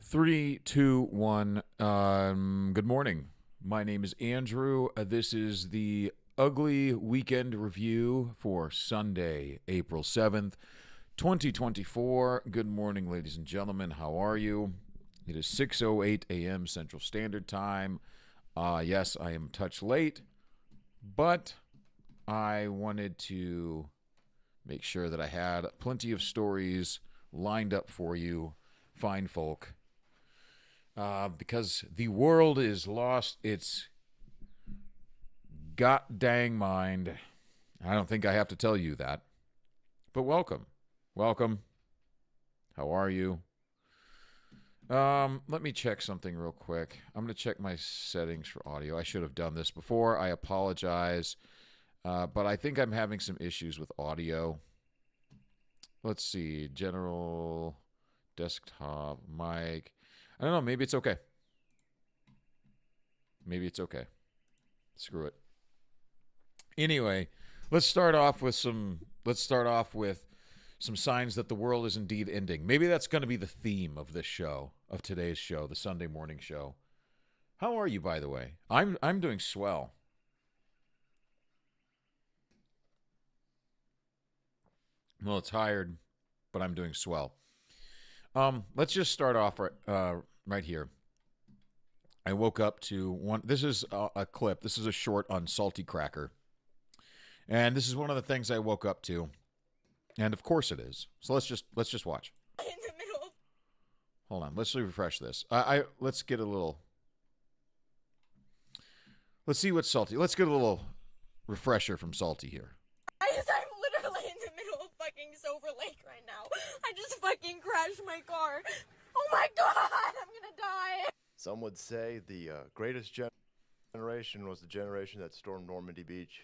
Three, two, one. Good morning. My name is Andrew. This is the Ugly Weekend Review for Sunday, April 7th, 2024. Good morning, ladies and gentlemen. How are you? It is 6:08 a.m. Central Standard Time. Yes, I am a touch late, but I wanted to make sure that I had plenty of stories lined up for you, fine folk. Because the world is lost its god dang mind. I don't think I have to tell you that. But welcome. Welcome. How are you? Let me check something real quick. I'm going to check my settings for audio. I should have done this before. I apologize. But I think I'm having some issues with audio. Let's see. General, desktop, mic. I don't know. Maybe it's okay. Maybe it's okay. Screw it. Anyway, let's start off with some signs that the world is indeed ending. Maybe that's going to be the theme of this show, of today's show, the Sunday morning show. How are you, by the way? I'm doing swell. I'm a little tired, but I'm doing swell. Let's just start off right here. I woke up to one. This is a clip. This is a short on Salty Cracker. And this is one of the things I woke up to. And of course it is. So let's just watch. In the middle. Hold on. Let's refresh this. Let's get a little. Let's see what's Salty. Let's get a little refresher from Salty here. I'm literally in the middle of fucking Silver Lake right now. I just fucking crashed my car. Oh my god, I'm gonna die. Some would say the greatest generation was the generation that stormed Normandy Beach,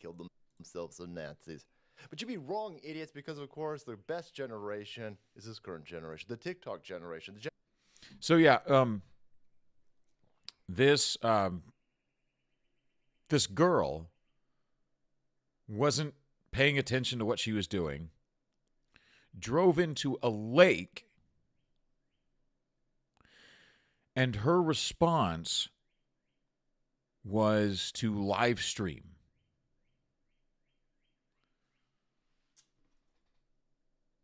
killed themselves some Nazis. But you'd be wrong, idiots, because of course the best generation is this current generation, the TikTok generation. So yeah, this girl wasn't paying attention to what she was doing, drove into a lake, and her response was to live stream.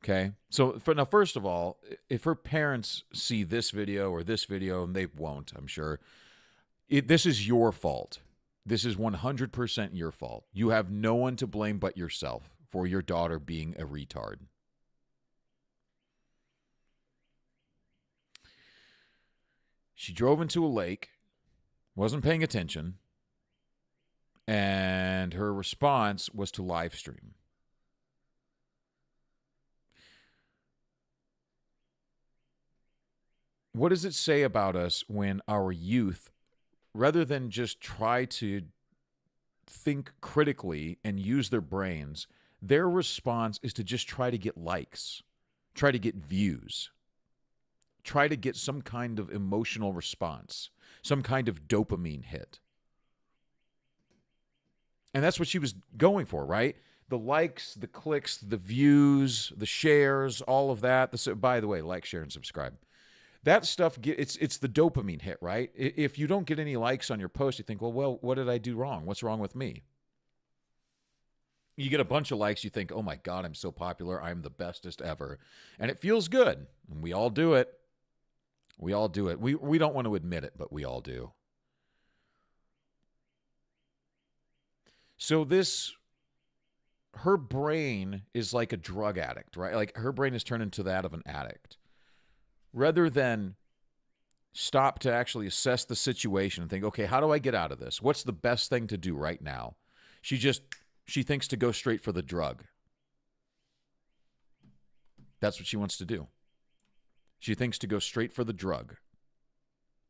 Okay, so now, first of all, if her parents see this video or this video, and they won't, I'm sure, this is your fault. This is 100% your fault. You have no one to blame but yourself for your daughter being a retard. She drove into a lake, wasn't paying attention, and her response was to live stream. What does it say about us when our youth, rather than just try to think critically and use their brains, their response is to just try to get likes, try to get views, try to get some kind of emotional response, some kind of dopamine hit. And that's what she was going for, right? The likes, the clicks, the views, the shares, all of that. By the way, like, share, and subscribe. That stuff, it's the dopamine hit, right? If you don't get any likes on your post, you think, well, what did I do wrong? What's wrong with me? You get a bunch of likes, you think, oh my God, I'm so popular. I'm the bestest ever. And it feels good. And we all do it. We all do it. We don't want to admit it, but we all do. So her brain is like a drug addict, right? Like her brain is turned into that of an addict. Rather than stop to actually assess the situation and think, okay, how do I get out of this? What's the best thing to do right now? She thinks to go straight for the drug. That's what she wants to do. She thinks to go straight for the drug.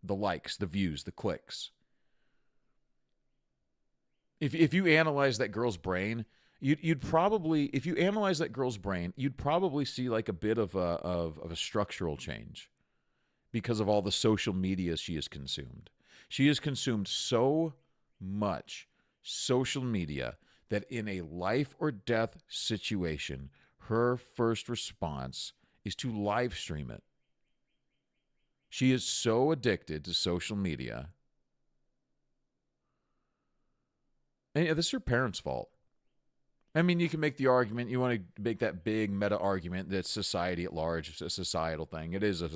The likes, the views, the clicks. If you analyze that girl's brain, you'd probably, if you analyze that girl's brain, you'd probably see like a bit of a structural change because of all the social media she has consumed. She has consumed so much social media that in a life or death situation, her first response is to live stream it. She is so addicted to social media. And this is her parents' fault. I mean, you can make the argument, you want to make that big meta argument that society at large is a societal thing. It is a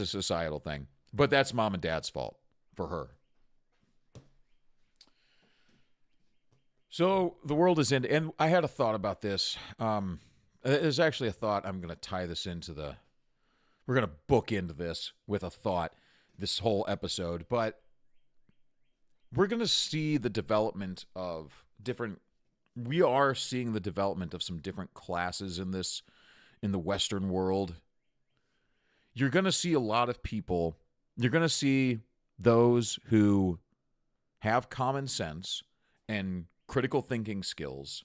societal thing. But that's mom and dad's fault for her. So the world is in, and I had a thought about this. There's actually a thought. I'm going to tie this into we're going to book into this with a thought this whole episode. But we're going to see the development of we are seeing the development of some different classes in the Western world. You're going to see a lot of people. You're going to see those who have common sense and critical thinking skills,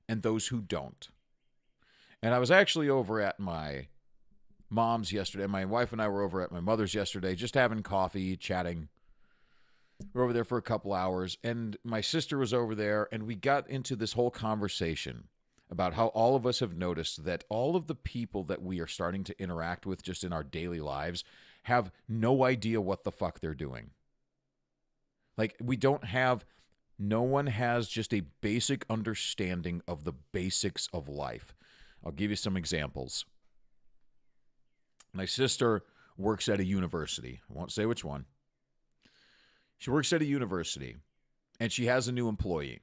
and those who don't. And I was actually over at my mom's yesterday. My wife and I were over at my mother's yesterday, just having coffee, chatting. We were over there for a couple hours, and my sister was over there, and we got into this whole conversation about how all of us have noticed that all of the people that we are starting to interact with just in our daily lives have no idea what the fuck they're doing. Like, no one has just a basic understanding of the basics of life. I'll give you some examples. My sister works at a university. I won't say which one. She works at a university, and she has a new employee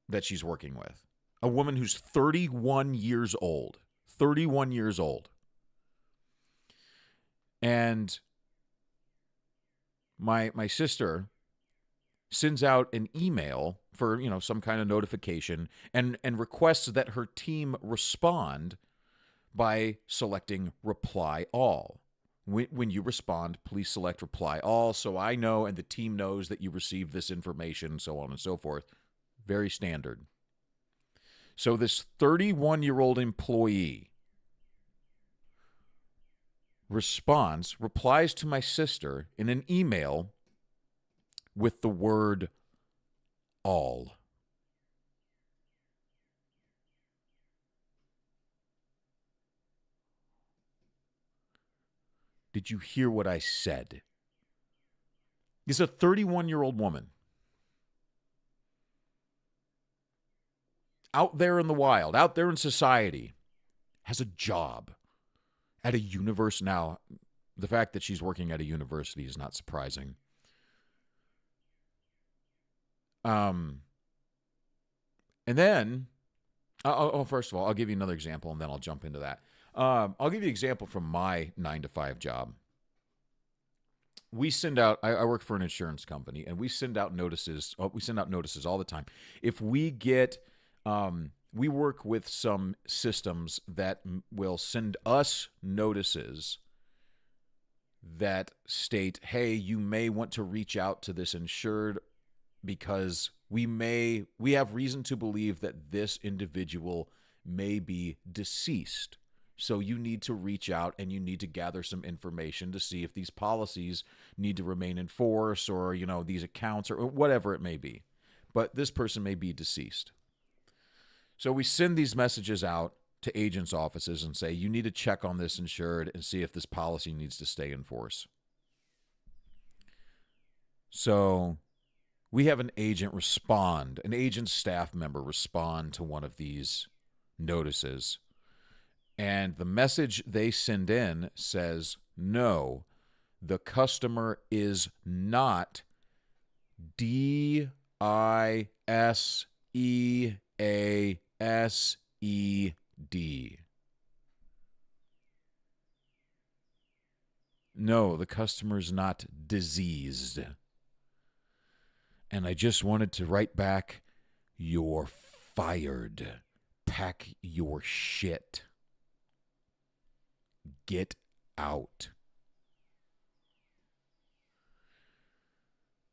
that she's working with. A woman who's 31 years old. 31 years old. And my sister sends out an email for, some kind of notification and requests that her team respond by selecting reply all. When you respond, please select reply all so I know and the team knows that you received this information, so on and so forth. Very standard. So this 31-year-old employee replies to my sister in an email with the word all. Did you hear what I said? This is a 31-year-old woman out there in the wild, out there in society, has a job at a university. Now, the fact that she's working at a university is not surprising. And then, first of all, I'll give you another example, and then I'll jump into that. I'll give you an example from my 9-to-5 job. We send out, I work for an insurance company, and we send out notices. We send out notices all the time. If we get, we work with some systems that will send us notices that state, hey, you may want to reach out to this insured because we have reason to believe that this individual may be deceased. So you need to reach out and you need to gather some information to see if these policies need to remain in force or, these accounts or whatever it may be. But this person may be deceased. So we send these messages out to agents' offices and say, you need to check on this insured and see if this policy needs to stay in force. So we have an agent staff member respond to one of these notices. And the message they send in says, no, the customer is not DISEASED. No, the customer's not diseased. And I just wanted to write back, you're fired. Pack your shit. Get out.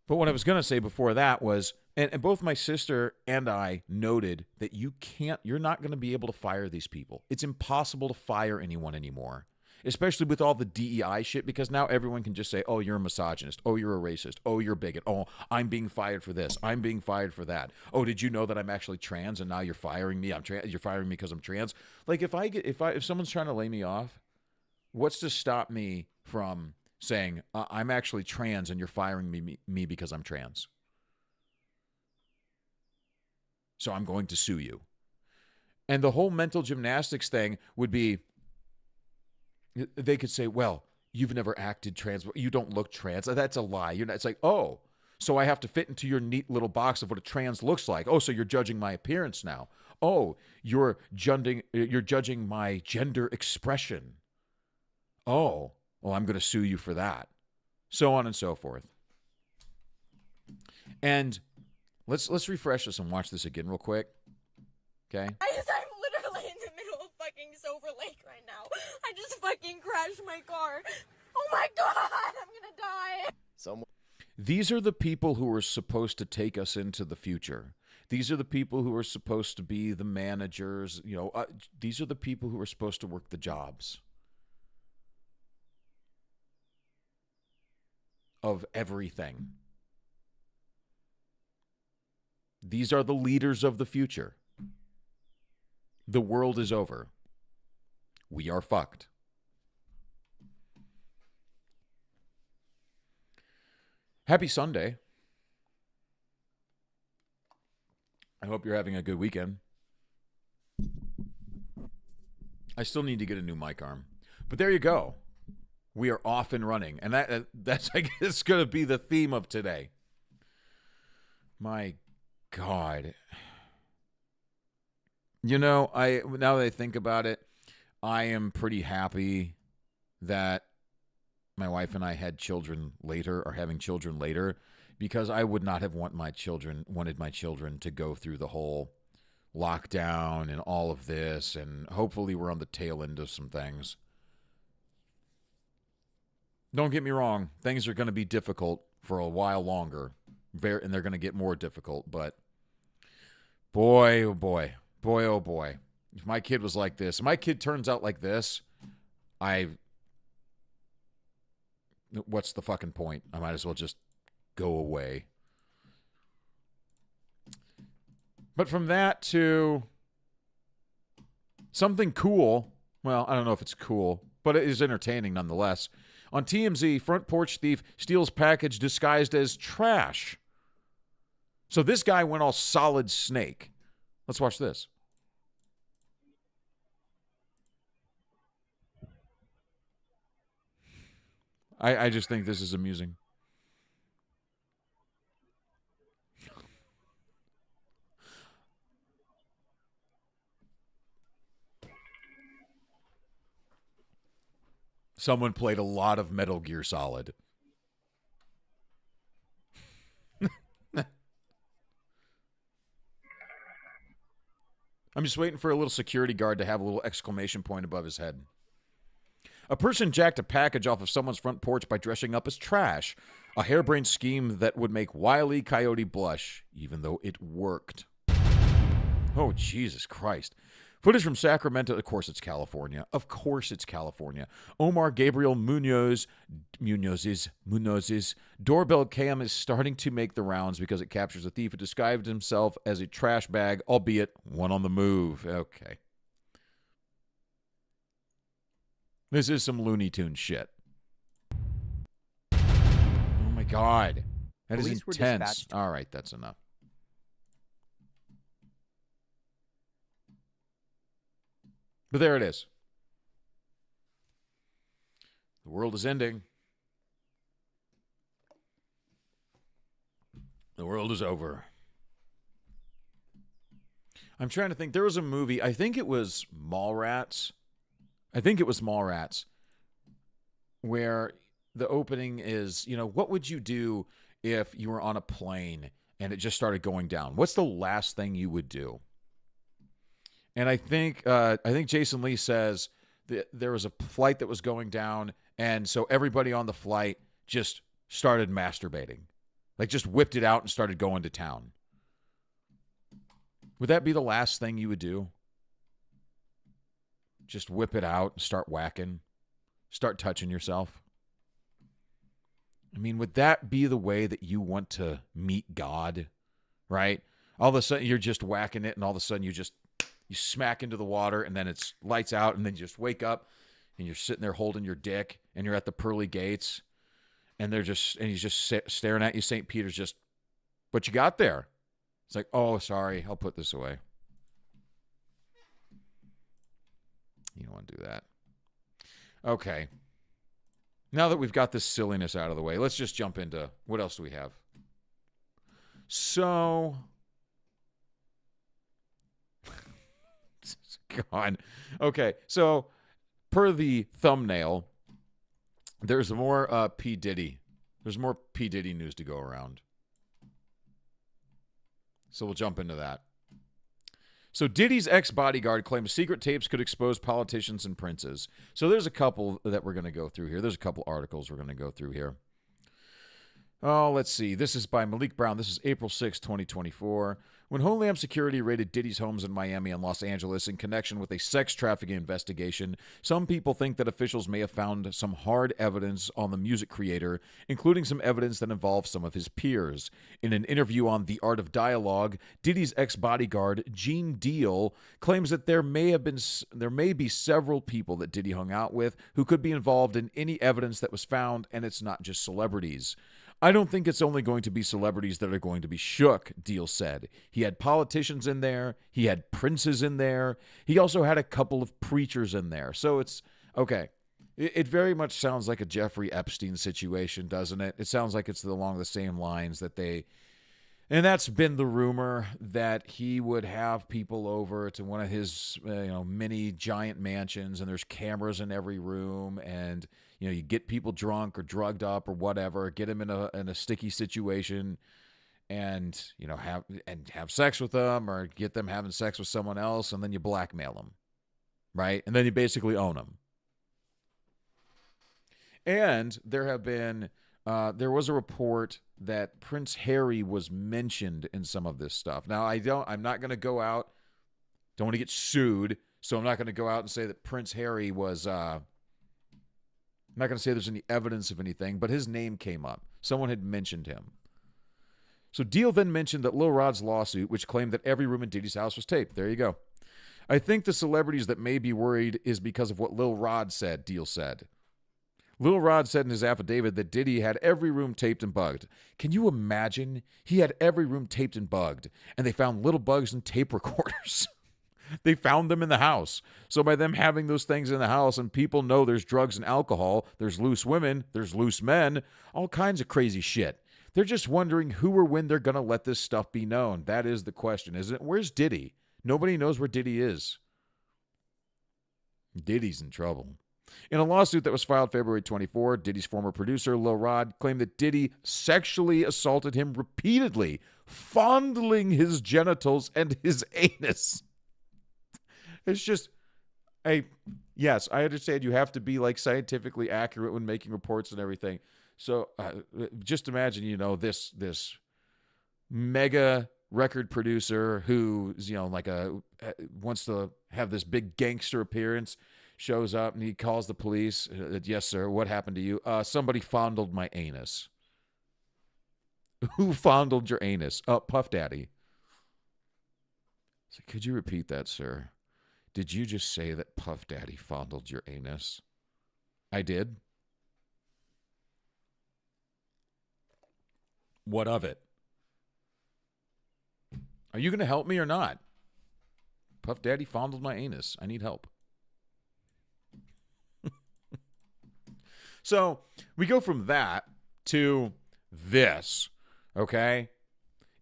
But what I was going to say before that was, and both my sister and I noted that you're not going to be able to fire these people. It's impossible to fire anyone anymore, especially with all the DEI shit, because now everyone can just say, oh, you're a misogynist. Oh, you're a racist. Oh, you're a bigot. Oh, I'm being fired for this. I'm being fired for that. Oh, did you know that I'm actually trans and now you're firing me? You're firing me because I'm trans. Like if someone's trying to lay me off, What's to stop me from saying, I'm actually trans and you're firing me because I'm trans? So I'm going to sue you. And the whole mental gymnastics thing would be, they could say, well, you've never acted trans. You don't look trans. That's a lie. You're not. It's like, oh, so I have to fit into your neat little box of what a trans looks like. Oh, so you're judging my appearance now. Oh, you're judging my gender expression. Oh, well, I'm going to sue you for that. So on and so forth. And let's refresh this and watch this again real quick. Okay? I'm literally in the middle of fucking Silver Lake right now. I just fucking crashed my car. Oh my god, I'm gonna die. Someone These are the people who are supposed to take us into the future. These are the people who are supposed to be the managers. These are the people who are supposed to work the jobs of everything. These are the leaders of the future. The world is over. We are fucked. Happy Sunday. I hope you're having a good weekend. I still need to get a new mic arm. But there you go. We are off and running. And that's, I guess, going to be the theme of today. My God. Now that I think about it, I am pretty happy that my wife and I had children later, or having children later, because I would not have wanted my children to go through the whole lockdown and all of this, and hopefully we're on the tail end of some things. Don't get me wrong, things are going to be difficult for a while longer, and they're going to get more difficult, but boy, oh boy. Boy, oh boy. If my kid was like this, my kid turns out like this, what's the fucking point? I might as well just go away. But from that to something cool, well, I don't know if it's cool, but it is entertaining nonetheless. On TMZ, front porch thief steals package disguised as trash. So this guy went all Solid Snake. Let's watch this. I just think this is amusing. Someone played a lot of Metal Gear Solid. I'm just waiting for a little security guard to have a little exclamation point above his head. A person jacked a package off of someone's front porch by dressing up as trash. A harebrained scheme that would make Wile E. Coyote blush, even though it worked. Oh, Jesus Christ. Footage from Sacramento. Of course it's California. Of course it's California. Omar Gabriel Munoz's doorbell cam is starting to make the rounds because it captures a thief who disguised himself as a trash bag, albeit one on the move. Okay. This is some Looney Tunes shit. Oh my God. That is intense. All right, that's enough. But there it is. The world is ending. The world is over. I'm trying to think. There was a movie. I think it was Mallrats. Where the opening is, what would you do if you were on a plane and it just started going down? What's the last thing you would do? And I think Jason Lee says that there was a flight that was going down, and so everybody on the flight just started masturbating. Like, just whipped it out and started going to town. Would that be the last thing you would do? Just whip it out and start whacking? Start touching yourself? I mean, would that be the way that you want to meet God? Right? All of a sudden, you're just whacking it, and all of a sudden, you smack into the water, and then it's lights out, and then you just wake up, and you're sitting there holding your dick, and you're at the pearly gates, and he's just staring at you. St. Peter's just, what you got there? It's like, oh, sorry, I'll put this away. You don't want to do that. Okay. Now that we've got this silliness out of the way, let's just jump into what else do we have? So, God. Okay, so per the thumbnail, there's more P. Diddy. There's more P. Diddy news to go around. So we'll jump into that. So Diddy's ex-bodyguard claims secret tapes could expose politicians and princes. So there's a couple that we're going to go through here. There's a couple articles we're going to go through here. Oh, let's see. This is by Malik Brown. This is April 6, 2024. When Homeland Security raided Diddy's homes in Miami and Los Angeles in connection with a sex trafficking investigation, some people think that officials may have found some hard evidence on the music creator, including some evidence that involves some of his peers. In an interview on The Art of Dialogue, Diddy's ex-bodyguard, Gene Deal, claims that there may be several people that Diddy hung out with who could be involved in any evidence that was found, and it's not just celebrities. I don't think it's only going to be celebrities that are going to be shook, Deal said. He had politicians in there. He had princes in there. He also had a couple of preachers in there. So it's, okay. It very much sounds like a Jeffrey Epstein situation, doesn't it? It sounds like it's along the same lines that and that's been the rumor, that he would have people over to one of his many giant mansions, and there's cameras in every room, and you get people drunk or drugged up or whatever, get them in a sticky situation, and have sex with them, or get them having sex with someone else, and then you blackmail them, right? And then you basically own them. And there was a report that Prince Harry was mentioned in some of this stuff. Now, I'm not going to go out, don't want to get sued, so I'm not going to go out and say that Prince Harry was, I'm not going to say there's any evidence of anything, but his name came up. Someone had mentioned him. So Deal then mentioned that Lil Rod's lawsuit, which claimed that every room in Diddy's house was taped. There you go. I think the celebrities that may be worried is because of what Lil Rod said, Deal said. Lil Rod said in his affidavit that Diddy had every room taped and bugged. Can you imagine? He had every room taped and bugged, and they found little bugs in tape recorders. They found them in the house. So by them having those things in the house, and people know there's drugs and alcohol, there's loose women, there's loose men, all kinds of crazy shit. They're just wondering who or when they're going to let this stuff be known. That is the question, isn't it? Where's Diddy? Nobody knows where Diddy is. Diddy's in trouble. In a lawsuit that was filed February 24, Diddy's former producer, Lil Rod, claimed that Diddy sexually assaulted him repeatedly, fondling his genitals and his anus. It's just, yes, I understand you have to be scientifically accurate when making reports and everything. So just imagine, this mega record producer who's, wants to have this big gangster appearance, shows up and he calls the police. Yes, sir. What happened to you? Somebody fondled my anus. Who fondled your anus? Puff Daddy. So could you repeat that, sir? Did you just say that Puff Daddy fondled your anus? I did. What of it? Are you going to help me or not? Puff Daddy fondled my anus. I need help. So we go from that to this, okay?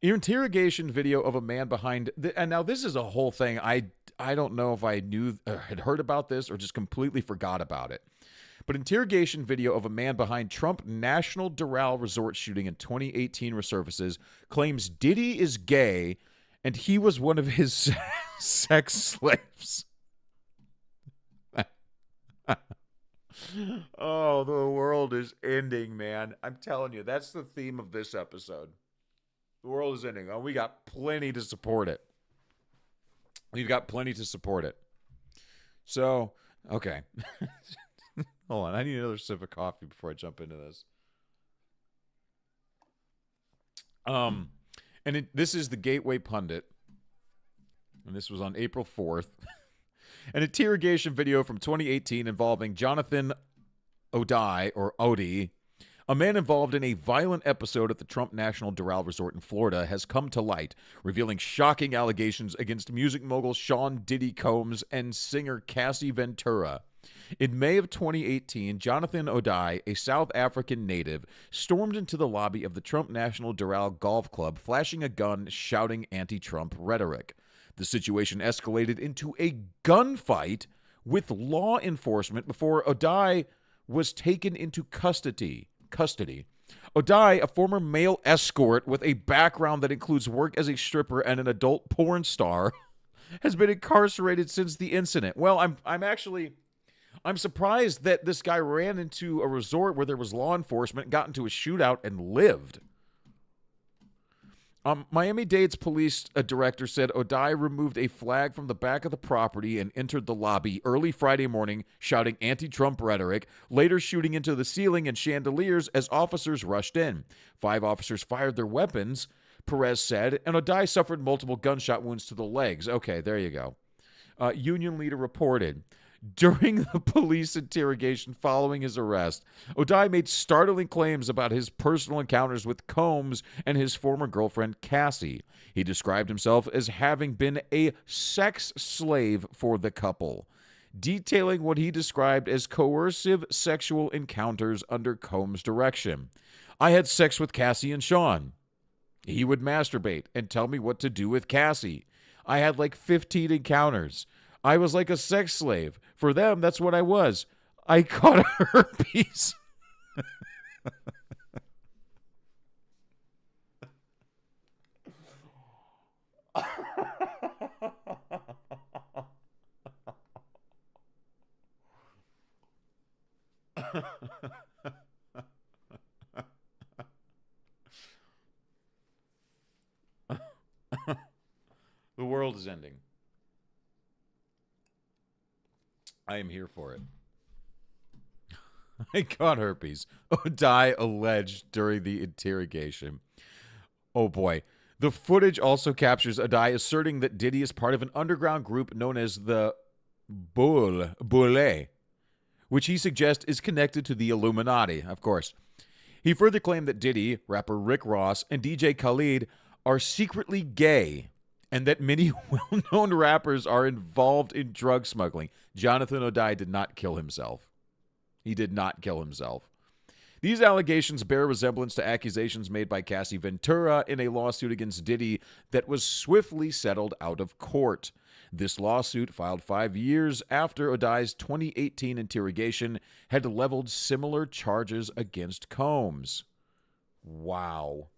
Interrogation video of a man behind, and now this is a whole thing. I don't know if I had heard about this or just completely forgot about it. But interrogation video of a man behind Trump National Doral Resort shooting in 2018 resurfaces, claims Diddy is gay and he was one of his sex slaves. Oh, the world is ending, man. I'm telling you, that's the theme of this episode. The world is ending. Oh, we got plenty to support it. We've got plenty to support it. So, okay. Hold on. I need another sip of coffee before I jump into this. This is the Gateway Pundit. And this was on April 4th. An interrogation video from 2018 involving Jonathan O'Dai, or Odie, a man involved in a violent episode at the Trump National Doral Resort in Florida, has come to light, revealing shocking allegations against music mogul Sean Diddy Combs and singer Cassie Ventura. In May of 2018, Jonathan O'Dai, a South African native, stormed into the lobby of the Trump National Doral Golf Club, flashing a gun, shouting anti-Trump rhetoric. The situation escalated into a gunfight with law enforcement before O'Dai was taken into custody. O'Dai, a former male escort with a background that includes work as a stripper and an adult porn star, has been incarcerated since the incident. Well, I'm surprised that this guy ran into a resort where there was law enforcement, got into a shootout, and lived. Miami-Dade's police director said O'Dai removed a flag from the back of the property and entered the lobby early Friday morning, shouting anti-Trump rhetoric, later shooting into the ceiling and chandeliers as officers rushed in. 5 officers fired their weapons, Perez said, and O'Dai suffered multiple gunshot wounds to the legs. Okay, there you go. Union leader reported. During the police interrogation following his arrest, O'Dai made startling claims about his personal encounters with Combs and his former girlfriend, Cassie. He described himself as having been a sex slave for the couple, detailing what he described as coercive sexual encounters under Combs' direction. I had sex with Cassie and Sean. He would masturbate and tell me what to do with Cassie. I had like 15 encounters. I was like a sex slave. For them, that's what I was. I caught herpes. The world is ending. I am here for it. I caught herpes. O'Dai alleged during the interrogation. Oh boy. The footage also captures O'Dai asserting that Diddy is part of an underground group known as the Boule, which he suggests is connected to the Illuminati, of course. He further claimed that Diddy, rapper Rick Ross, and DJ Khaled are secretly gay, and that many well-known rappers are involved in drug smuggling. Jonathan O'Dai did not kill himself. He did not kill himself. These allegations bear resemblance to accusations made by Cassie Ventura in a lawsuit against Diddy that was swiftly settled out of court. This lawsuit, filed 5 years after O'Dai's 2018 interrogation, had leveled similar charges against Combs. Wow.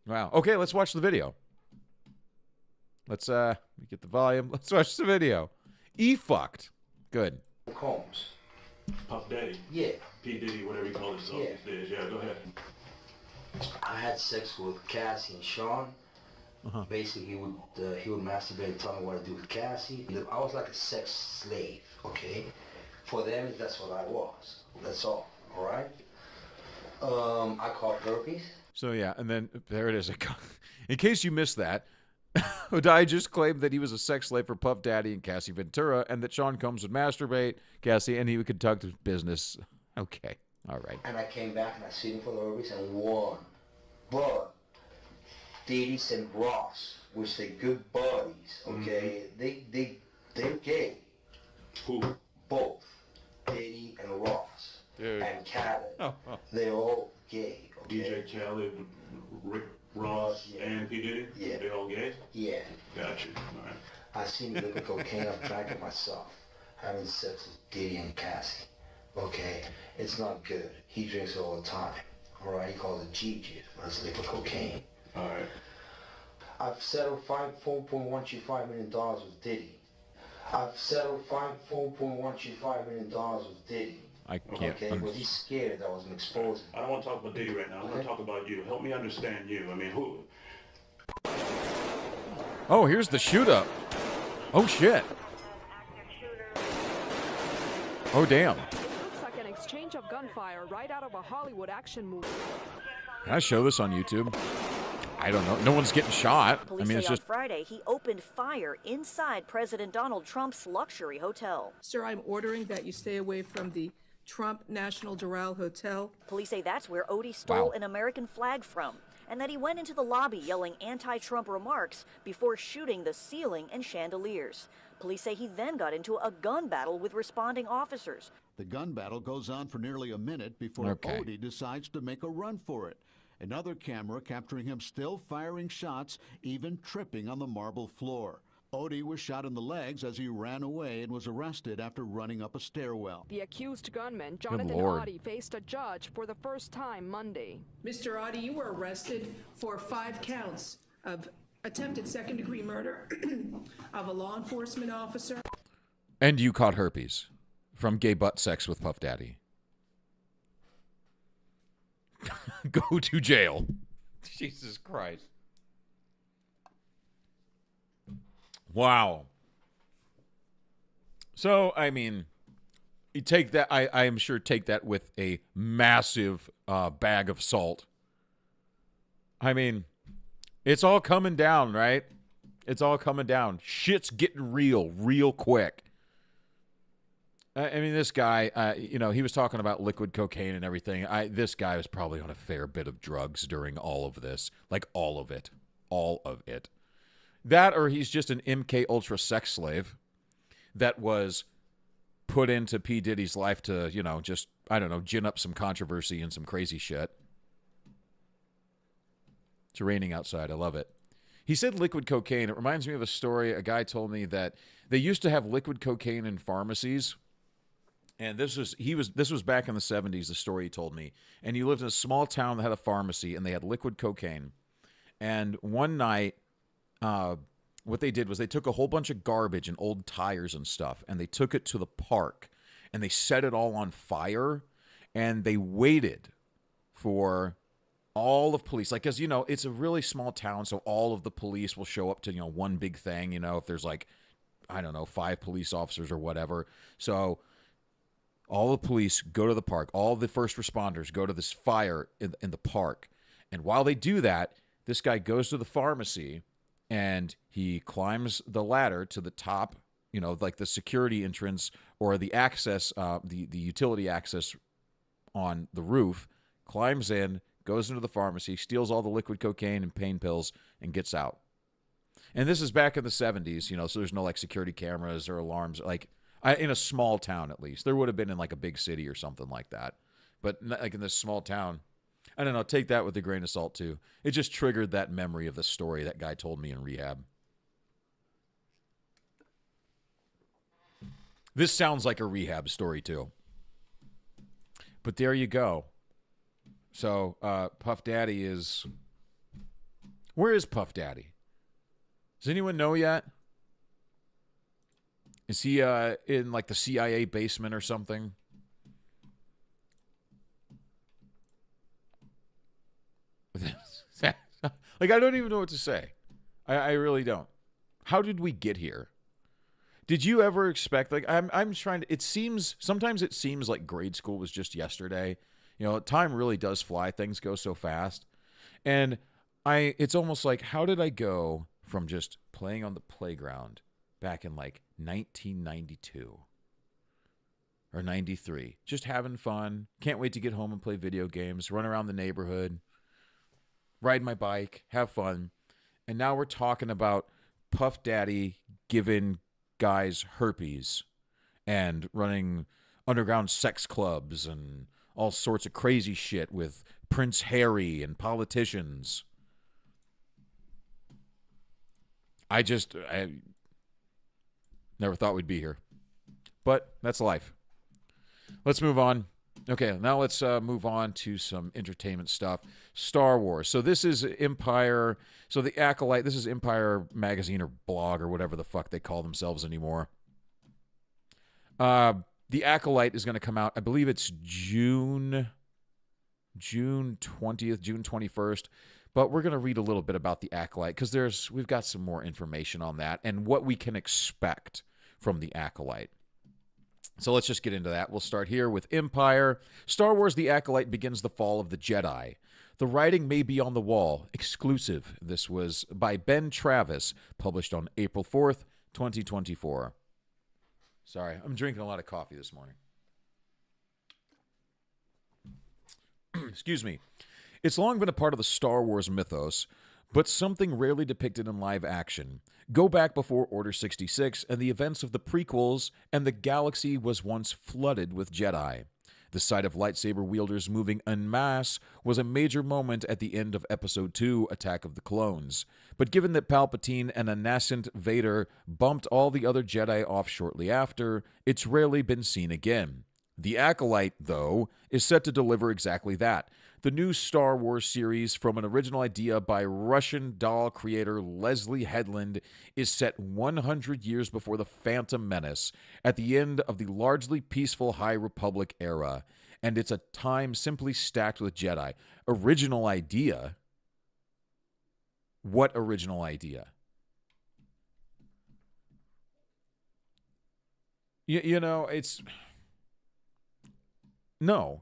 Okay, let's watch the video. Let's get the volume. Let's watch the video. E-fucked. Good. Combs. Puff Daddy. Yeah. P. Diddy, whatever you call yourself these days. Yeah, go ahead. I had sex with Cassie and Sean. Basically, he would masturbate and tell me what to do with Cassie. I was like a sex slave, okay? For them, that's what I was. That's all right? I caught herpes. So, yeah, and then there it is. In case you missed that, O'Dai just claimed that he was a sex slave for Puff Daddy and Cassie Ventura, and that Sean Combs would masturbate Cassie, and he would conduct his business. Okay, all right. And I came back and I sued him for the herpes and won. But Diddy and Ross, which they good buddies, okay? They're gay. Who? Both. Diddy and Ross. Dude. And Khaled. They're all gay, okay? DJ Khaled, Rick Ross, and P. Diddy? Yeah. They all gay? Yeah. Got you. All right. I seen the liquor cocaine, I've drank it myself. Having sex with Diddy and Cassie. Okay? It's not good. He drinks it all the time. Alright? He calls it Gigi, but it's liquor cocaine. Alright. I've settled $4.125 million with Diddy. I've settled $4.125 million with Diddy. I can't. Okay, but he's scared that I was going to expose him. I don't want to talk about Diddy right now. I want to talk about you. Help me understand you. I mean, who? Oh, here's the shoot-up. Oh, shit. Oh, damn. Looks like an exchange of gunfire right out of a Hollywood action movie. Can I show this on YouTube? I don't know. No one's getting shot. Police say on Friday he opened fire inside President Donald Trump's luxury hotel. Sir, I'm ordering that you stay away from the Trump National Doral Hotel. Police say that's where Odie stole an American flag from, and that he went into the lobby yelling anti-Trump remarks before shooting the ceiling and chandeliers. Police say he then got into a gun battle with responding officers. The gun battle goes on for nearly a minute before Odie decides to make a run for it. Another camera capturing him still firing shots, even tripping on the marble floor. Odie was shot in the legs as he ran away and was arrested after running up a stairwell. The accused gunman, Jonathan Oddie, faced a judge for the first time Monday. Mr. Oddie, you were arrested for 5 counts of attempted second-degree murder of a law enforcement officer. And you caught herpes from gay butt sex with Puff Daddy. Go to jail. Jesus Christ. Wow. So, I mean, you take that, I am sure take that with a massive bag of salt. I mean, it's all coming down, right? It's all coming down. Shit's getting real quick. I mean, this guy, you know, he was talking about liquid cocaine and everything. This guy was probably on a fair bit of drugs during all of this. Like, all of it. All of it. That, or he's just an MK Ultra sex slave that was put into P. Diddy's life to, you know, just, I don't know, gin up some controversy and some crazy shit. It's raining outside. I love it. He said liquid cocaine. It reminds me of a story. A guy told me that they used to have liquid cocaine in pharmacies. And this was back in the 70s, the story he told me. And he lived in a small town that had a pharmacy, and they had liquid cocaine. And one night, what they did was they took a whole bunch of garbage and old tires and stuff, and they took it to the park, and they set it all on fire, and they waited for all of police. Like, because, you know, it's a really small town, so all of the police will show up to, you know, one big thing, you know, if there's like, I don't know, 5 police officers or whatever. So all the police go to the park. All the first responders go to this fire in the park. And while they do that, this guy goes to the pharmacy and he climbs the ladder to the top, you know, like the security entrance or the access, the utility access on the roof, climbs in, goes into the pharmacy, steals all the liquid cocaine and pain pills, and gets out. And this is back in the 70s, you know, so there's no like security cameras or alarms, like in a small town at least. There would have been in like a big city or something like that. But like in this small town, I don't know, take that with a grain of salt too. It just triggered that memory of the story that guy told me in rehab. This sounds like a rehab story too. But there you go. So, Puff Daddy is... Where is Puff Daddy? Does anyone know yet? Is he in, like, the CIA basement or something? Like, I don't even know what to say. I really don't. How did we get here? Did you ever expect... Like, I'm trying to... It seems... Sometimes it seems like grade school was just yesterday. You know, time really does fly. Things go so fast. And it's almost like, how did I go from just playing on the playground back in like 1992 or 93, just having fun, can't wait to get home and play video games, run around the neighborhood, ride my bike, have fun. And now we're talking about Puff Daddy giving guys herpes and running underground sex clubs and all sorts of crazy shit with Prince Harry and politicians. I never thought we'd be here. But that's life. Let's move on. Okay, now let's move on to some entertainment stuff. Star Wars. So this is Empire. So the Acolyte, this is Empire magazine or blog or whatever the fuck they call themselves anymore. The Acolyte is going to come out, I believe it's June 20th, June 21st. But we're going to read a little bit about the Acolyte because we've got some more information on that and what we can expect from the Acolyte. So let's just get into that. We'll start here with Empire. Star Wars The Acolyte begins the fall of the Jedi. The writing may be on the wall. Exclusive. This was by Ben Travis, published on April 4th, 2024. Sorry, I'm drinking a lot of coffee this morning. Excuse me. It's long been a part of the Star Wars mythos, but something rarely depicted in live action. Go back before Order 66 and the events of the prequels, and the galaxy was once flooded with Jedi. The sight of lightsaber wielders moving en masse was a major moment at the end of Episode 2, Attack of the Clones. But given that Palpatine and a nascent Vader bumped all the other Jedi off shortly after, it's rarely been seen again. The Acolyte, though, is set to deliver exactly that. The new Star Wars series, from an original idea by Russian doll creator Leslie Headland, is set 100 years before The Phantom Menace, at the end of the largely peaceful High Republic era. And it's a time simply stacked with Jedi. Original idea? What original idea? You know, it's... No.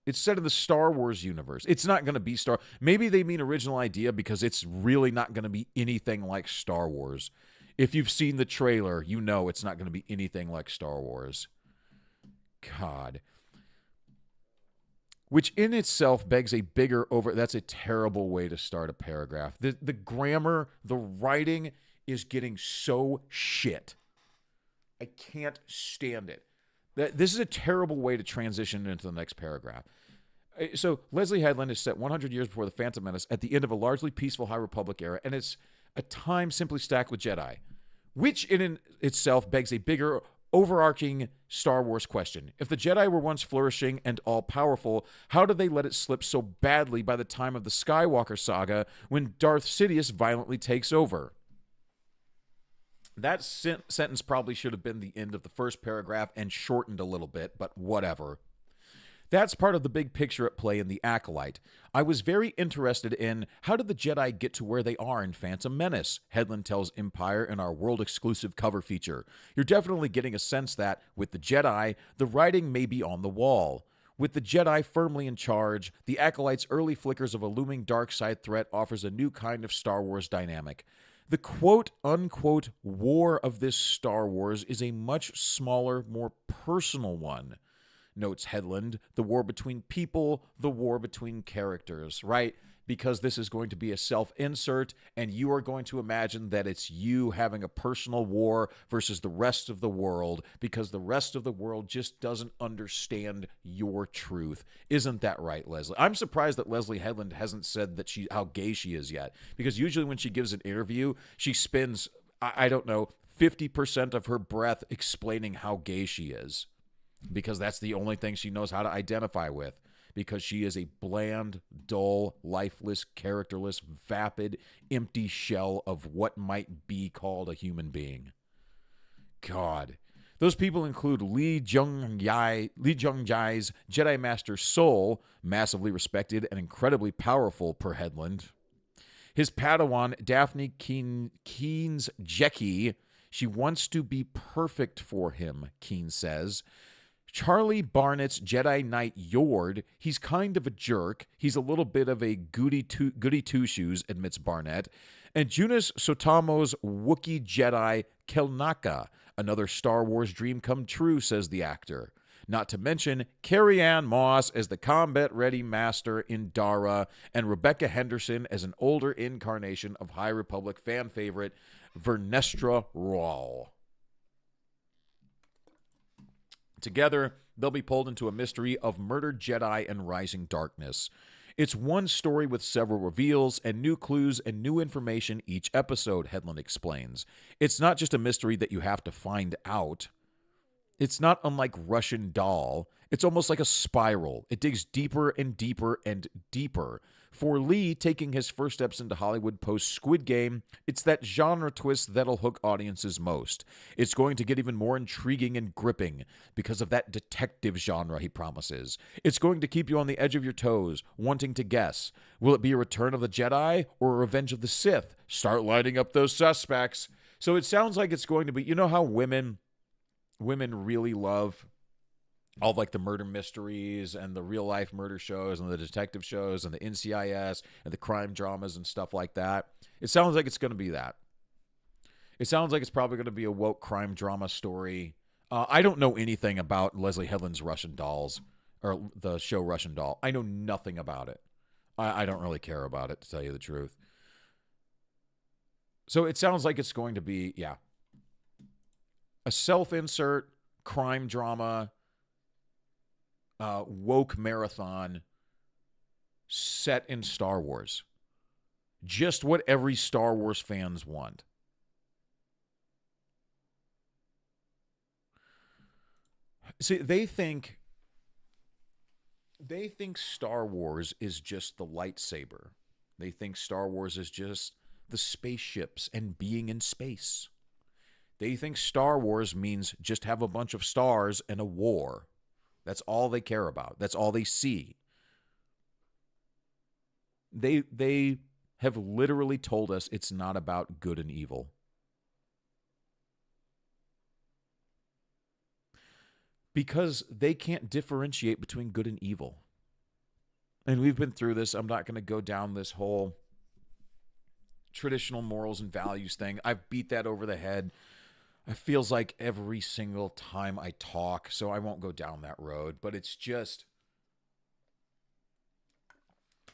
It's set in the Star Wars universe. It's not going to be Star... Maybe they mean original idea because it's really not going to be anything like Star Wars. If you've seen the trailer, you know it's not going to be anything like Star Wars. God. Which in itself begs a bigger over... That's a terrible way to start a paragraph. The grammar, the writing is getting so shit. I can't stand it. This is a terrible way to transition into the next paragraph. So, Leslie Headland is set 100 years before The Phantom Menace at the end of a largely peaceful High Republic era, and it's a time simply stacked with Jedi, which in itself begs a bigger, overarching Star Wars question. If the Jedi were once flourishing and all-powerful, how did they let it slip so badly by the time of the Skywalker saga when Darth Sidious violently takes over? That sentence probably should have been the end of the first paragraph and shortened a little bit, but whatever. That's part of the big picture at play in The Acolyte. I was very interested in how did the Jedi get to where they are in Phantom Menace, Headland tells Empire in our world-exclusive cover feature. You're definitely getting a sense that, with the Jedi, the writing may be on the wall. With the Jedi firmly in charge, The Acolyte's early flickers of a looming dark side threat offers a new kind of Star Wars dynamic. The quote-unquote war of this Star Wars is a much smaller, more personal one, notes Headland. The war between people, the war between characters, right? Because this is going to be a self-insert, and you are going to imagine that it's you having a personal war versus the rest of the world, because the rest of the world just doesn't understand your truth. Isn't that right, Leslie? I'm surprised that Leslie Headland hasn't said that how gay she is yet, because usually when she gives an interview, she spends, I don't know, 50% of her breath explaining how gay she is, because that's the only thing she knows how to identify with. Because she is a bland, dull, lifeless, characterless, vapid, empty shell of what might be called a human being. God. Those people include Lee Jung-jae's Jedi Master Soul, massively respected and incredibly powerful per Headland. His Padawan, Daphne Keen's Jecki, she wants to be perfect for him, Keen says. Charlie Barnett's Jedi Knight Yord, he's kind of a jerk. He's a little bit of a goody two-shoes, admits Barnett. And Junis Sotamo's Wookiee Jedi Kelnaka, another Star Wars dream come true, says the actor. Not to mention Carrie-Anne Moss as the combat-ready master in Dara, and Rebecca Henderson as an older incarnation of High Republic fan favorite Vernestra Rall. Together, they'll be pulled into a mystery of murdered Jedi and rising darkness. It's one story with several reveals and new clues and new information each episode, Headland explains. It's not just a mystery that you have to find out. It's not unlike Russian Doll. It's almost like a spiral. It digs deeper and deeper and deeper. For Lee, taking his first steps into Hollywood post-Squid Game, it's that genre twist that'll hook audiences most. It's going to get even more intriguing and gripping because of that detective genre, he promises. It's going to keep you on the edge of your toes, wanting to guess. Will it be a Return of the Jedi or a Revenge of the Sith? Start lighting up those suspects. So it sounds like it's going to be, you know how women really love all of, like, the murder mysteries and the real life murder shows and the detective shows and the NCIS and the crime dramas and stuff like that. It sounds like it's going to be that. It sounds like it's probably going to be a woke crime drama story. I don't know anything about Leslie Headland's Russian Dolls or the show Russian Doll. I know nothing about it. I don't really care about it, to tell you the truth. So it sounds like it's going to be, yeah, a self-insert crime drama, woke marathon set in Star Wars. Just what every Star Wars fans want. See, they think Star Wars is just the lightsaber. They think Star Wars is just the spaceships and being in space. They think Star Wars means just have a bunch of stars and a war. That's all they care about. That's all they see. They have literally told us it's not about good and evil. Because they can't differentiate between good and evil. And we've been through this. I'm not going to go down this whole traditional morals and values thing. I've beat that over the head. It feels like every single time I talk, so I won't go down that road. But it's just,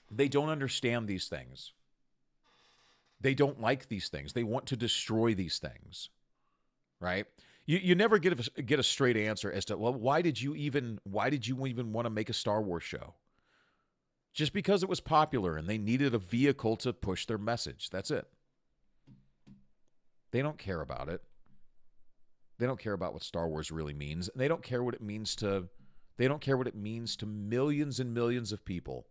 they don't understand these things. They don't like these things. They want to destroy these things, right? You never get a straight answer as to, well, why did you even want to make a Star Wars show? Just because it was popular and they needed a vehicle to push their message. That's it. They don't care about it. They don't care about what Star Wars really means. They don't care what it means to millions and millions of people.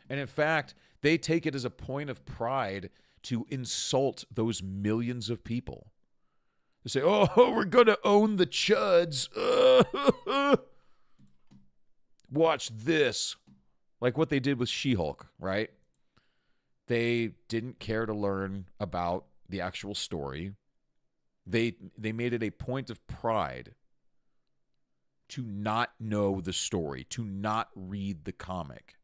And in fact, they take it as a point of pride to insult those millions of people. They say, oh, we're going to own the chuds. Watch this. Like what they did with She-Hulk, right? They didn't care to learn about the actual story. They made it a point of pride to not know the story, to not read the comic,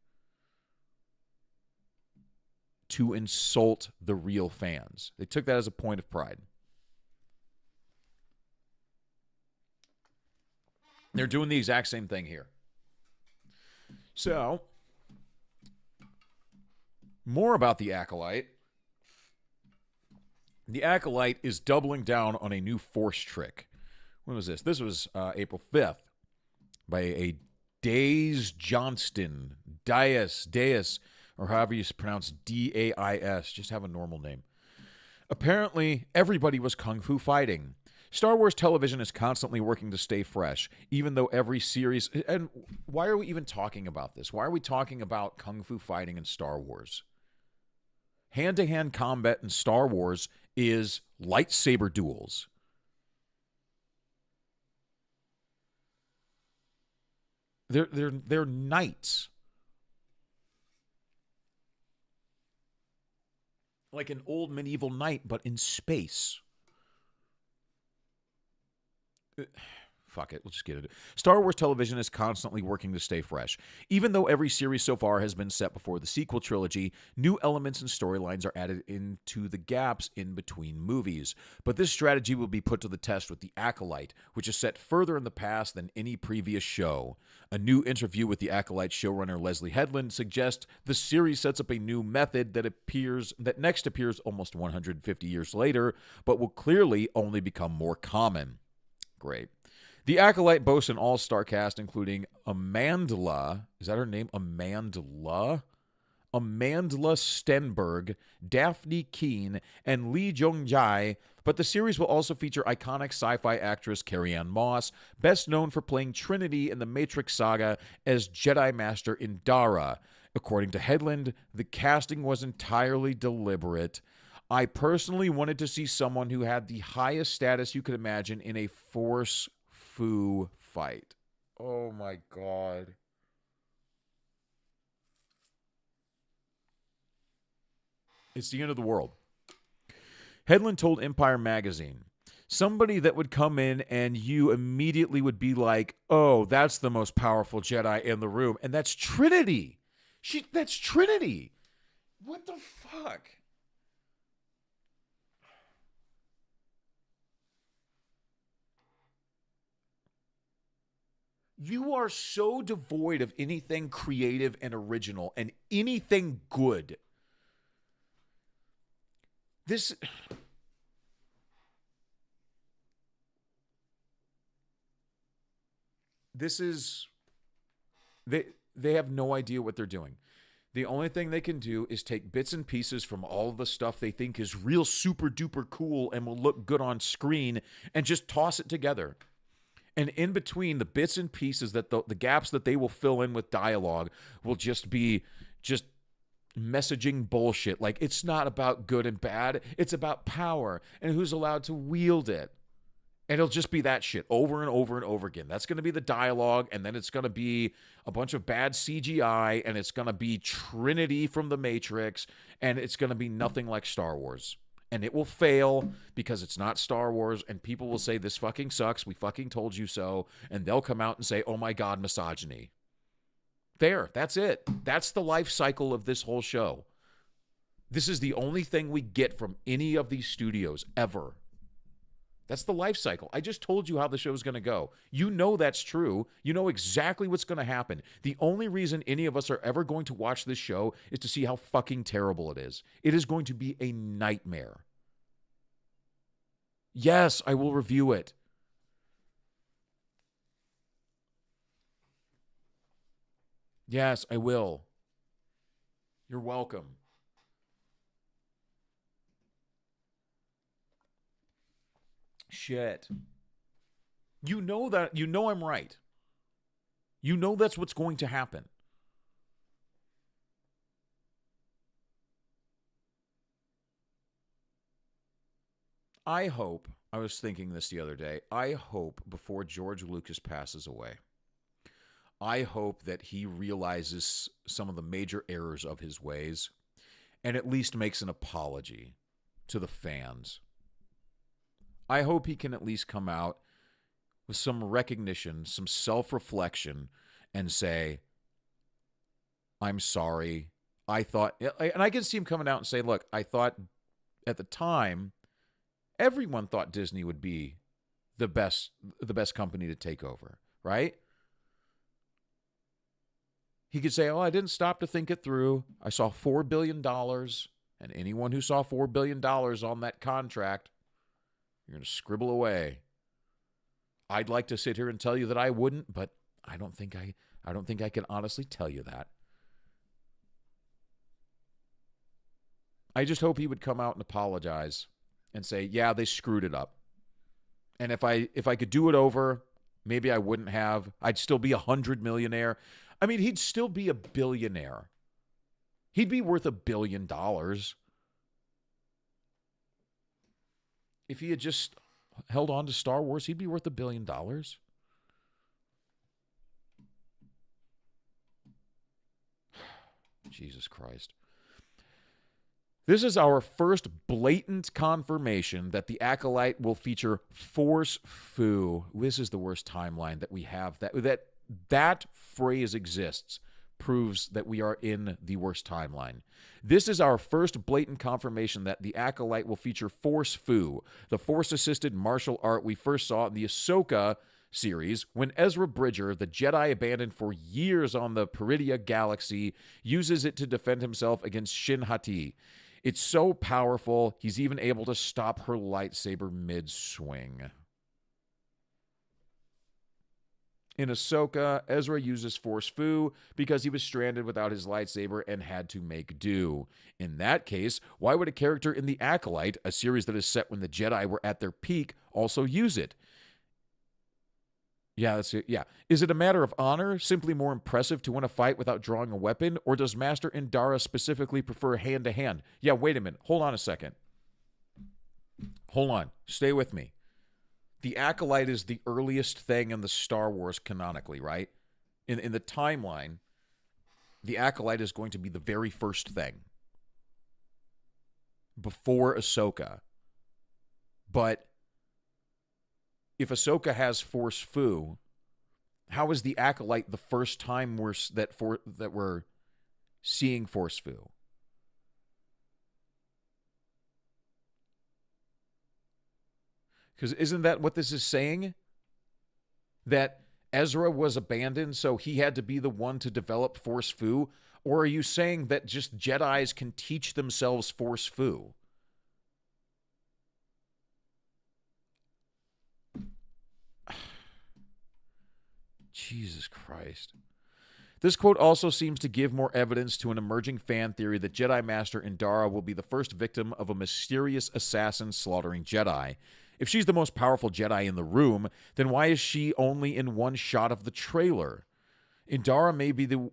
to insult the real fans. They took that as a point of pride. They're doing the exact same thing here. So, more about the Acolyte. The Acolyte is doubling down on a new Force trick. When was this? This was April 5th by a Diaz Johnston. Diaz, or however you pronounce D-A-I-S. Just have a normal name. Apparently, everybody was kung fu fighting. Star Wars television is constantly working to stay fresh, even though every series... And why are we even talking about this? Why are we talking about kung fu fighting in Star Wars? Hand-to-hand combat in Star Wars is lightsaber duels. They're knights. Like an old medieval knight, but in space. Fuck it, let's just get it. Star Wars television is constantly working to stay fresh. Even though every series so far has been set before the sequel trilogy, new elements and storylines are added into the gaps in between movies. But this strategy will be put to the test with The Acolyte, which is set further in the past than any previous show. A new interview with The Acolyte showrunner Leslie Headland suggests the series sets up a new method that next appears almost 150 years later, but will clearly only become more common. Great. The Acolyte boasts an all-star cast including Amandla, is that her name? Amandla Stenberg, Daphne Keane, and Lee Jung-jae, but the series will also feature iconic sci-fi actress Carrie-Anne Moss, best known for playing Trinity in the Matrix saga as Jedi Master Indara. According to Headland, the casting was entirely deliberate. I personally wanted to see someone who had the highest status you could imagine in a Force Fu fight. Oh my God. It's the end of the world. Headland told Empire magazine, somebody that would come in and you immediately would be like, oh, that's the most powerful Jedi in the room. And that's Trinity. That's Trinity. What the fuck? You are so devoid of anything creative and original and anything good. This is they have no idea what they're doing. The only thing they can do is take bits and pieces from all of the stuff they think is real super duper cool and will look good on screen and just toss it together. And in between the bits and pieces, that the gaps that they will fill in with dialogue will just be just messaging bullshit. Like, it's not about good and bad. It's about power and who's allowed to wield it. And it'll just be that shit over and over and over again. That's going to be the dialogue, and then it's going to be a bunch of bad CGI, and it's going to be Trinity from The Matrix, and it's going to be nothing like Star Wars. And it will fail because it's not Star Wars, and people will say, this fucking sucks, we fucking told you so, and they'll come out and say, oh my God, misogyny. There, that's it. That's the life cycle of this whole show. This is the only thing we get from any of these studios ever. That's the life cycle. I just told you how the show's going to go. You know that's true. You know exactly what's going to happen. The only reason any of us are ever going to watch this show is to see how fucking terrible it is. It is going to be a nightmare. Yes, I will review it. Yes, I will. You're welcome. Shit. You know that. You know I'm right. You know that's what's going to happen. I hope, I was thinking this the other day, I hope before George Lucas passes away, I hope that he realizes some of the major errors of his ways and at least makes an apology to the fans. I hope he can at least come out with some recognition, some self-reflection, and say, I'm sorry. I thought, and I can see him coming out and say, look, I thought at the time, everyone thought Disney would be the best company to take over, right? He could say, oh, I didn't stop to think it through. I saw $4 billion, and anyone who saw $4 billion on that contract, you're going to scribble away. I'd like to sit here and tell you that I wouldn't, but I don't think I can honestly tell you that. I just hope he would come out and apologize and say, yeah, they screwed it up. And if I could do it over, maybe I wouldn't have. I'd still be $100 millionaire. I mean, he'd still be a billionaire. He'd be worth $1 billion. If he had just held on to Star Wars, he'd be worth $1 billion. Jesus Christ. This is our first blatant confirmation that the Acolyte will feature Force Foo. This is the worst timeline that we have. That phrase exists. Proves that we are in the worst timeline. This is our first blatant confirmation that the Acolyte will feature Force Foo, the Force-assisted martial art we first saw in the Ahsoka series when Ezra Bridger, the Jedi abandoned for years on the Peridia Galaxy, uses it to defend himself against Shin Hati. It's so powerful, he's even able to stop her lightsaber mid-swing. In Ahsoka, Ezra uses Force Foo because he was stranded without his lightsaber and had to make do. In that case, why would a character in The Acolyte, a series that is set when the Jedi were at their peak, also use it? Yeah, that's it. Yeah. Is it a matter of honor, simply more impressive to win a fight without drawing a weapon, or does Master Indara specifically prefer hand-to-hand? Yeah, wait a minute. Hold on a second. Hold on. Stay with me. The Acolyte is the earliest thing in the Star Wars canonically, right? In the timeline, the Acolyte is going to be the very first thing before Ahsoka. But if Ahsoka has Force Fu, how is the Acolyte the first time we're seeing Force Fu? Because isn't that what this is saying? That Ezra was abandoned, so he had to be the one to develop Force Fu? Or are you saying that just Jedis can teach themselves Force Fu? Jesus Christ. This quote also seems to give more evidence to an emerging fan theory that Jedi Master Indara will be the first victim of a mysterious assassin slaughtering Jedi. If she's the most powerful Jedi in the room, then why is she only in one shot of the trailer? Indara may be the...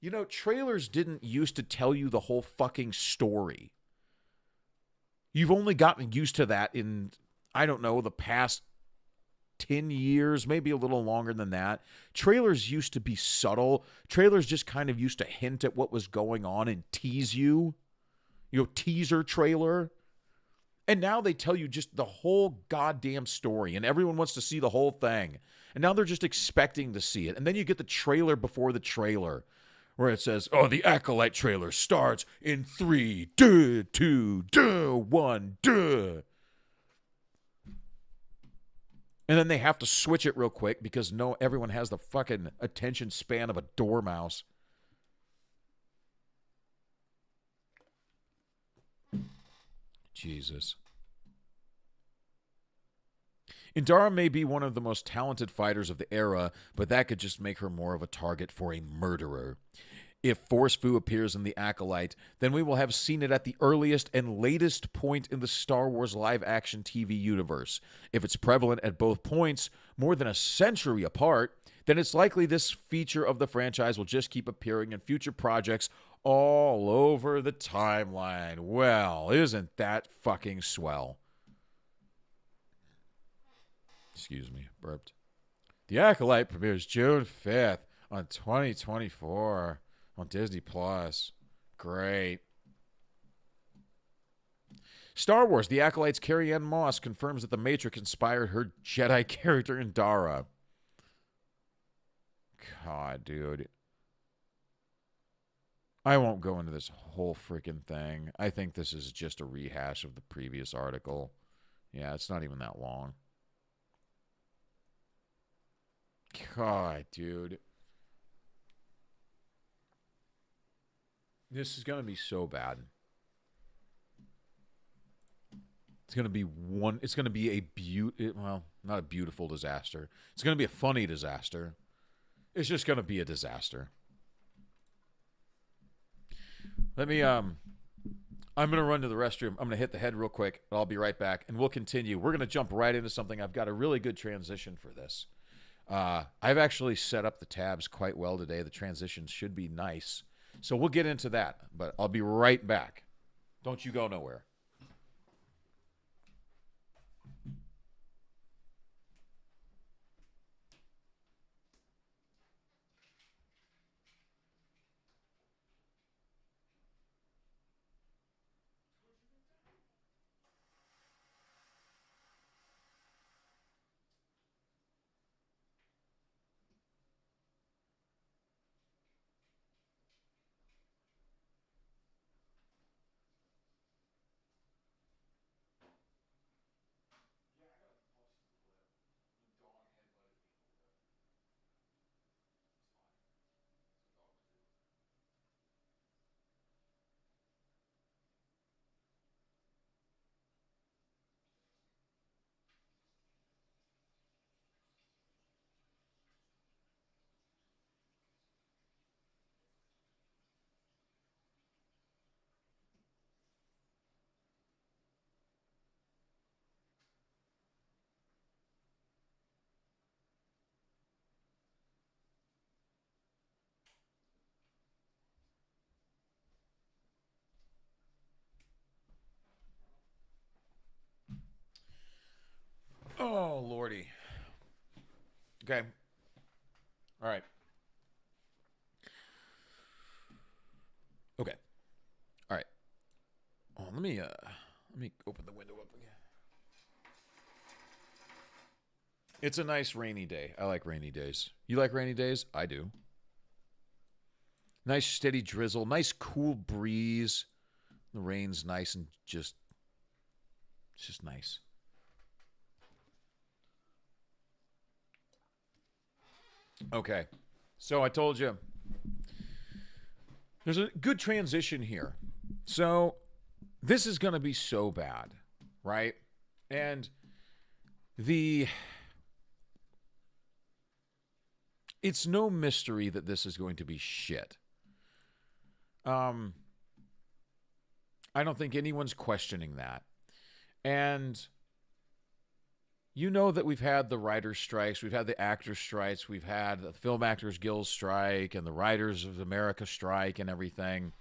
You know, trailers didn't used to tell you the whole fucking story. You've only gotten used to that in, I don't know, the past 10 years, maybe a little longer than that. Trailers used to be subtle. Trailers just kind of used to hint at what was going on and tease you. You know, teaser trailer. And now they tell you just the whole goddamn story, and everyone wants to see the whole thing. And now they're just expecting to see it. And then you get the trailer before the trailer, where it says, oh, the Acolyte trailer starts in 3, 2, 1, duh. And then they have to switch it real quick because everyone has the fucking attention span of a dormouse. Jesus. Indara may be one of the most talented fighters of the era, but that could just make her more of a target for a murderer. If Force Fu appears in The Acolyte, then we will have seen it at the earliest and latest point in the Star Wars live-action TV universe. If it's prevalent at both points, more than a century apart, then it's likely this feature of the franchise will just keep appearing in future projects all over the timeline. Well, isn't that fucking swell? Excuse me, burped. The Acolyte premieres June 5th on 2024 on Disney Plus. Great. Star Wars, The Acolyte's Carrie-Anne Moss confirms that The Matrix inspired her Jedi character Indara. God, dude. I won't go into this whole freaking thing. I think this is just a rehash of the previous article. Yeah, it's not even that long. God, dude. This is going to be so bad. It's going to be well, not a beautiful disaster. It's going to be a funny disaster. It's just going to be a disaster. I'm going to run to the restroom. I'm going to hit the head real quick, but I'll be right back, and we'll continue. We're going to jump right into something. I've got a really good transition for this. I've actually set up the tabs quite well today. The transitions should be nice. So we'll get into that, but I'll be right back. Don't you go nowhere. Oh, Lordy. Okay. All right. Okay. All right. Oh, let me open the window up again. It's a nice rainy day. I like rainy days. You like rainy days? I do. Nice steady drizzle, nice cool breeze. The rain's nice and it's just nice. Okay, so I told you there's a good transition here. So this is going to be so bad, right? And it's no mystery that this is going to be shit. I don't think anyone's questioning that. And you know that we've had the writers' strikes, we've had the actors' strikes, we've had the Film Actors Guild strike and the Writers of America strike and everything.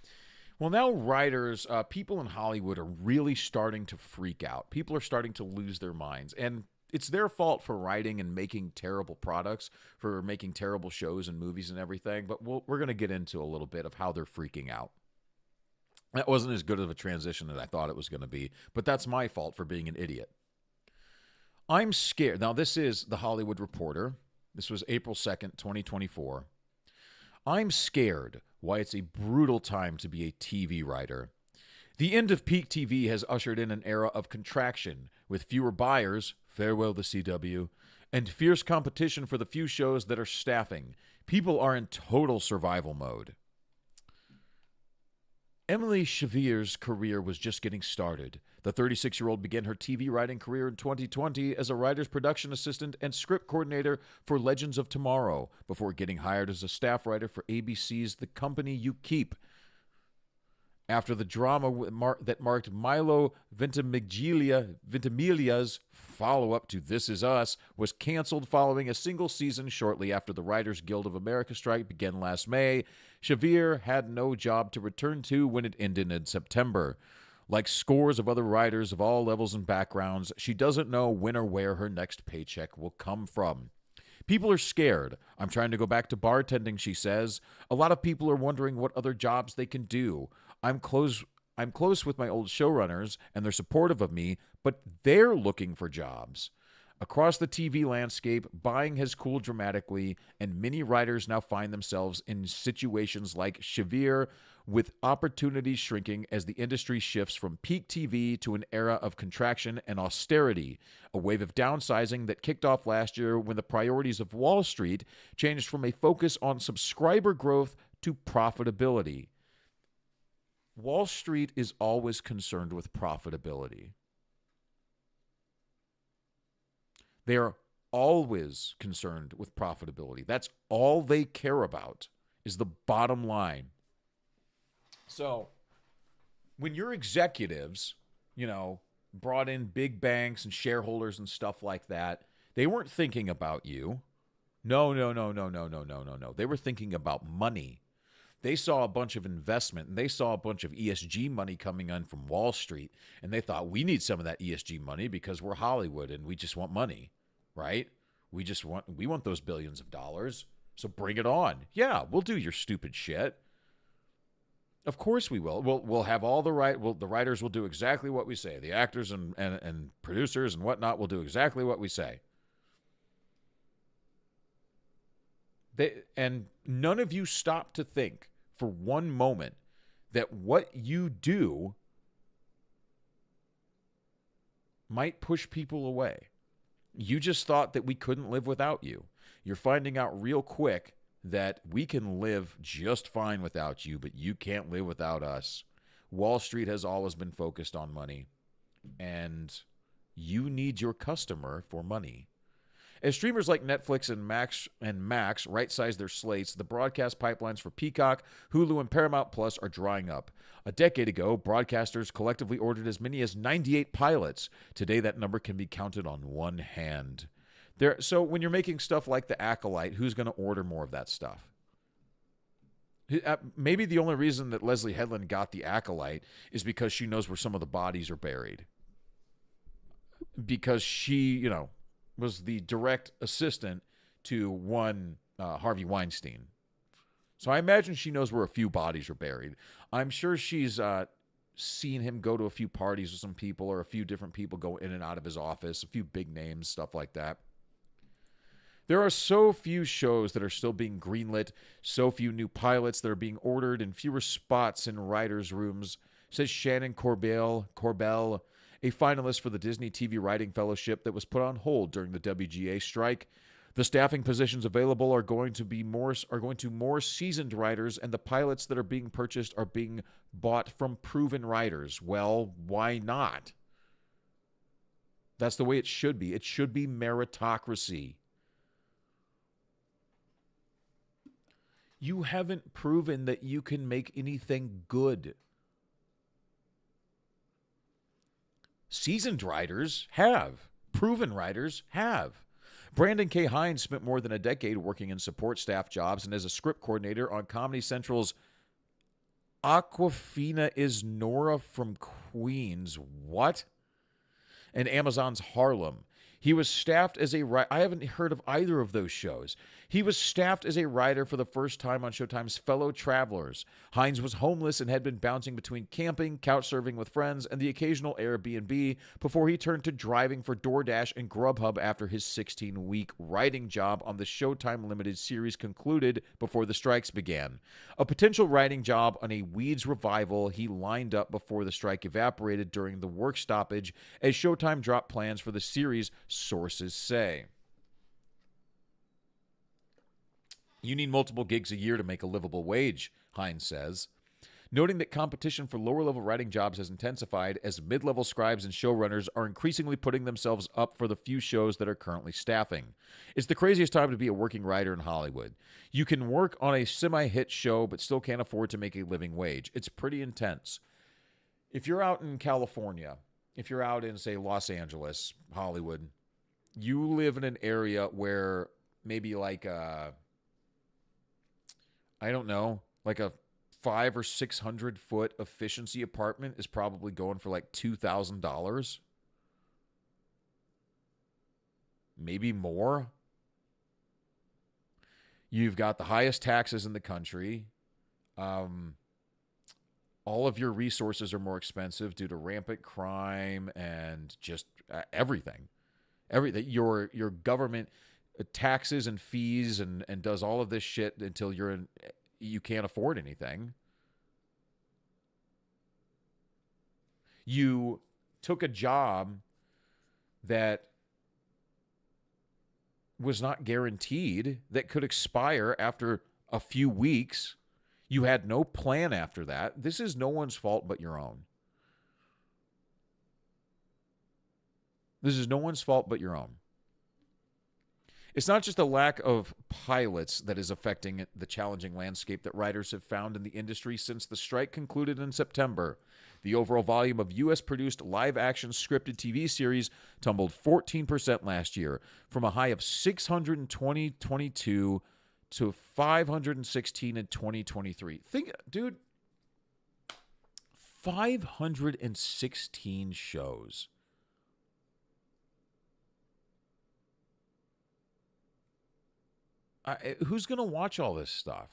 Well, now writers, people in Hollywood are really starting to freak out. People are starting to lose their minds. And it's their fault for writing and making terrible products, for making terrible shows and movies and everything. But we're going to get into a little bit of how they're freaking out. That wasn't as good of a transition as I thought it was going to be. But that's my fault for being an idiot. I'm scared. Now, this is The Hollywood Reporter. This was April 2nd, 2024. I'm scared why it's a brutal time to be a TV writer. The end of peak TV has ushered in an era of contraction, with fewer buyers, farewell the CW, and fierce competition for the few shows that are staffing. People are in total survival mode. Emily Xavier's career was just getting started. The 36-year-old began her TV writing career in 2020 as a writer's production assistant and script coordinator for Legends of Tomorrow, before getting hired as a staff writer for ABC's The Company You Keep. After the drama that marked Milo Ventimiglia's follow-up to This Is Us was canceled following a single season shortly after the Writers Guild of America strike began last May, Xavier had no job to return to when it ended in September. Like scores of other writers of all levels and backgrounds, she doesn't know when or where her next paycheck will come from. People are scared. I'm trying to go back to bartending, she says. A lot of people are wondering what other jobs they can do. I'm close with my old showrunners, and they're supportive of me, but they're looking for jobs. Across the TV landscape, buying has cooled dramatically, and many writers now find themselves in situations like Xavier, with opportunities shrinking as the industry shifts from peak TV to an era of contraction and austerity, a wave of downsizing that kicked off last year when the priorities of Wall Street changed from a focus on subscriber growth to profitability. Wall Street is always concerned with profitability. They are always concerned with profitability. That's all they care about, is the bottom line. So when your executives, brought in big banks and shareholders and stuff like that, they weren't thinking about you. No. They were thinking about money. They saw a bunch of investment, and they saw a bunch of ESG money coming in from Wall Street, and they thought, we need some of that ESG money because we're Hollywood and we just want money, right? We want those billions of dollars, so bring it on. Yeah, we'll do your stupid shit. Of course we will. We'll have all the writers will do exactly what we say. The actors and producers and whatnot will do exactly what we say. And none of you stop to think for one moment that what you do might push people away. You just thought that we couldn't live without you. You're finding out real quick that we can live just fine without you, but you can't live without us. Wall Street has always been focused on money, and you need your customer for money. As streamers like Netflix and Max right-size their slates, the broadcast pipelines for Peacock, Hulu, and Paramount Plus are drying up. A decade ago, broadcasters collectively ordered as many as 98 pilots. Today, that number can be counted on one hand. So when you're making stuff like The Acolyte, who's going to order more of that stuff? Maybe the only reason that Leslie Headland got The Acolyte is because she knows where some of the bodies are buried. Because she, was the direct assistant to one Harvey Weinstein. So I imagine she knows where a few bodies are buried. I'm sure she's seen him go to a few parties with some people, or a few different people go in and out of his office, a few big names, stuff like that. There are so few shows that are still being greenlit, so few new pilots that are being ordered, and fewer spots in writers' rooms, says Shannon Corbell, a finalist for the Disney TV Writing Fellowship that was put on hold during the WGA strike. The staffing positions available are going to more seasoned writers, and the pilots that are being purchased are being bought from proven writers. Well, why not? That's the way it should be. It should be meritocracy. You haven't proven that you can make anything good. Seasoned writers have. Proven writers have. Brandon K. Hines spent more than a decade working in support staff jobs and as a script coordinator on Comedy Central's Aquafina is Nora from Queens. What? And Amazon's Harlem. He was staffed as a writer. I haven't heard of either of those shows. He was staffed as a writer for the first time on Showtime's Fellow Travelers. Hines was homeless and had been bouncing between camping, couch surfing with friends, and the occasional Airbnb before he turned to driving for DoorDash and Grubhub after his 16-week writing job on the Showtime Limited series concluded before the strikes began. A potential writing job on a Weeds revival he lined up before the strike evaporated during the work stoppage as Showtime dropped plans for the series, sources say. You need multiple gigs a year to make a livable wage, Hines says, noting that competition for lower-level writing jobs has intensified as mid-level scribes and showrunners are increasingly putting themselves up for the few shows that are currently staffing. It's the craziest time to be a working writer in Hollywood. You can work on a semi-hit show but still can't afford to make a living wage. It's pretty intense. If you're out in California, if you're out in, say, Los Angeles, Hollywood, you live in an area where maybe like I don't know, like a 500 or 600 foot efficiency apartment is probably going for like $2,000. Maybe more. You've got the highest taxes in the country. All of your resources are more expensive due to rampant crime and just everything. Your government taxes and fees and does all of this shit until you can't afford anything. You took a job that was not guaranteed, that could expire after a few weeks. You had no plan after that. This is no one's fault but your own. This is no one's fault but your own. It's not just a lack of pilots that is affecting the challenging landscape that writers have found in the industry since the strike concluded in September. The overall volume of U.S.-produced live-action scripted TV series tumbled 14% last year, from a high of 600 in 2022 to 516 in 2023. Think, dude, 516 shows. Who's going to watch all this stuff?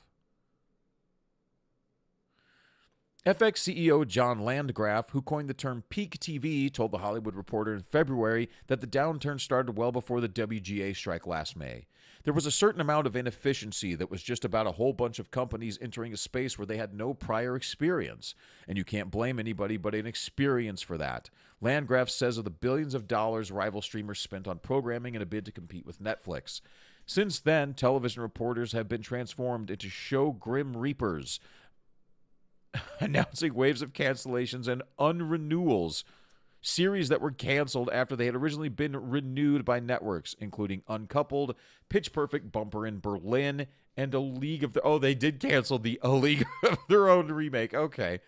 FX CEO John Landgraf, who coined the term peak TV, told The Hollywood Reporter in February that the downturn started well before the WGA strike last May. There was a certain amount of inefficiency that was just about a whole bunch of companies entering a space where they had no prior experience. And you can't blame anybody but inexperience for that. Landgraf says of the billions of dollars rival streamers spent on programming in a bid to compete with Netflix. Since then, television reporters have been transformed into show grim reapers, announcing waves of cancellations and unrenewals. Series that were canceled after they had originally been renewed by networks, including Uncoupled, Pitch Perfect, Bumper in Berlin, and A League of Their Own. Oh, they did cancel the A League of Their Own remake. Okay.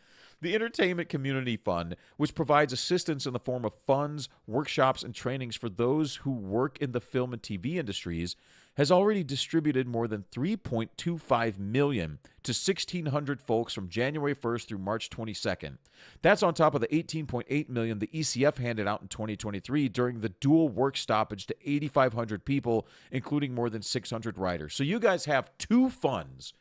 The Entertainment Community Fund, which provides assistance in the form of funds, workshops, and trainings for those who work in the film and TV industries, has already distributed more than $3.25 million to 1,600 folks from January 1st through March 22nd. That's on top of the $18.8 million the ECF handed out in 2023 during the dual work stoppage to 8,500 people, including more than 600 writers. So you guys have two funds.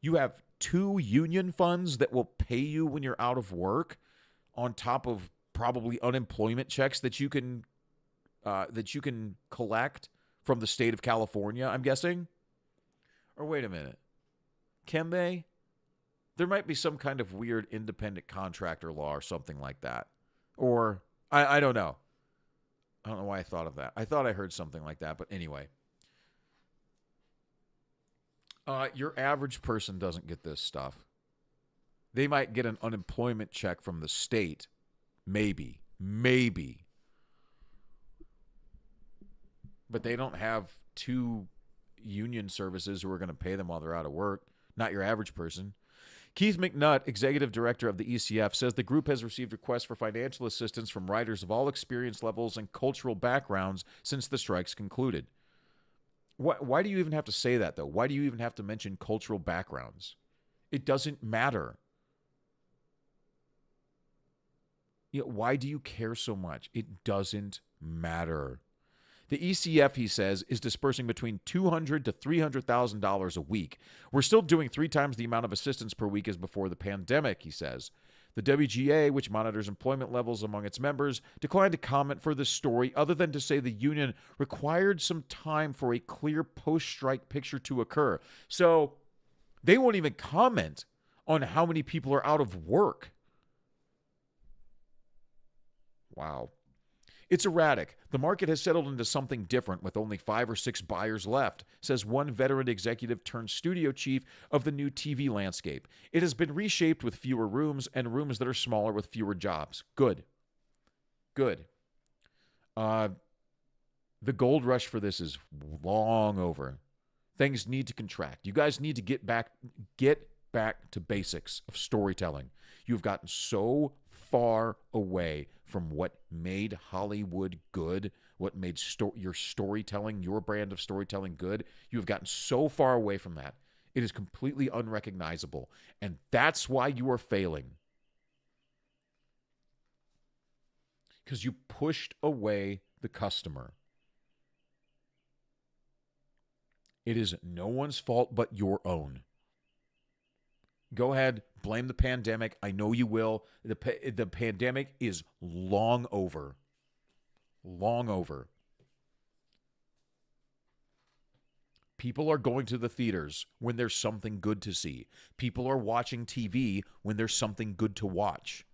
You have two union funds that will pay you when you're out of work, on top of probably unemployment checks that you can collect from the state of California, I'm guessing. Or wait a minute. Can they? There might be some kind of weird independent contractor law or something like that. Or, I don't know. I don't know why I thought of that. I thought I heard something like that, but anyway. Your average person doesn't get this stuff. They might get an unemployment check from the state. Maybe. But they don't have 2 union services who are going to pay them while they're out of work. Not your average person. Keith McNutt, executive director of the ECF, says the group has received requests for financial assistance from writers of all experience levels and cultural backgrounds since the strikes concluded. Why do you even have to say that, though? Why do you even have to mention cultural backgrounds? It doesn't matter. Why do you care so much? It doesn't matter. The ECF, he says, is dispersing between $200,000 to $300,000 a week. We're still doing 3 times the amount of assistance per week as before the pandemic, he says. The WGA, which monitors employment levels among its members, declined to comment for this story other than to say the union required some time for a clear post-strike picture to occur. So they won't even comment on how many people are out of work. Wow. It's erratic. The market has settled into something different with only 5 or 6 buyers left, says one veteran executive turned studio chief of the new TV landscape. It has been reshaped with fewer rooms and rooms that are smaller with fewer jobs. Good. The gold rush for this is long over. Things need to contract. You guys need to get back to basics of storytelling. You've gotten so far away from what made Hollywood good, what made your storytelling, your brand of storytelling good. You've gotten so far away from that. It is completely unrecognizable. And that's why you are failing. Because you pushed away the customer. It is no one's fault but your own. Go ahead, blame the pandemic. I know you will. The pandemic is long over. Long over. People are going to the theaters when there's something good to see. People are watching TV when there's something good to watch.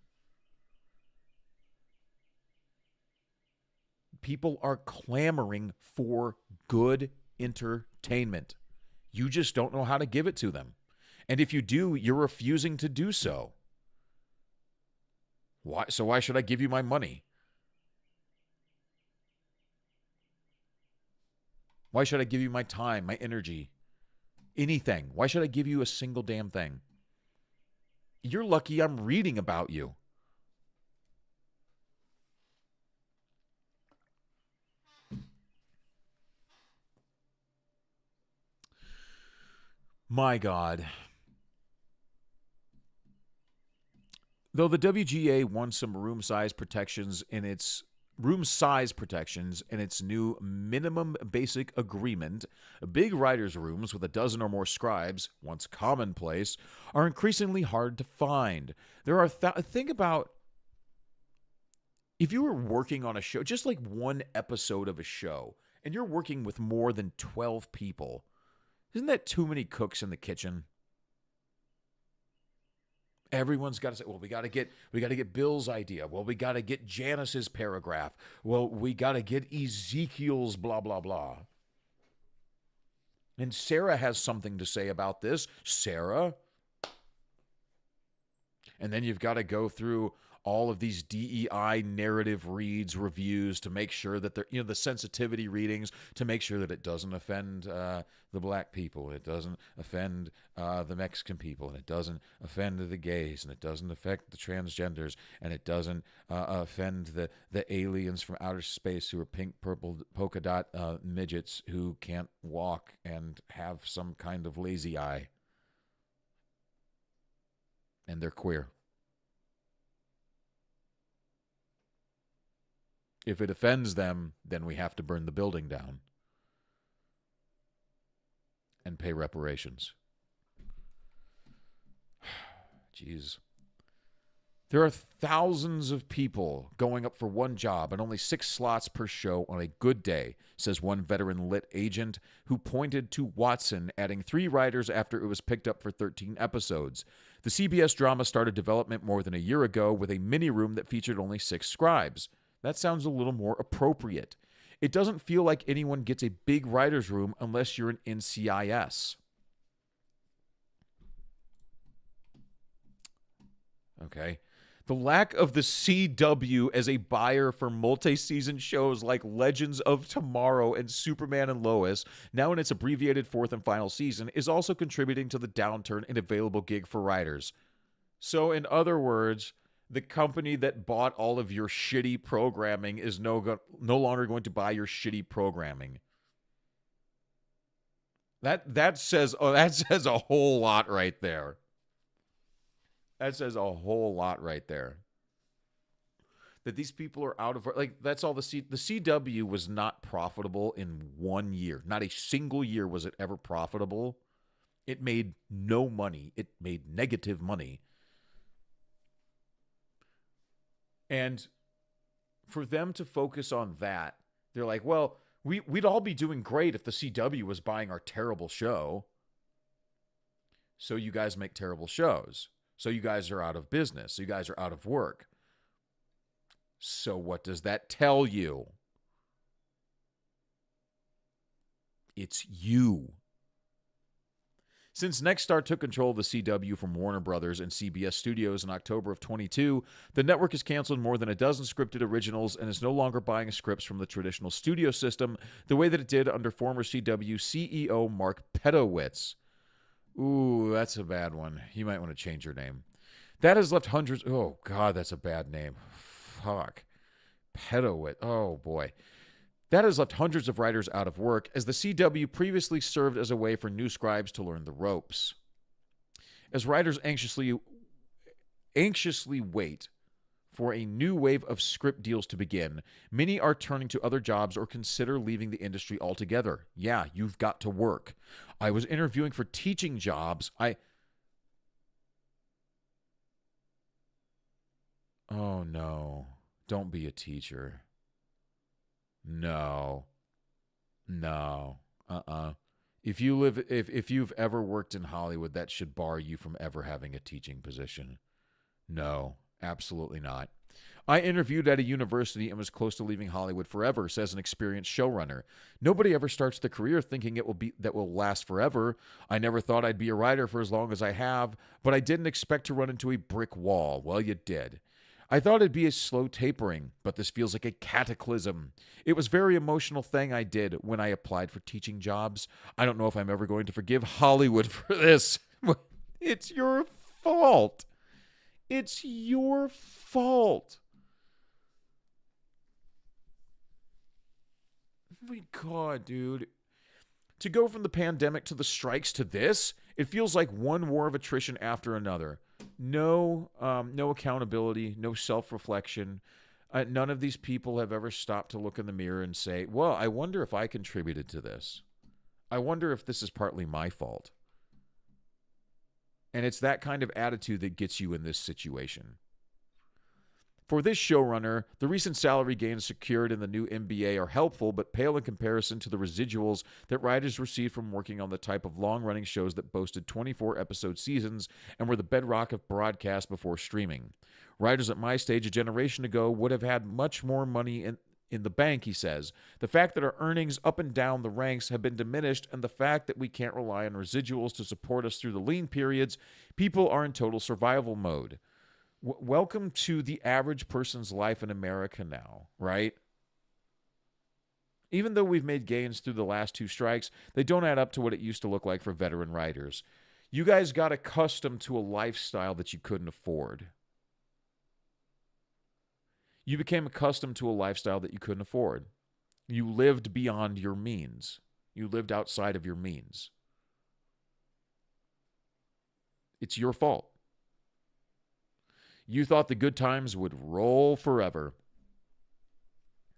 People are clamoring for good entertainment. You just don't know how to give it to them. And if you do, you're refusing to do so. Why? So why should I give you my money? Why should I give you my time, my energy, anything? Why should I give you a single damn thing? You're lucky I'm reading about you. My God. Though the WGA won some room size protections in its new minimum basic agreement, big writers' rooms with a dozen or more scribes, once commonplace, are increasingly hard to find. There are think about if you were working on a show, just like one episode of a show, and you're working with more than 12 people. Isn't that too many cooks in the kitchen? Everyone's got to say, well, we got to get Bill's idea. Well, we got to get Janice's paragraph. Well, we got to get Ezekiel's blah, blah, blah. And Sarah has something to say about this. Sarah. And then you've got to go through all of these DEI narrative reads, reviews to make sure that they're, the sensitivity readings to make sure that it doesn't offend the black people, it doesn't offend the Mexican people, and it doesn't offend the gays, and it doesn't affect the transgenders, and it doesn't offend the aliens from outer space who are pink, purple, polka dot midgets who can't walk and have some kind of lazy eye. And they're queer. If it offends them, then we have to burn the building down and pay reparations. Jeez. There are thousands of people going up for one job and only 6 slots per show on a good day, says one veteran lit agent who pointed to Watson adding 3 writers after it was picked up for 13 episodes. The CBS drama started development more than a year ago with a mini room that featured only 6 scribes. That sounds a little more appropriate. It doesn't feel like anyone gets a big writer's room unless you're an NCIS. Okay. The lack of the CW as a buyer for multi-season shows like Legends of Tomorrow and Superman and Lois, now in its abbreviated 4th and final season, is also contributing to the downturn in available gig for writers. So, in other words, the company that bought all of your shitty programming is no longer going to buy your shitty programming. That says a whole lot right there. That says a whole lot right there. That these people are out of, like, that's all the CW was not profitable in 1 year. Not a single year was it ever profitable. It made no money. It made negative money. And for them to focus on that, they're like, well, we'd all be doing great if the CW was buying our terrible show. So you guys make terrible shows. So you guys are out of business. So you guys are out of work. So what does that tell you? It's you. Since Nexstar took control of the CW from Warner Brothers and CBS Studios in October of 22, the network has canceled more than a dozen scripted originals and is no longer buying scripts from the traditional studio system the way that it did under former CW CEO Mark Pedowitz. Ooh, that's a bad one. You might want to change your name. That has left hundreds... Oh, God, that's a bad name. Fuck. Pedowitz. Oh, boy. That has left hundreds of writers out of work, as the CW previously served as a way for new scribes to learn the ropes. As writers anxiously wait for a new wave of script deals to begin, many are turning to other jobs or consider leaving the industry altogether. Yeah, you've got to work. I was interviewing for teaching jobs. Oh, no. Don't be a teacher. No. If you've ever worked in Hollywood, that should bar you from ever having a teaching position. No, absolutely not. I interviewed at a university and was close to leaving Hollywood forever, says an experienced showrunner. Nobody ever starts the career thinking that will last forever. I never thought I'd be a writer for as long as I have, but I didn't expect to run into a brick wall. Well, you did. I thought it'd be a slow tapering, but this feels like a cataclysm. It was a very emotional thing I did when I applied for teaching jobs. I don't know if I'm ever going to forgive Hollywood for this. It's your fault. It's your fault. Oh my God, dude. To go from the pandemic to the strikes to this, it feels like one war of attrition after another. No accountability, no self-reflection. None of these people have ever stopped to look in the mirror and say, well, I wonder if I contributed to this. I wonder if this is partly my fault. And it's that kind of attitude that gets you in this situation. For this showrunner, the recent salary gains secured in the new NBA are helpful, but pale in comparison to the residuals that writers received from working on the type of long-running shows that boasted 24-episode seasons and were the bedrock of broadcast before streaming. Writers at my stage a generation ago would have had much more money in the bank, he says. The fact that our earnings up and down the ranks have been diminished, and the fact that we can't rely on residuals to support us through the lean periods, people are in total survival mode. Welcome to the average person's life in America now, right? Even though we've made gains through the last 2 strikes, they don't add up to what it used to look like for veteran writers. You guys got accustomed to a lifestyle that you couldn't afford. You became accustomed to a lifestyle that you couldn't afford. You lived beyond your means. You lived outside of your means. It's your fault. You thought the good times would roll forever.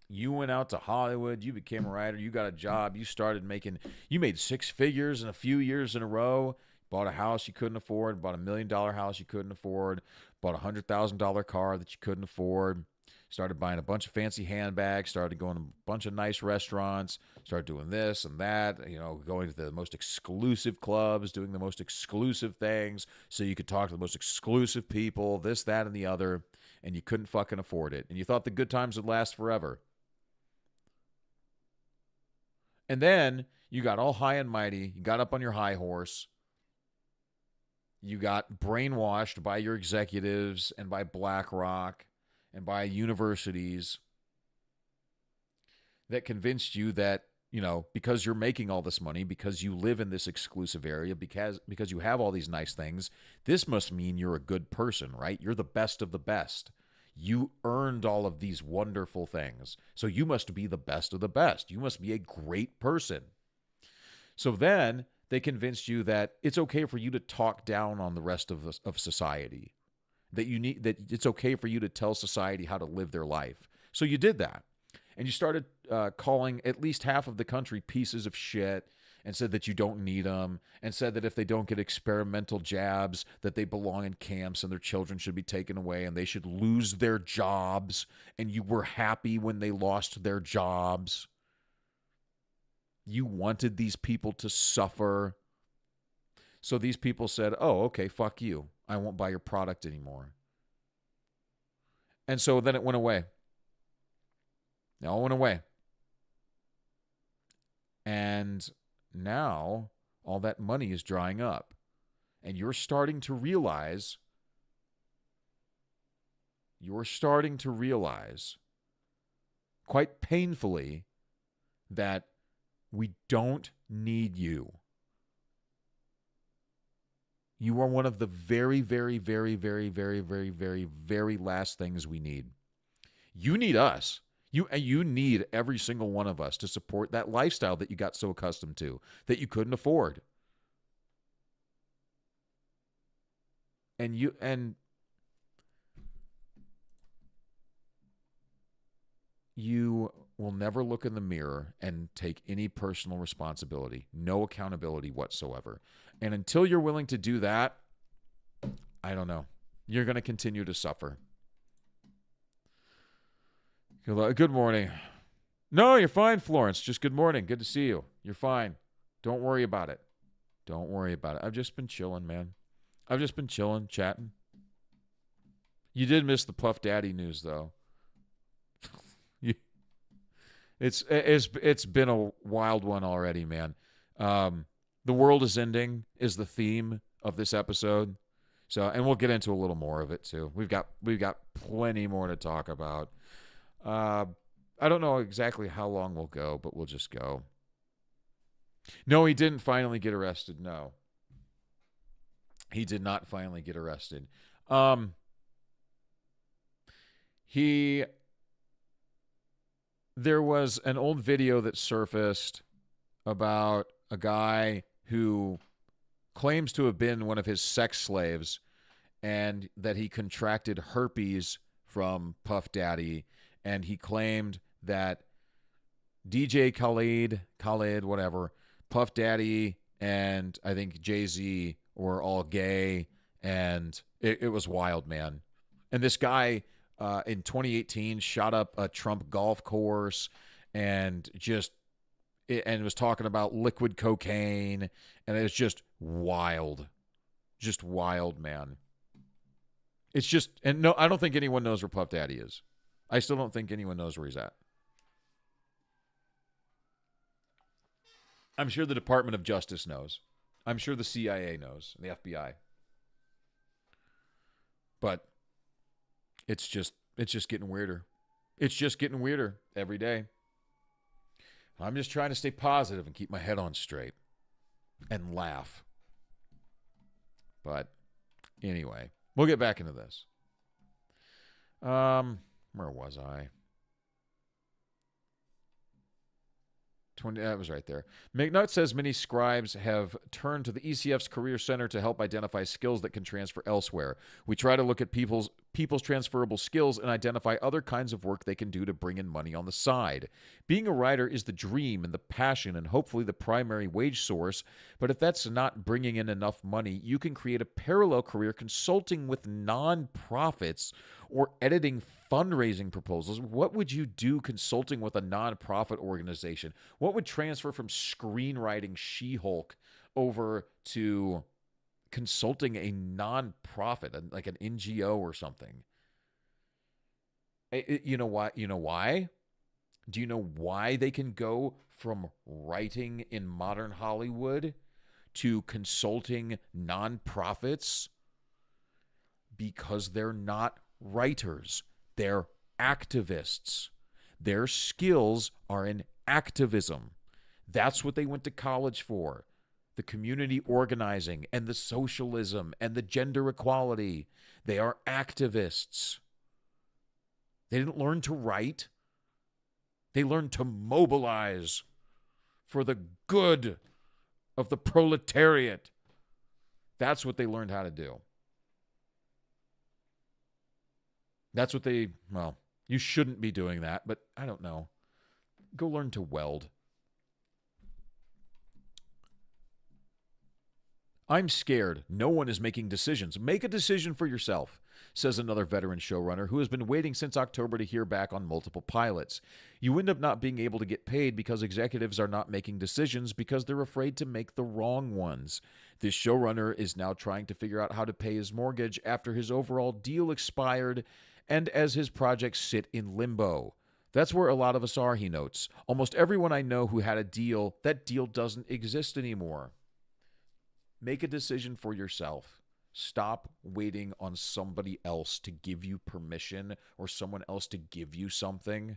You went out to Hollywood, you became a writer, you got a job, you made 6 figures in a few years in a row. Bought a house you couldn't afford, bought $1 million house you couldn't afford, bought a $100,000 car that you couldn't afford, started buying a bunch of fancy handbags, started going to a bunch of nice restaurants, started doing this and that, going to the most exclusive clubs, doing the most exclusive things so you could talk to the most exclusive people, this, that, and the other, and you couldn't fucking afford it. And you thought the good times would last forever. And then you got all high and mighty, you got up on your high horse, you got brainwashed by your executives and by BlackRock and by universities that convinced you that, because you're making all this money, because you live in this exclusive area, because you have all these nice things, this must mean you're a good person, right? You're the best of the best. You earned all of these wonderful things. So you must be the best of the best. You must be a great person. So then they convinced you that it's okay for you to talk down on the rest of society. That it's okay for you to tell society how to live their life. So you did that. And you started calling at least half of the country pieces of shit and said that you don't need them, and said that if they don't get experimental jabs, that they belong in camps and their children should be taken away and they should lose their jobs, and you were happy when they lost their jobs. You wanted these people to suffer. So these people said, oh, okay, fuck you. I won't buy your product anymore. And so then it went away. It all went away. And now all that money is drying up. And you're starting to realize quite painfully that we don't need you. You are one of the very, very, very, very, very, very, very, very last things we need. You need us. You need every single one of us to support that lifestyle that you got so accustomed to, that you couldn't afford. And you will never look in the mirror and take any personal responsibility, no accountability whatsoever. And until you're willing to do that, I don't know. You're going to continue to suffer. Good morning. No, you're fine, Florence. Just good morning. Good to see you. You're fine. Don't worry about it. Don't worry about it. I've just been chilling, man. I've just been chilling, chatting. You did miss the Puff Daddy news, though. It's been a wild one already, man. The world is ending is the theme of this episode. So, and we'll get into a little more of it too. We've got plenty more to talk about. I don't know exactly how long we'll go, but we'll just go. No, he didn't finally get arrested. No. He did not finally get arrested. There was an old video that surfaced about a guy who claims to have been one of his sex slaves and that he contracted herpes from Puff Daddy, and he claimed that DJ Khaled, whatever, Puff Daddy, and I think Jay-Z were all gay, and it was wild, man. And this guy in 2018 shot up a Trump golf course and was talking about liquid cocaine, and it was just wild. Just wild, man. It's just, and no, I don't think anyone knows where Puff Daddy is. I still don't think anyone knows where he's at. I'm sure the Department of Justice knows. I'm sure the CIA knows, the FBI. But it's just getting weirder. It's just getting weirder every day. I'm just trying to stay positive and keep my head on straight and laugh. But anyway, we'll get back into this. Where was I? That was right there. McNutt says many scribes have turned to the ECF's Career Center to help identify skills that can transfer elsewhere. We try to look at people's people's transferable skills and identify other kinds of work they can do to bring in money on the side. Being a writer is the dream and the passion and hopefully the primary wage source, but if that's not bringing in enough money, you can create a parallel career consulting with nonprofits or editing fundraising proposals. What would you do consulting with a nonprofit organization? What would transfer from screenwriting She-Hulk over to consulting a nonprofit, like an NGO or something? You know why? You know why? Do you know why they can go from writing in modern Hollywood to consulting nonprofits? Because they're not writers. They're activists. Their skills are in activism. That's what they went to college for. The community organizing and the socialism and the gender equality. They are activists. They didn't learn to write. They learned to mobilize for the good of the proletariat. That's what they learned how to do. That's what they, well, you shouldn't be doing that, but I don't know. Go learn to weld. I'm scared. No one is making decisions. Make a decision for yourself, says another veteran showrunner who has been waiting since October to hear back on multiple pilots. You end up not being able to get paid because executives are not making decisions because they're afraid to make the wrong ones. This showrunner is now trying to figure out how to pay his mortgage after his overall deal expired and as his projects sit in limbo. That's where a lot of us are, he notes. Almost everyone I know who had a deal, that deal doesn't exist anymore. Make a decision for yourself. Stop waiting on somebody else to give you permission or someone else to give you something.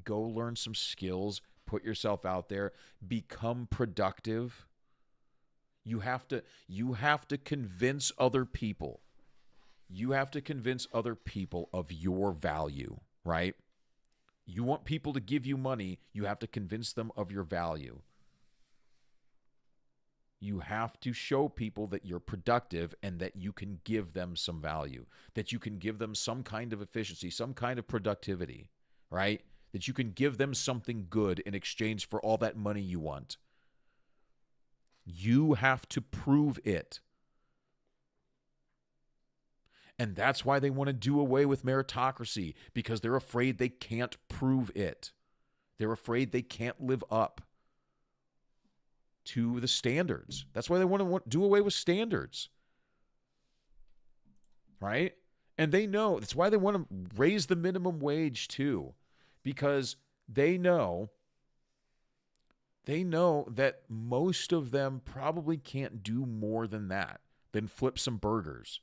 Go learn some skills. Put yourself out there. Become productive. You have to convince other people. You have to convince other people of your value, right? You want people to give you money, you have to convince them of your value. You have to show people that you're productive and that you can give them some value, that you can give them some kind of efficiency, some kind of productivity, right? That you can give them something good in exchange for all that money you want. You have to prove it. And that's why they want to do away with meritocracy, because they're afraid they can't prove it. They're afraid they can't live up to the standards. That's why they want to do away with standards. Right? And they know, that's why they want to raise the minimum wage too, because they know that most of them probably can't do more than that, than flip some burgers.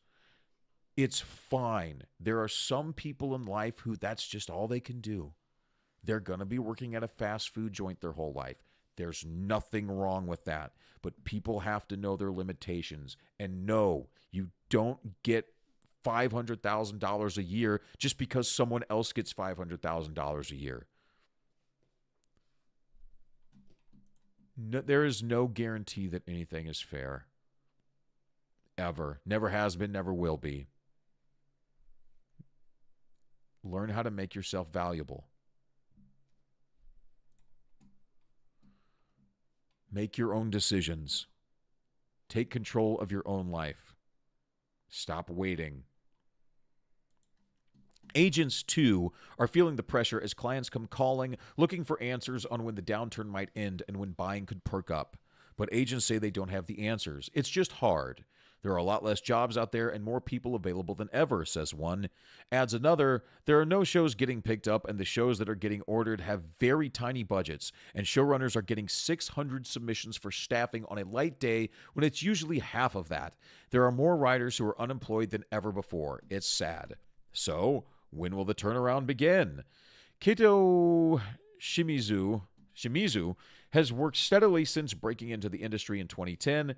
It's fine. There are some people in life who that's just all they can do. They're going to be working at a fast food joint their whole life. There's nothing wrong with that. But people have to know their limitations. And no, you don't get $500,000 a year just because someone else gets $500,000 a year. No, there is no guarantee that anything is fair. Ever. Never has been, never will be. Learn how to make yourself valuable. Make your own decisions. Take control of your own life. Stop waiting. Agents, too, are feeling the pressure as clients come calling, looking for answers on when the downturn might end and when buying could perk up. But agents say they don't have the answers. It's just hard. There are a lot less jobs out there and more people available than ever, says one. Adds another, there are no shows getting picked up and the shows that are getting ordered have very tiny budgets, and showrunners are getting 600 submissions for staffing on a light day when it's usually half of that. There are more writers who are unemployed than ever before. It's sad. So, when will the turnaround begin? Kato Shimizu has worked steadily since breaking into the industry in 2010,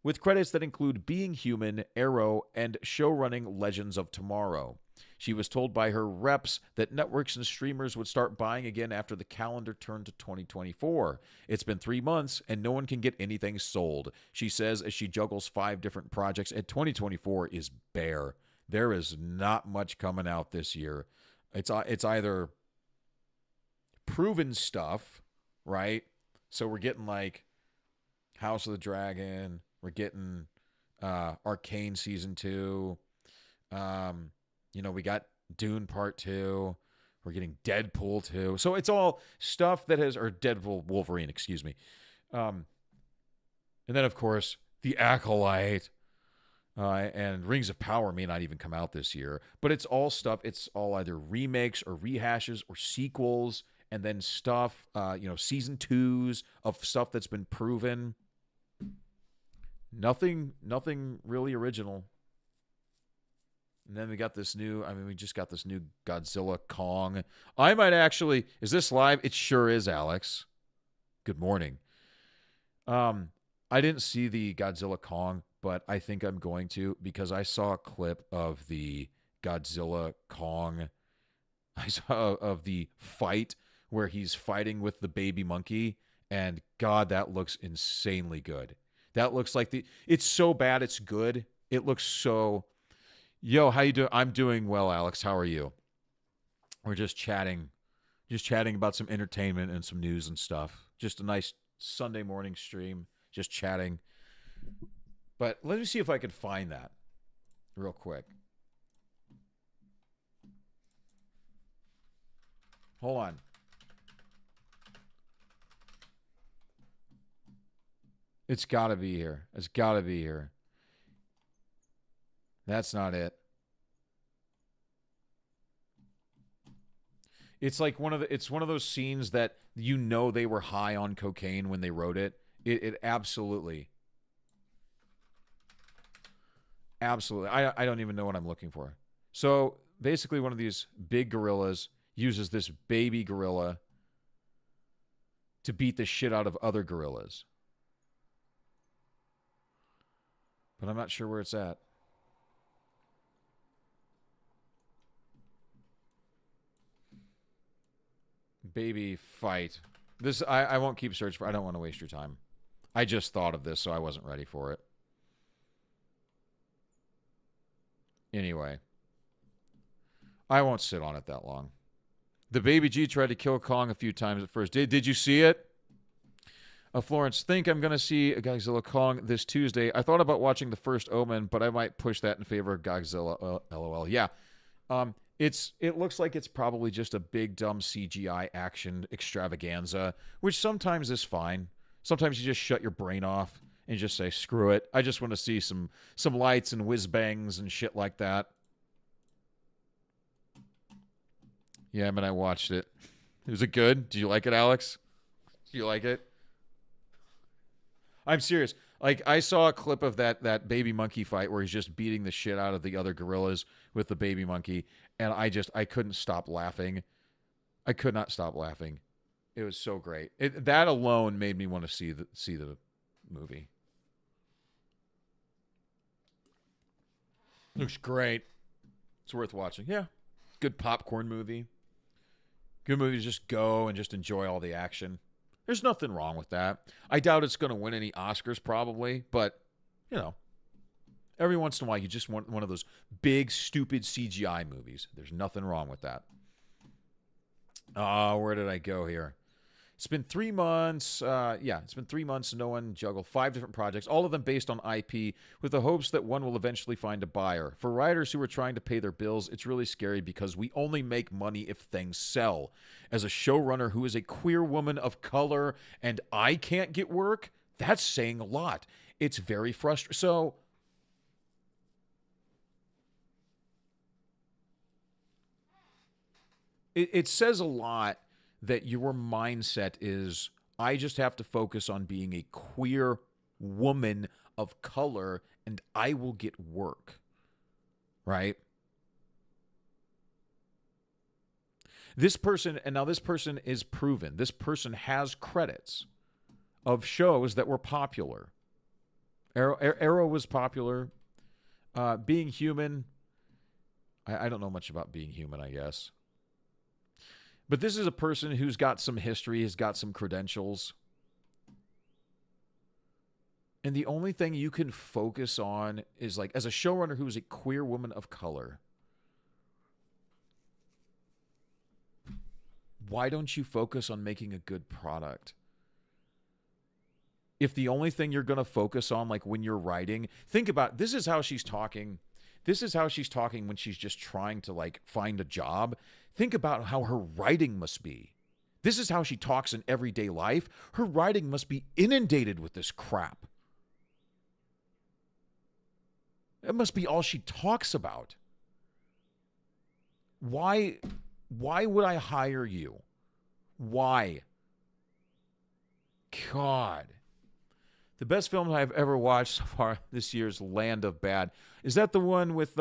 with credits that include Being Human, Arrow, and showrunning Legends of Tomorrow. She was told by her reps that networks and streamers would start buying again after the calendar turned to 2024. It's been 3 months, and no one can get anything sold, she says as she juggles 5 different projects, and 2024 is bare. there is not much coming out this year. It's either proven stuff, right? So we're getting like House of the Dragon. We're getting Arcane Season 2. We got Dune Part 2. We're getting Deadpool 2. So it's all stuff that has, or Deadpool Wolverine, excuse me. And then, of course, The Acolyte and Rings of Power may not even come out this year. But it's all stuff. It's all either remakes or rehashes or sequels. And then stuff, season 2s of stuff that's been proven. Nothing really original. And then we got this we just got this new Godzilla Kong. I might actually, is this live? It sure is, Alex. Good morning. I didn't see the Godzilla Kong, but I think I'm going to, because I saw a clip of the Godzilla Kong. I saw of the fight where he's fighting with the baby monkey, and God, that looks insanely good. That looks like it's so bad it's good. It looks so... Yo, how you doing? I'm doing well, Alex. How are you? We're just chatting about some entertainment and some news and stuff. Just a nice Sunday morning stream, just chatting. But let me see if I can find that real quick. Hold on. It's got to be here. It's got to be here. That's not it. It's like one of those scenes that they were high on cocaine when they wrote it. It absolutely. Absolutely. I don't even know what I'm looking for. So basically one of these big gorillas uses this baby gorilla to beat the shit out of other gorillas. But I'm not sure where it's at. Baby fight. This I won't keep searching for. I don't want to waste your time. I just thought of this, so I wasn't ready for it. Anyway. I won't sit on it that long. The Baby G tried to kill Kong a few times at first. Did you see it? Florence, think I'm going to see Godzilla Kong this Tuesday. I thought about watching the first Omen, but I might push that in favor of Godzilla. LOL. Yeah. It looks like it's probably just a big, dumb CGI action extravaganza, which sometimes is fine. Sometimes you just shut your brain off and just say, screw it. I just want to see some lights and whiz-bangs and shit like that. Yeah, I watched it. Was it good? Did you like it, Alex? Do you like it? I'm serious. Like, I saw a clip of that baby monkey fight where he's just beating the shit out of the other gorillas with the baby monkey, and I couldn't stop laughing. I could not stop laughing. It was so great. That alone made me want to see the movie. Looks great. It's worth watching. Yeah. Good popcorn movie. Good movie to just go and just enjoy all the action. There's nothing wrong with that. I doubt it's going to win any Oscars probably, but, every once in a while you just want one of those big, stupid CGI movies. There's nothing wrong with that. Where did I go here? It's been 3 months. It's been 3 months. No one juggled 5 different projects, all of them based on IP, with the hopes that one will eventually find a buyer. For writers who are trying to pay their bills, it's really scary because we only make money if things sell. As a showrunner who is a queer woman of color and I can't get work, that's saying a lot. It's very frustrating. So, it says a lot that your mindset is, I just have to focus on being a queer woman of color and I will get work. Right? This person is proven. This person has credits of shows that were popular. Arrow was popular. Being Human, I don't know much about Being Human, I guess. But this is a person who's got some history, has got some credentials. And the only thing you can focus on is, like, as a showrunner who is a queer woman of color, why don't you focus on making a good product? If the only thing you're going to focus on, like when you're writing, think about, this is how she's talking. This is how she's talking when she's just trying to, like, find a job. Think about how her writing must be. This is how she talks in everyday life. Her writing must be inundated with this crap. It must be all she talks about. Why would I hire you? Why? God. The best film I've ever watched so far this year is Land of Bad. Is that the one with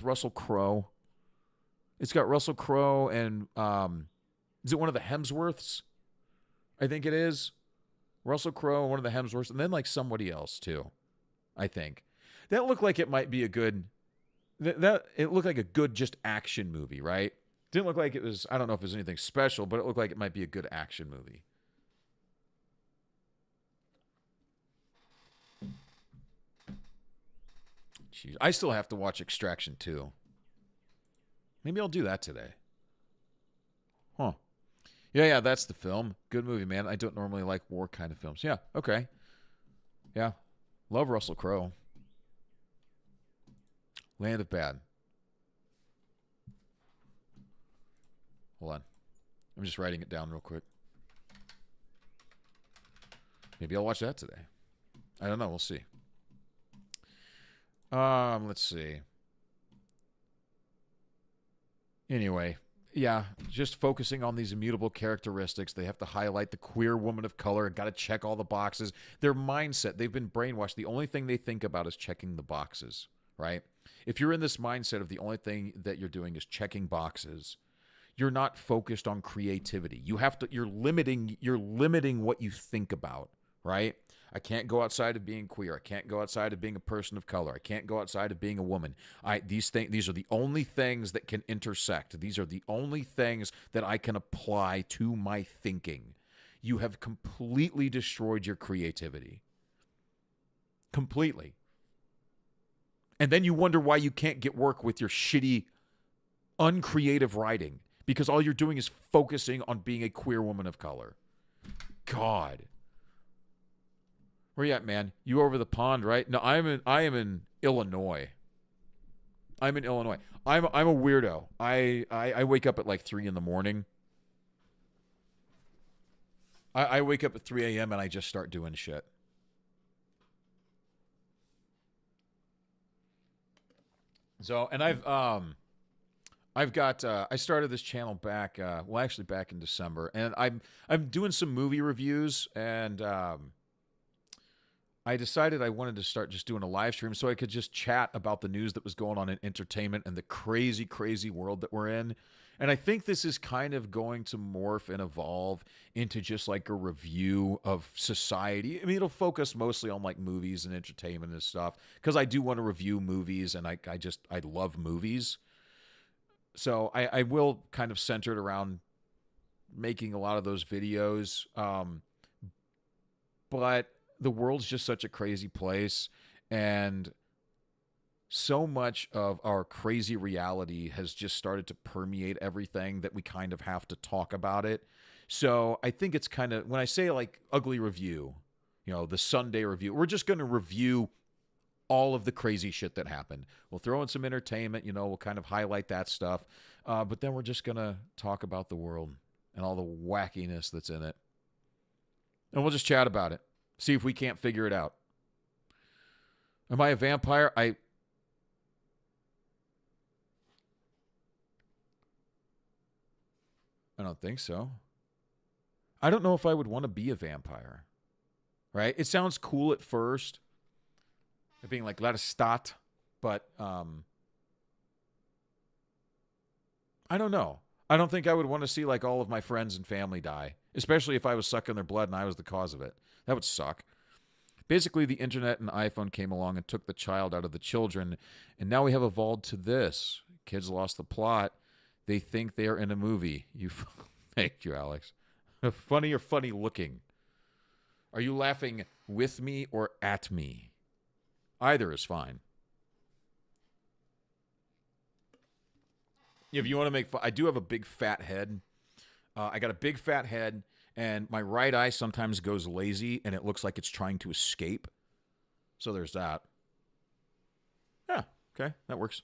Russell Crowe? It's got Russell Crowe and is it one of the Hemsworths? I think it is. Russell Crowe and one of the Hemsworths, and then like somebody else too, I think. That looked like it might be a good it looked like a good just action movie, right? Didn't look like it was, I don't know if it was anything special, but it looked like it might be a good action movie. Jeez, I still have to watch Extraction 2. Maybe I'll do that today. Huh. Yeah, that's the film. Good movie, man. I don't normally like war kind of films. Yeah, okay. Yeah. Love Russell Crowe. Land of Bad. Hold on. I'm just writing it down real quick. Maybe I'll watch that today. I don't know. We'll see. Let's see. Anyway, yeah, just focusing on these immutable characteristics. They have to highlight the queer woman of color. Got to check all the boxes. Their mindset, they've been brainwashed. The only thing they think about is checking the boxes, right? If you're in this mindset of the only thing that you're doing is checking boxes, you're not focused on creativity. You're limiting what you think about, right? I can't go outside of being queer. I can't go outside of being a person of color. I can't go outside of being a woman. These are the only things that can intersect. These are the only things that I can apply to my thinking. You have completely destroyed your creativity. Completely. And then you wonder why you can't get work with your shitty, uncreative writing, because all you're doing is focusing on being a queer woman of color. God. Where you at, man? You over the pond, right? No, I am in Illinois. I'm in Illinois. I'm a weirdo. I wake up at like 3 in the morning. I wake up at 3 a.m. and I just start doing shit. So, and I started this channel back, back in December, and I'm doing some movie reviews, and I decided I wanted to start just doing a live stream so I could just chat about the news that was going on in entertainment and the crazy, crazy world that we're in. And I think this is kind of going to morph and evolve into just like a review of society. I mean, it'll focus mostly on like movies and entertainment and stuff, because I do want to review movies, and I love movies. So I will kind of center it around making a lot of those videos. But the world's just such a crazy place, and so much of our crazy reality has just started to permeate everything that we kind of have to talk about it. So I think it's kind of, when I say like ugly review, the Sunday review, we're just going to review all of the crazy shit that happened. We'll throw in some entertainment, we'll kind of highlight that stuff. But then we're just going to talk about the world and all the wackiness that's in it. And we'll just chat about it. See if we can't figure it out. Am I a vampire? I don't think so. I don't know if I would want to be a vampire. Right? It sounds cool at first. Being like Lestat, but I don't know. I don't think I would want to see like all of my friends and family die, especially if I was sucking their blood and I was the cause of it. That would suck. Basically, the internet and iPhone came along and took the child out of the children, and now we have evolved to this. Kids lost the plot. They think they are in a movie. Thank you, Alex. Funny or funny looking? Are you laughing with me or at me? Either is fine. If you want to make fun, I do have a big fat head. I got a big fat head, and my right eye sometimes goes lazy, and it looks like it's trying to escape. So there's that. Yeah, okay, that works.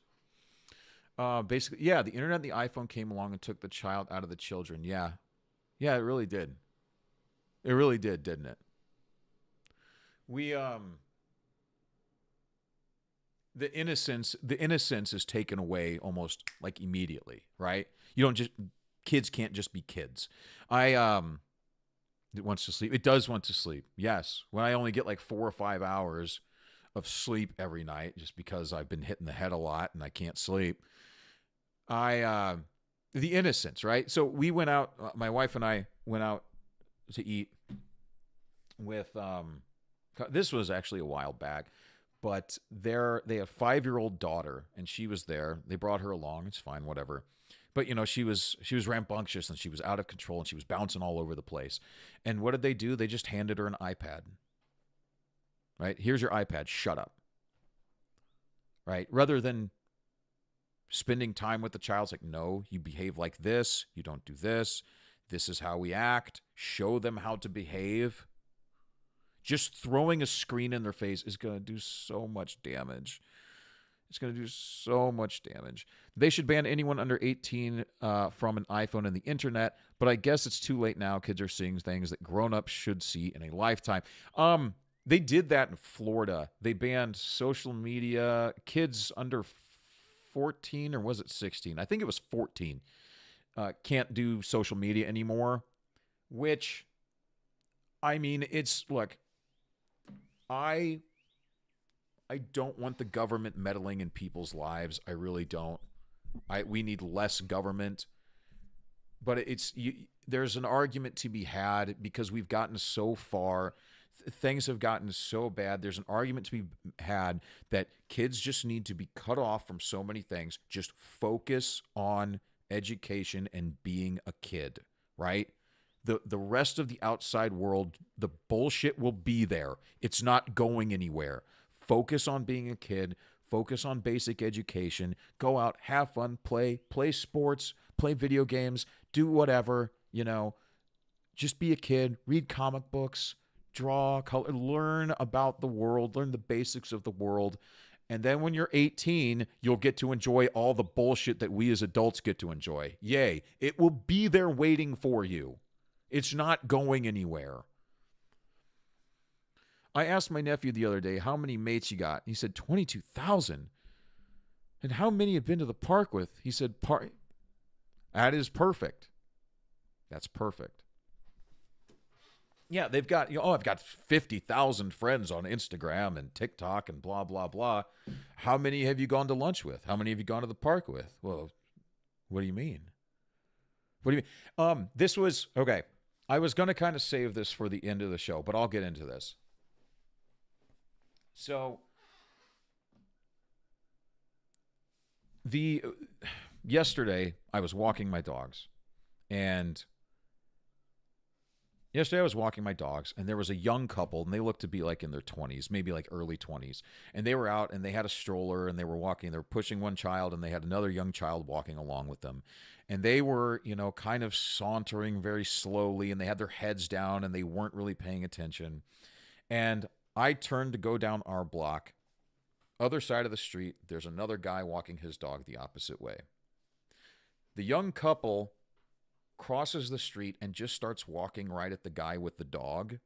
Basically, yeah, the internet and the iPhone came along and took the child out of the children. Yeah. Yeah, it really did. It really did, didn't it? The innocence is taken away almost like immediately, right? Kids can't just be kids. It wants to sleep. It does want to sleep. Yes. When I only get like 4 or 5 hours of sleep every night just because I've been hitting the head a lot and I can't sleep. The innocence, right? So we went out, my wife and I went out to eat with, this was actually a while back, but they have a 5-year-old daughter and she was there. They brought her along. It's fine, whatever. But, she was rambunctious and she was out of control and she was bouncing all over the place. And what did they do? They just handed her an iPad. Right? Here's your iPad. Shut up. Right? Rather than spending time with the child, it's like, no, you behave like this. You don't do this. This is how we act. Show them how to behave. Just throwing a screen in their face is going to do so much damage. It's going to do so much damage. They should ban anyone under 18 from an iPhone and the internet, but I guess it's too late now. Kids are seeing things that grown-ups should see in a lifetime. They did that in Florida. They banned social media. Kids under 14, or was it 16? I think it was 14. Can't do social media anymore, which, I mean, look, I don't want the government meddling in people's lives. I really don't. We need less government. But there's an argument to be had because we've gotten so far. Things have gotten so bad. There's an argument to be had that kids just need to be cut off from so many things. Just focus on education and being a kid, right? The rest of the outside world, the bullshit will be there. It's not going anywhere. Focus on being a kid. Focus on basic education. Go out, have fun, play sports, play video games, do whatever, Just be a kid, read comic books, draw, color, learn about the world, learn the basics of the world. And then when you're 18, you'll get to enjoy all the bullshit that we as adults get to enjoy. Yay. It will be there waiting for you. It's not going anywhere. I asked my nephew the other day, how many mates you got? He said, 22,000. And how many have been to the park with? He said, that is perfect. That's perfect. Yeah, they've got, I've got 50,000 friends on Instagram and TikTok and blah, blah, blah. How many have you gone to lunch with? How many have you gone to the park with? Well, what do you mean? What do you mean? This was, okay, I was going to kind of save this for the end of the show, but I'll get into this. So, yesterday, I was walking my dogs, and there was a young couple, and they looked to be like in their 20s, maybe like early 20s. And they were out, and they had a stroller, and they were pushing one child, and they had another young child walking along with them. And they were, kind of sauntering very slowly, and they had their heads down, and they weren't really paying attention. And I turned to go down our block. Other side of the street, there's another guy walking his dog the opposite way. The young couple crosses the street and just starts walking right at the guy with the dog.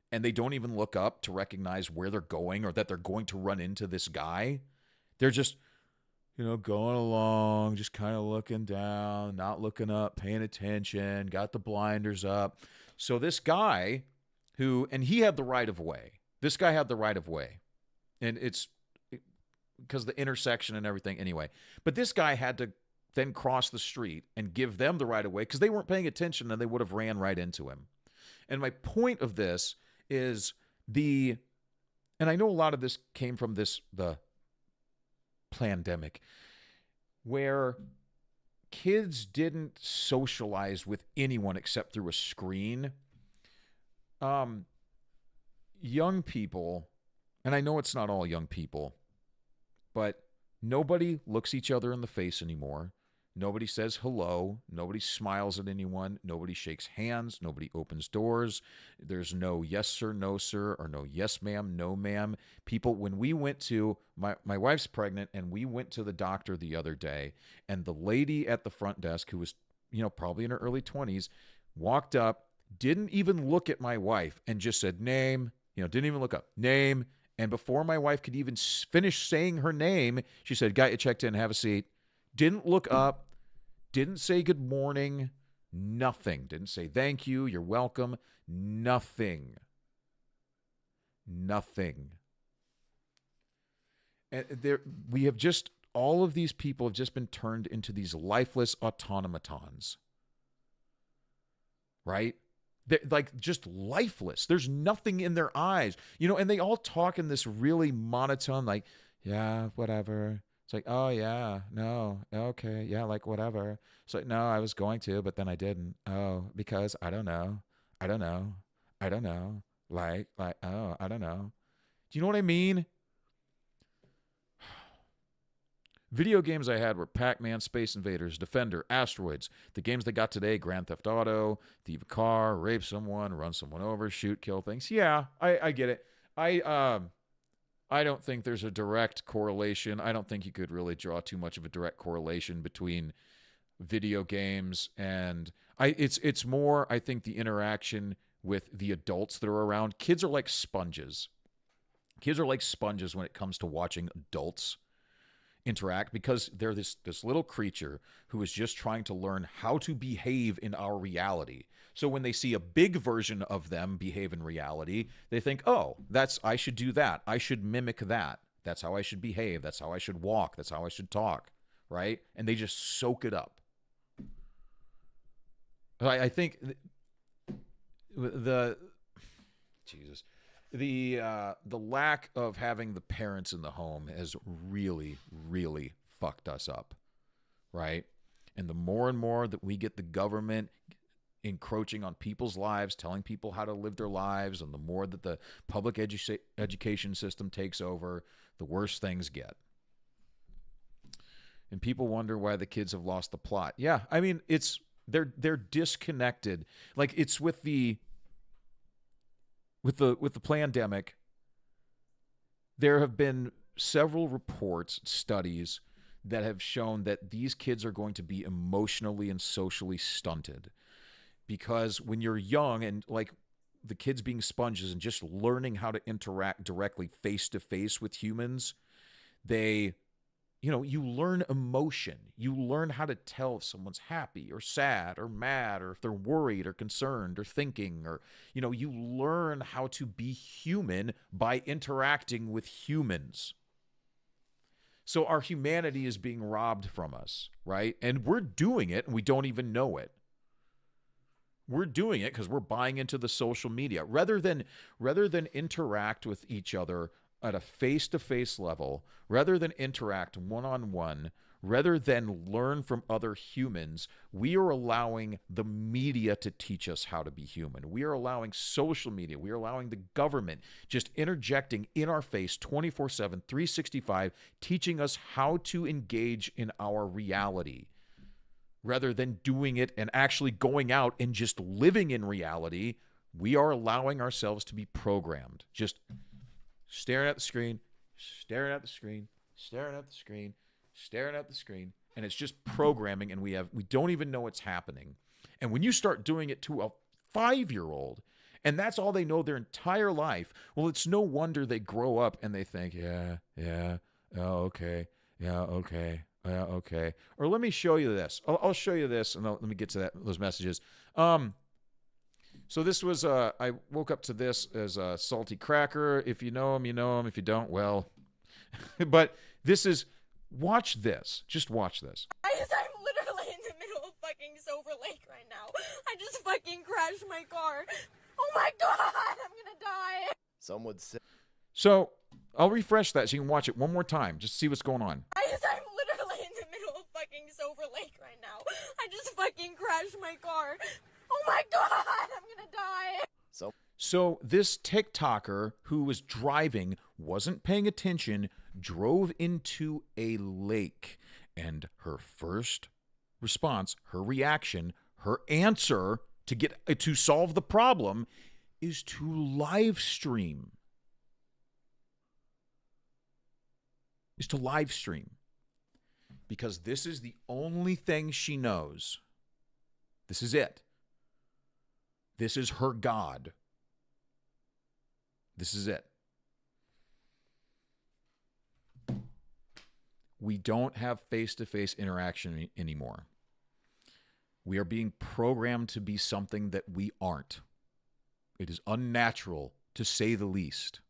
And they don't even look up to recognize where they're going or that they're going to run into this guy. They're just, going along, just kind of looking down, not looking up, paying attention, got the blinders up. So this guy and he had the right of way. This guy had the right of way. And it's because the intersection and everything anyway. But this guy had to then cross the street and give them the right of way because they weren't paying attention and they would have ran right into him. And my point of this is and I know a lot of this came from the pandemic, where kids didn't socialize with anyone except through a screen. young people, and I know it's not all young people, but nobody looks each other in the face anymore. Nobody says hello. Nobody smiles at anyone. Nobody shakes hands. Nobody opens doors. There's no yes, sir, no, sir, or no yes, ma'am, no, ma'am. People, when we went to, my wife's pregnant, and we went to the doctor the other day, and the lady at the front desk, who was, probably in her early 20s, walked up, didn't even look at my wife, and just said, name, didn't even look up, name. And before my wife could even finish saying her name, she said, got you checked in, have a seat. Didn't look up, didn't say good morning, nothing. Didn't say thank you, you're welcome, nothing. Nothing. And all of these people have just been turned into these lifeless automatons. Right? They're like just lifeless. There's nothing in their eyes. And they all talk in this really monotone, like, yeah, whatever. It's like, oh, yeah, no, okay, yeah, like whatever. It's like, no, I was going to, but then I didn't. Oh, because I don't know. Like, oh, I don't know. Do you know what I mean? Video games I had were Pac-Man, Space Invaders, Defender, Asteroids. The games they got today, Grand Theft Auto, thieve a car, rape someone, run someone over, shoot, kill things. Yeah, I get it. I don't think there's a direct correlation. I don't think you could really draw too much of a direct correlation between video games and it's more, I think, the interaction with the adults that are around. Kids are like sponges. Kids are like sponges when it comes to watching adults interact, because they're this little creature who is just trying to learn how to behave in our reality. So when they see a big version of them behave in reality, they think, oh, I should do that. I should mimic that. That's how I should behave. That's how I should walk. That's how I should talk. Right? And they just soak it up. I think the lack of having the parents in the home has really, really fucked us up, right? And the more and more that we get the government encroaching on people's lives, telling people how to live their lives, and the more that the public education system takes over, the worse things get. And people wonder why the kids have lost the plot. Yeah, I mean, they're disconnected. Like, it's with the pandemic, there have been several reports, studies that have shown that these kids are going to be emotionally and socially stunted, because when you're young, and like the kids being sponges and just learning how to interact directly face to face with humans, you learn emotion. You learn how to tell if someone's happy or sad or mad, or if they're worried or concerned or thinking, or, you learn how to be human by interacting with humans. So our humanity is being robbed from us, right? And we're doing it and we don't even know it. We're doing it because we're buying into the social media rather than interact with each other at a face-to-face level, rather than interact one-on-one, rather than learn from other humans. We are allowing the media to teach us how to be human. We are allowing social media, we are allowing the government just interjecting in our face 24/7, 365, teaching us how to engage in our reality, rather than doing it and actually going out and just living in reality. We are allowing ourselves to be programmed, just staring at the screen, staring at the screen, staring at the screen, staring at the screen, and it's just programming, and we don't even know what's happening. And when you start doing it to a 5-year-old, and that's all they know their entire life, well, it's no wonder they grow up and they think, yeah, oh, okay, yeah, okay. Yeah, okay. Or let me show you this. I'll show you this, and let me get to those messages. So this was, I woke up to this as a salty cracker. If you know him, you know him. If you don't, well. But this is, watch this. Just watch this. I'm literally in the middle of fucking Silver Lake right now. I just fucking crashed my car. Oh my god, I'm gonna die. Some would say. So I'll refresh that so you can watch it one more time. Just see what's going on. I'm literally in the middle of fucking Silver Lake right now. I just fucking crashed my car. Oh my god, I'm gonna die. So this TikToker who was driving, wasn't paying attention, drove into a lake. And her first response, her reaction, her answer to solve the problem is to live stream. Because this is the only thing she knows. This is it. This is her God. This is it. We don't have face-to-face interaction anymore. We are being programmed to be something that we aren't. It is unnatural, to say the least.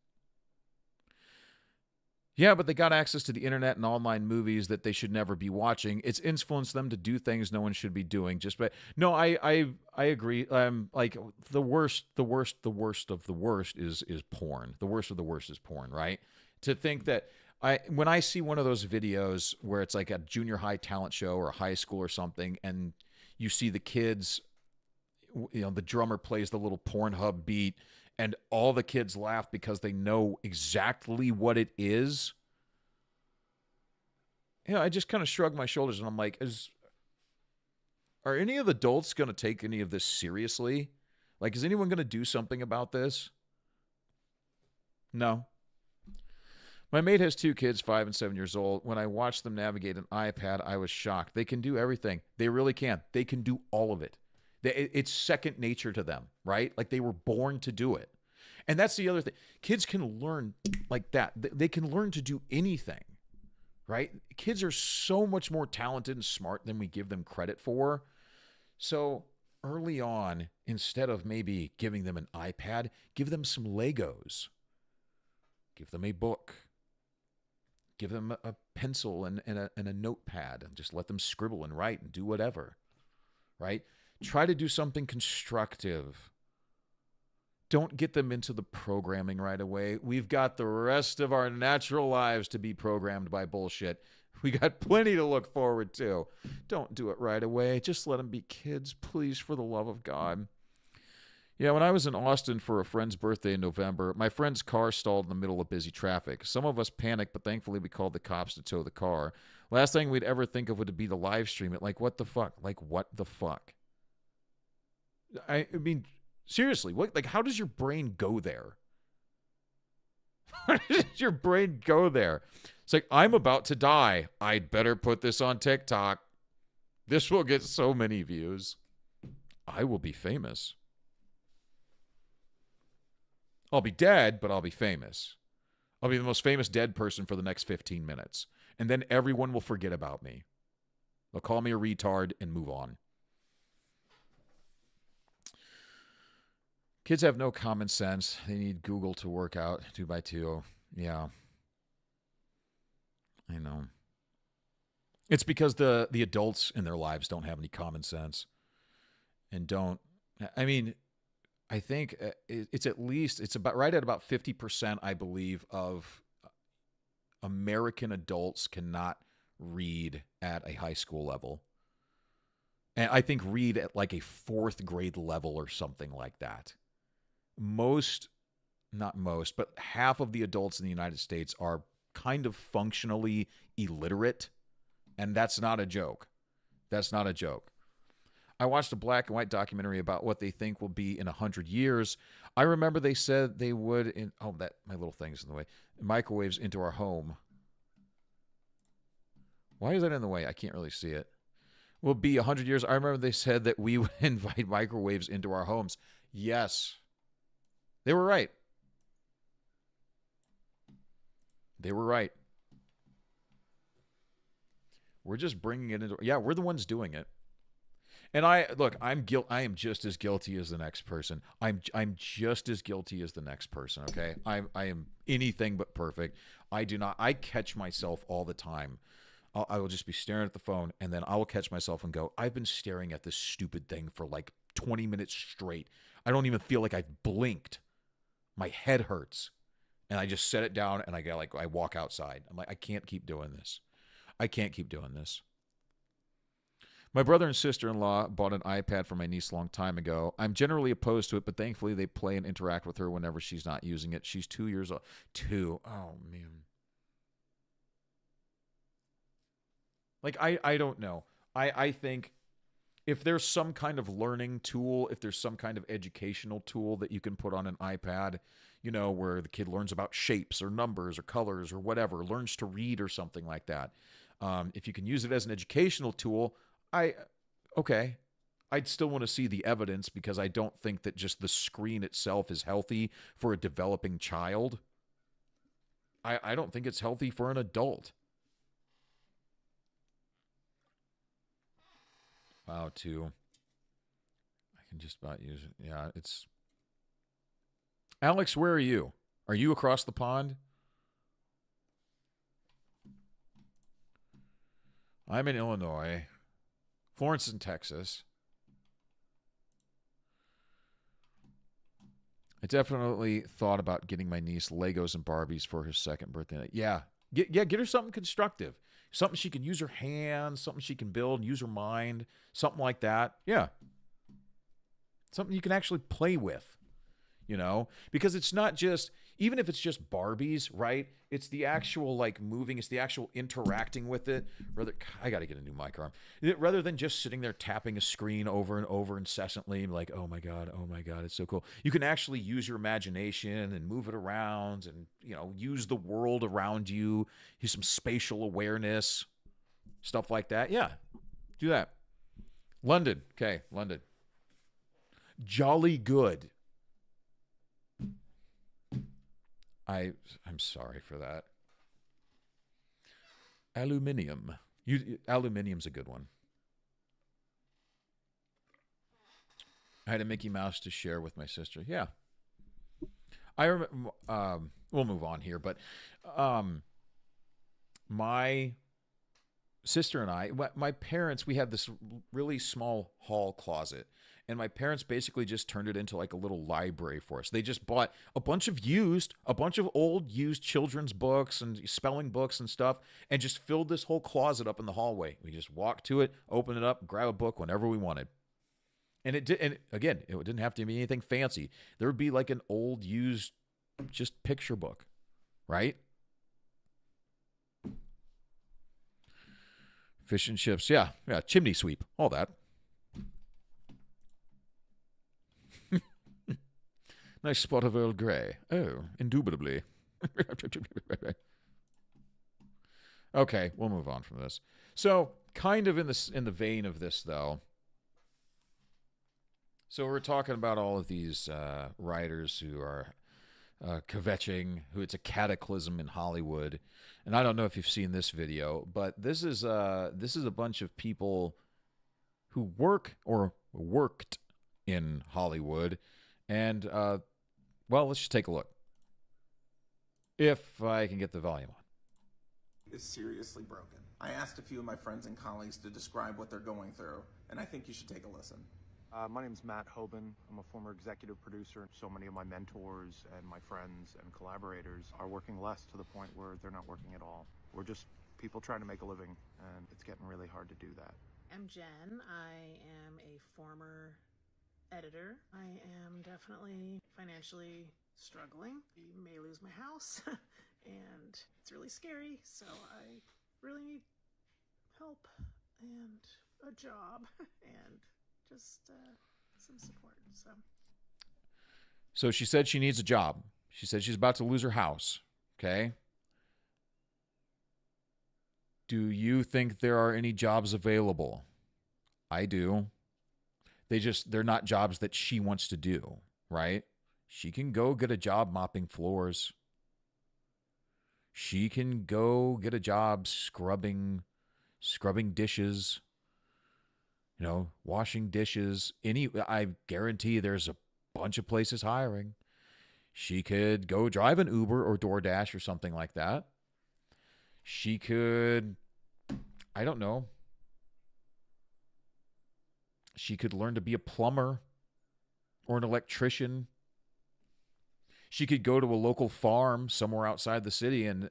Yeah, but they got access to the internet and online movies that they should never be watching. It's influenced them to do things no one should be doing. No, I agree. Like the worst of the worst is porn. The worst of the worst is porn, right? To think that when I see one of those videos where it's like a junior high talent show or a high school or something, and you see the kids, the drummer plays the little Pornhub beat, and all the kids laugh because they know exactly what it is. I just kind of shrug my shoulders and I'm like, are any of the adults going to take any of this seriously? Like, is anyone going to do something about this? No. My mate has 2 kids, 5 and 7 years old. When I watched them navigate an iPad, I was shocked. They can do everything. They really can. They can do all of it. It's second nature to them, right? Like they were born to do it. And that's the other thing. Kids can learn like that. They can learn to do anything, right? Kids are so much more talented and smart than we give them credit for. So early on, instead of maybe giving them an iPad, give them some Legos. Give them a book. Give them a pencil and a notepad and just let them scribble and write and do whatever, right? Try to do something constructive. Don't get them into the programming right away. We've got the rest of our natural lives to be programmed by bullshit. We got plenty to look forward to. Don't do it right away. Just let them be kids, please, for the love of God. Yeah, when I was in Austin for a friend's birthday in November, my friend's car stalled in the middle of busy traffic. Some of us panicked, but thankfully we called the cops to tow the car. Last thing we'd ever think of would be to live stream it. Like, what the fuck? I mean, seriously, how does your brain go there? How does your brain go there? It's like, I'm about to die. I'd better put this on TikTok. This will get so many views. I will be famous. I'll be dead, but I'll be famous. I'll be the most famous dead person for the next 15 minutes. And then everyone will forget about me. They'll call me a retard and move on. Kids have no common sense. They need Google to work out 2x2. Yeah. I know. It's because the adults in their lives don't have any common sense. And I think it's about right at about 50%, I believe, of American adults cannot read at a high school level. And I think read at like a 4th grade level or something like that. Not most, but half of the adults in the United States are kind of functionally illiterate. And that's not a joke. That's not a joke. I watched a black and white documentary about what they think will be in 100 years. I remember they said they would, my little thing's in the way, microwaves into our home. Why is that in the way? I can't really see it. Will be 100 years. I remember they said that we would invite microwaves into our homes. Yes. They were right. They were right. We're just bringing it into... Yeah, we're the ones doing it. And I am just as guilty as the next person. I'm just as guilty as the next person, okay? I am anything but perfect. I catch myself all the time. I will just be staring at the phone, and then I will catch myself and go, I've been staring at this stupid thing for like 20 minutes straight. I don't even feel like I've blinked. My head hurts. And I just set it down, and I walk outside. I'm like, I can't keep doing this. I can't keep doing this. My brother and sister-in-law bought an iPad for my niece a long time ago. I'm generally opposed to it, but thankfully they play and interact with her whenever she's not using it. She's 2 years old. 2. Oh, man. Like, I don't know. I think if there's some kind of learning tool, if there's some kind of educational tool that you can put on an iPad, you know, where the kid learns about shapes or numbers or colors or whatever, learns to read or something like that. If you can use it as an educational tool, okay. I'd still want to see the evidence because I don't think that just the screen itself is healthy for a developing child. I don't think it's healthy for an adult. Wow, 2. I can just about use it. Yeah, it's... Alex, where are you? Are you across the pond? I'm in Illinois. Florence is in Texas. I definitely thought about getting my niece Legos and Barbies for her second birthday. Yeah. Get her something constructive. Something she can use her hands, something she can build, use her mind, something like that. Yeah. Something you can actually play with, you know? Because it's not just, even if it's just Barbies, right? It's the actual, like, moving, it's the actual interacting with it. I got to get a new mic arm. Rather than just sitting there tapping a screen over and over incessantly, like, oh my God, it's so cool. You can actually use your imagination and move it around and, you know, use the world around you, use some spatial awareness, stuff like that. Yeah, do that. London. Okay, London. Jolly good. I'm sorry for that. Aluminium. Aluminium's a good one. I had a Mickey Mouse to share with my sister. Yeah. I remember, we'll move on here, but my sister and I, my parents, we had this really small hall closet. And my parents basically just turned it into like a little library for us. They just bought a bunch of old used children's books and spelling books and stuff, and just filled this whole closet up in the hallway. We just walked to it, open it up, grab a book whenever we wanted. And it didn't have to be anything fancy. There would be like an old used just picture book, right? Fish and chips, yeah, chimney sweep, all that. Nice spot of Earl Grey. Oh, indubitably. Okay, we'll move on from this. So, kind of in the vein of this, though. So we're talking about all of these writers who are kvetching, who it's a cataclysm in Hollywood. And I don't know if you've seen this video, but this is a bunch of people who work or worked in Hollywood. And, well, let's just take a look. If I can get the volume on. Is seriously broken. I asked a few of my friends and colleagues to describe what they're going through, and I think you should take a listen. My name's Matt Hoban. I'm a former executive producer. So many of my mentors and my friends and collaborators are working less to the point where they're not working at all. We're just people trying to make a living, and it's getting really hard to do that. I'm Jen. I am a former editor. I am definitely financially struggling. I may lose my house and it's really scary, so I really need help and a job and just some support. So she said she needs a job. She said she's about to lose her house. Okay. Do you think there are any jobs available? I do. They're not jobs that she wants to do, right? She can go get a job mopping floors. She can go get a job scrubbing dishes, you know, washing dishes. I guarantee there's a bunch of places hiring. She could go drive an Uber or DoorDash or something like that. She could, I don't know. She could learn to be a plumber or an electrician. She could go to a local farm somewhere outside the city and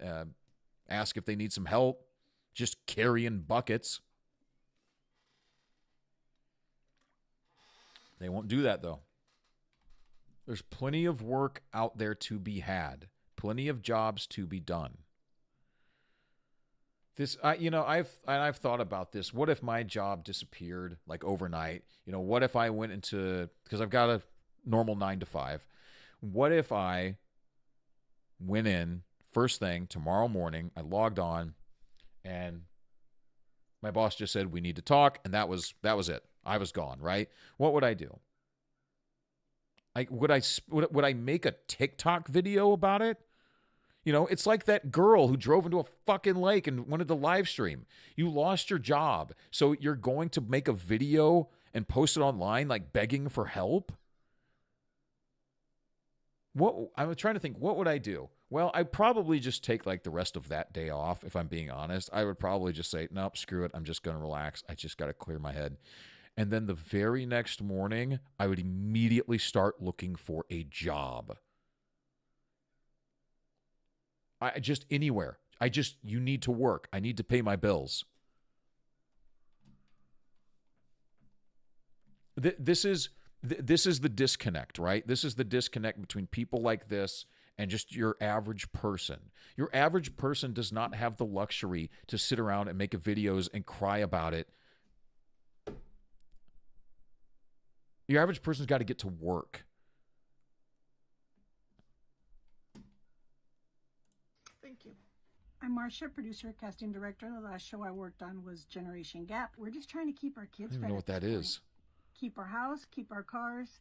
ask if they need some help, just carrying buckets. They won't do that, though. There's plenty of work out there to be had. Plenty of jobs to be done. This, I've thought about this. What if my job disappeared like overnight? What if I went into, because I've got a normal 9 to 5. What if I went in first thing tomorrow morning, I logged on, and my boss just said, we need to talk, and that was it. I was gone, right? What would I do? Would I make a TikTok video about it? It's like that girl who drove into a fucking lake and wanted to live stream. You lost your job, so you're going to make a video and post it online like begging for help? I'm trying to think, what would I do? Well, I'd probably just take like the rest of that day off, if I'm being honest. I would probably just say, nope, screw it. I'm just going to relax. I just got to clear my head. And then the very next morning, I would immediately start looking for a job. Anywhere. You need to work. I need to pay my bills. This is the disconnect, right? This is the disconnect between people like this and just your average person. Your average person does not have the luxury to sit around and make videos and cry about it. Your average person's got to get to work. Thank you. I'm Marcia, producer, casting director. The last show I worked on was Generation Gap. We're just trying to keep our kids I don't even fed know at what that this point. is. Keep our house, keep our cars,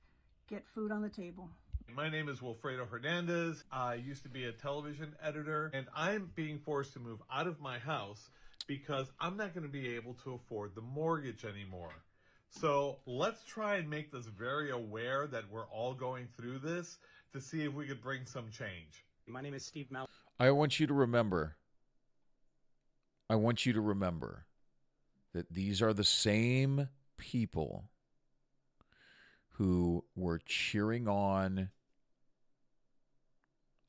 get food on the table. My name is Wilfredo Hernandez. I used to be a television editor, and I'm being forced to move out of my house because I'm not going to be able to afford the mortgage anymore. So let's try and make this very aware that we're all going through this to see if we could bring some change. My name is Steve Mal. I want you to remember that these are the same people who were cheering on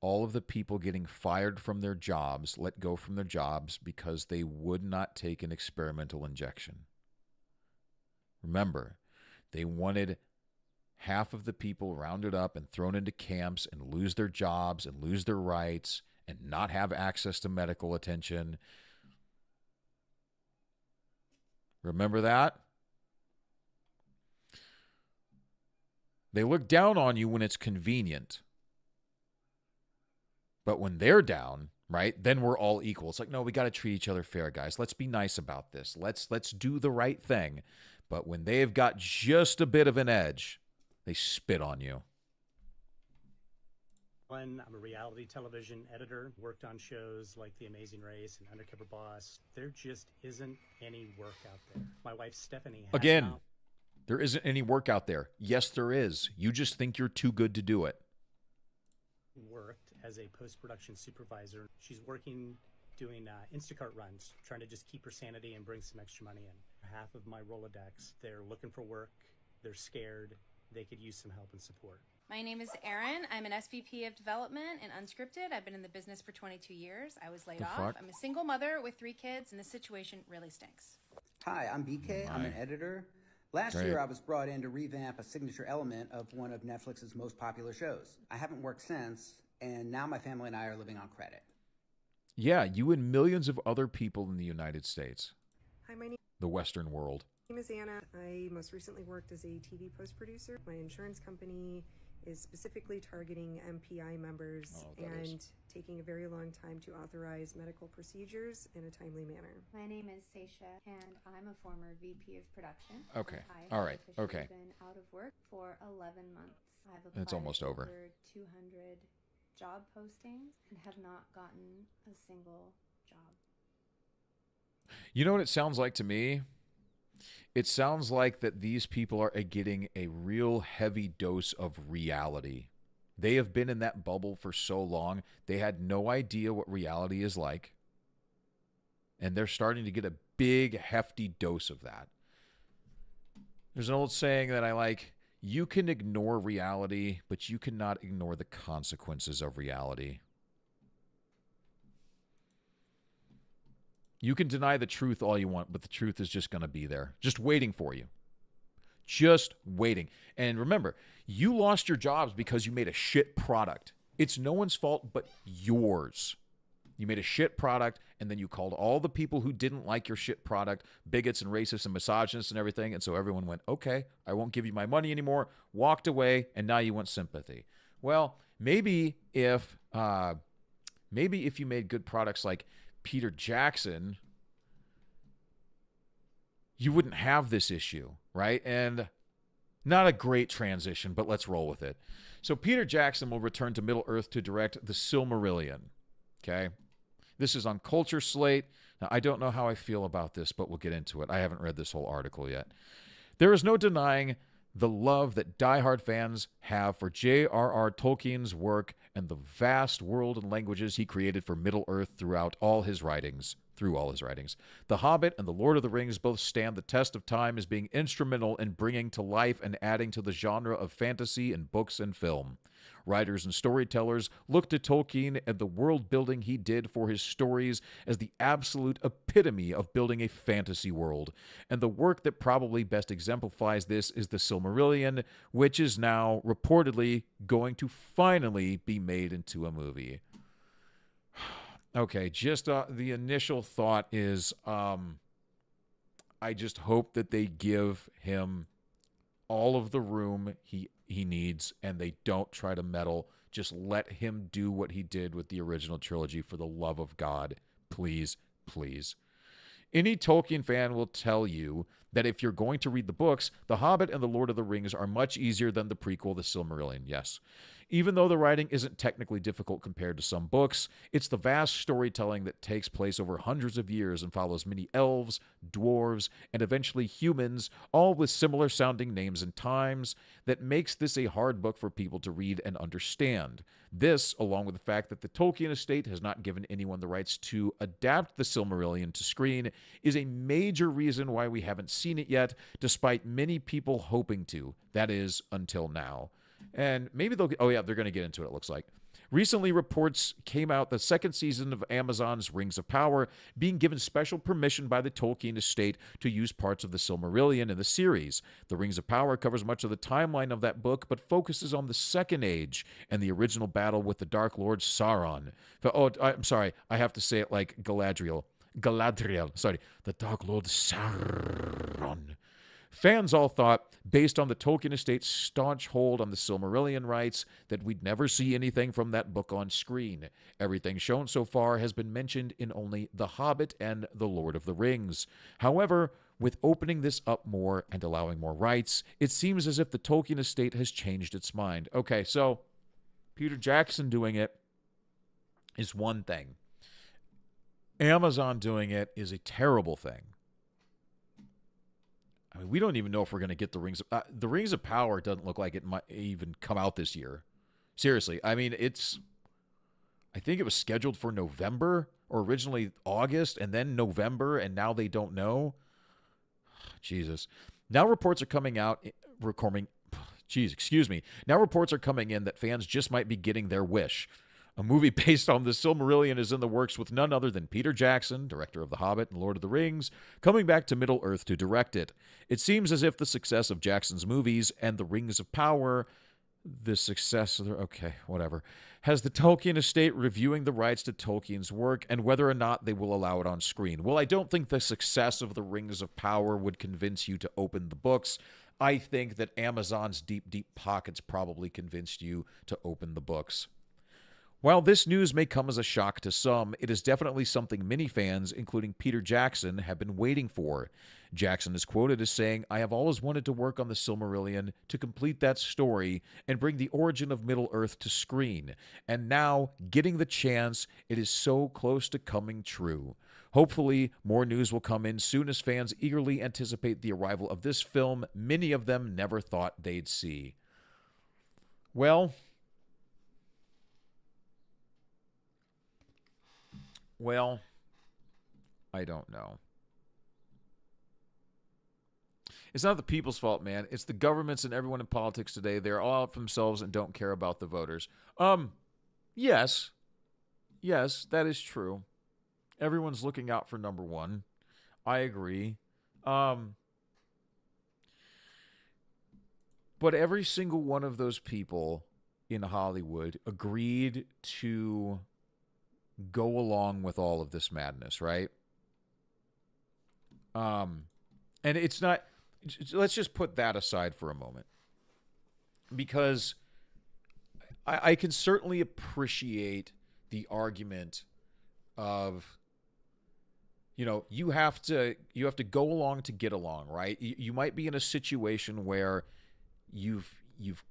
all of the people getting fired from their jobs, let go from their jobs because they would not take an experimental injection. Remember, they wanted half of the people rounded up and thrown into camps and lose their jobs and lose their rights and not have access to medical attention. Remember that? They look down on you when it's convenient. But when they're down, right, then we're all equal. It's like, no, we got to treat each other fair, guys. Let's be nice about this. Let's do the right thing. But when they've got just a bit of an edge, they spit on you. I'm a reality television editor, worked on shows like The Amazing Race and Undercover Boss. There just isn't any work out there. My wife, Stephanie, has Again, there isn't any work out there. Yes, there is. You just think you're too good to do it. Worked as a post-production supervisor. She's working doing Instacart runs, trying to just keep her sanity and bring some extra money in. Half of my Rolodex, they're looking for work, they're scared, they could use some help and support. My name is Erin. I'm an SVP of Development and Unscripted. I've been in the business for 22 years. I was laid off. fuck? I'm a single mother with 3 kids, and the situation really stinks. Hi, I'm BK. I'm an editor. Last Great. year, I was brought in to revamp a signature element of one of Netflix's most popular shows. I haven't worked since, and now my family and I are living on credit. Yeah, you and millions of other people in the United States. Hi, my name The Western world. is Anna. I most recently worked as a TV post producer. My insurance company is specifically targeting MPI members and taking a very long time to authorize medical procedures in a timely manner. My name is Seisha, and I'm a former VP of production. Okay. I have All right. officially Okay. been out of work for 11 months. I've applied It's almost to over. over 200 job postings and have not gotten a single job. You know what it sounds like to me? It sounds like that these people are getting a real heavy dose of reality. They have been in that bubble for so long, they had no idea what reality is like. And they're starting to get a big, hefty dose of that. There's an old saying that I like, you can ignore reality, but you cannot ignore the consequences of reality. You can deny the truth all you want, but the truth is just going to be there, just waiting for you. Just waiting. And remember, you lost your jobs because you made a shit product. It's no one's fault but yours. You made a shit product, and then you called all the people who didn't like your shit product bigots and racists and misogynists and everything, and so everyone went, okay, I won't give you my money anymore, walked away, and now you want sympathy. Well, maybe if you made good products like Peter Jackson, you wouldn't have this issue, right? And not a great transition, but let's roll with it. So Peter Jackson will return to Middle-earth to direct The Silmarillion, okay? This is on Culture Slate. Now, I don't know how I feel about this, but we'll get into it. I haven't read this whole article yet. There is no denying the love that diehard fans have for J.R.R. Tolkien's work and the vast world and languages he created for Middle-earth through all his writings. The Hobbit and The Lord of the Rings both stand the test of time as being instrumental in bringing to life and adding to the genre of fantasy in books and film. Writers and storytellers look to Tolkien and the world building he did for his stories as the absolute epitome of building a fantasy world. And the work that probably best exemplifies this is The Silmarillion, which is now reportedly going to finally be made into a movie. Okay, just the initial thought is I just hope that they give him all of the room he needs and they don't try to meddle. Just let him do what he did with the original trilogy, for the love of God. Please, please. Any Tolkien fan will tell you that if you're going to read the books, The Hobbit and The Lord of the Rings are much easier than the prequel, The Silmarillion, yes. Even though the writing isn't technically difficult compared to some books, it's the vast storytelling that takes place over hundreds of years and follows many elves, dwarves, and eventually humans, all with similar sounding names and times, that makes this a hard book for people to read and understand. This, along with the fact that the Tolkien estate has not given anyone the rights to adapt the Silmarillion to screen, is a major reason why we haven't seen it yet, despite many people hoping to. That is, until now. And maybe they're going to get into it, it looks like. Recently, reports came out the second season of Amazon's Rings of Power being given special permission by the Tolkien estate to use parts of the Silmarillion in the series. The Rings of Power covers much of the timeline of that book, but focuses on the Second Age and the original battle with the Dark Lord Sauron. I'm sorry, I have to say it like Galadriel. Sorry, the Dark Lord Sauron. Fans all thought, based on the Tolkien estate's staunch hold on the Silmarillion rights, that we'd never see anything from that book on screen. Everything shown so far has been mentioned in only The Hobbit and The Lord of the Rings. However, with opening this up more and allowing more rights, it seems as if the Tolkien estate has changed its mind. Okay, so Peter Jackson doing it is one thing. Amazon doing it is a terrible thing. I mean, we don't even know if we're going to get the Rings of Power doesn't look like it might even come out this year. Seriously. I mean, I think it was scheduled for November, or originally August, and then November, and now they don't know. Jesus. Now reports are coming out, Now reports are coming in that fans just might be getting their wish. A movie based on the Silmarillion is in the works, with none other than Peter Jackson, director of The Hobbit and Lord of the Rings, coming back to Middle-earth to direct it. It seems as if the success of Jackson's movies and The Rings of Power, has the Tolkien estate reviewing the rights to Tolkien's work and whether or not they will allow it on screen. Well, I don't think the success of The Rings of Power would convince you to open the books. I think that Amazon's deep, deep pockets probably convinced you to open the books. While this news may come as a shock to some, it is definitely something many fans, including Peter Jackson, have been waiting for. Jackson is quoted as saying, "I have always wanted to work on the Silmarillion to complete that story and bring the origin of Middle-earth to screen. And now, getting the chance, it is so close to coming true." Hopefully, more news will come in soon as fans eagerly anticipate the arrival of this film many of them never thought they'd see. Well, I don't know. It's not the people's fault, man. It's the governments and everyone in politics today. They're all out for themselves and don't care about the voters. Yes, that is true. Everyone's looking out for number one. I agree. But every single one of those people in Hollywood agreed to go along with all of this madness, right? And it's not, let's just put that aside for a moment. Because I can certainly appreciate the argument of, you know, you have to go along to get along, right? You might be in a situation where you've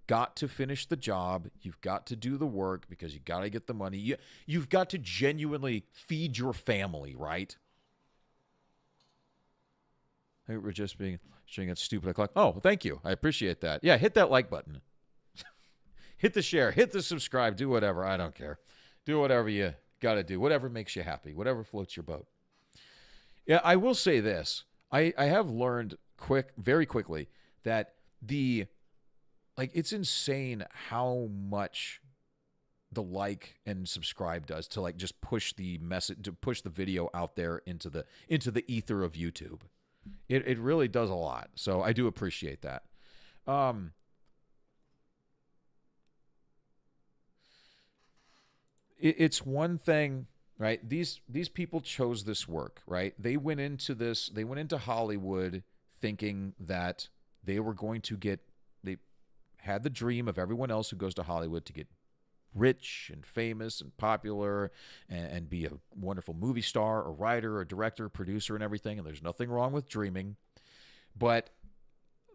got to finish the job, you've got to do the work because you got to get the money. You've got to genuinely feed your family, right? Hey, we're just being at stupid o'clock. Oh, thank you. I appreciate that. Yeah, hit that like button. Hit the share, hit the subscribe, do whatever. I don't care. Do whatever you got to do, whatever makes you happy, whatever floats your boat. Yeah, I will say this. I have learned very quickly that it's insane how much the like and subscribe does to like just push the message, to push the video out there into the ether of YouTube. It really does a lot. So I do appreciate that. It's one thing, right? These people chose this work, right? They went into Hollywood thinking that they were going to they had the dream of everyone else who goes to Hollywood to get rich and famous and popular and be a wonderful movie star, a writer, a director, producer, and everything. And there's nothing wrong with dreaming. But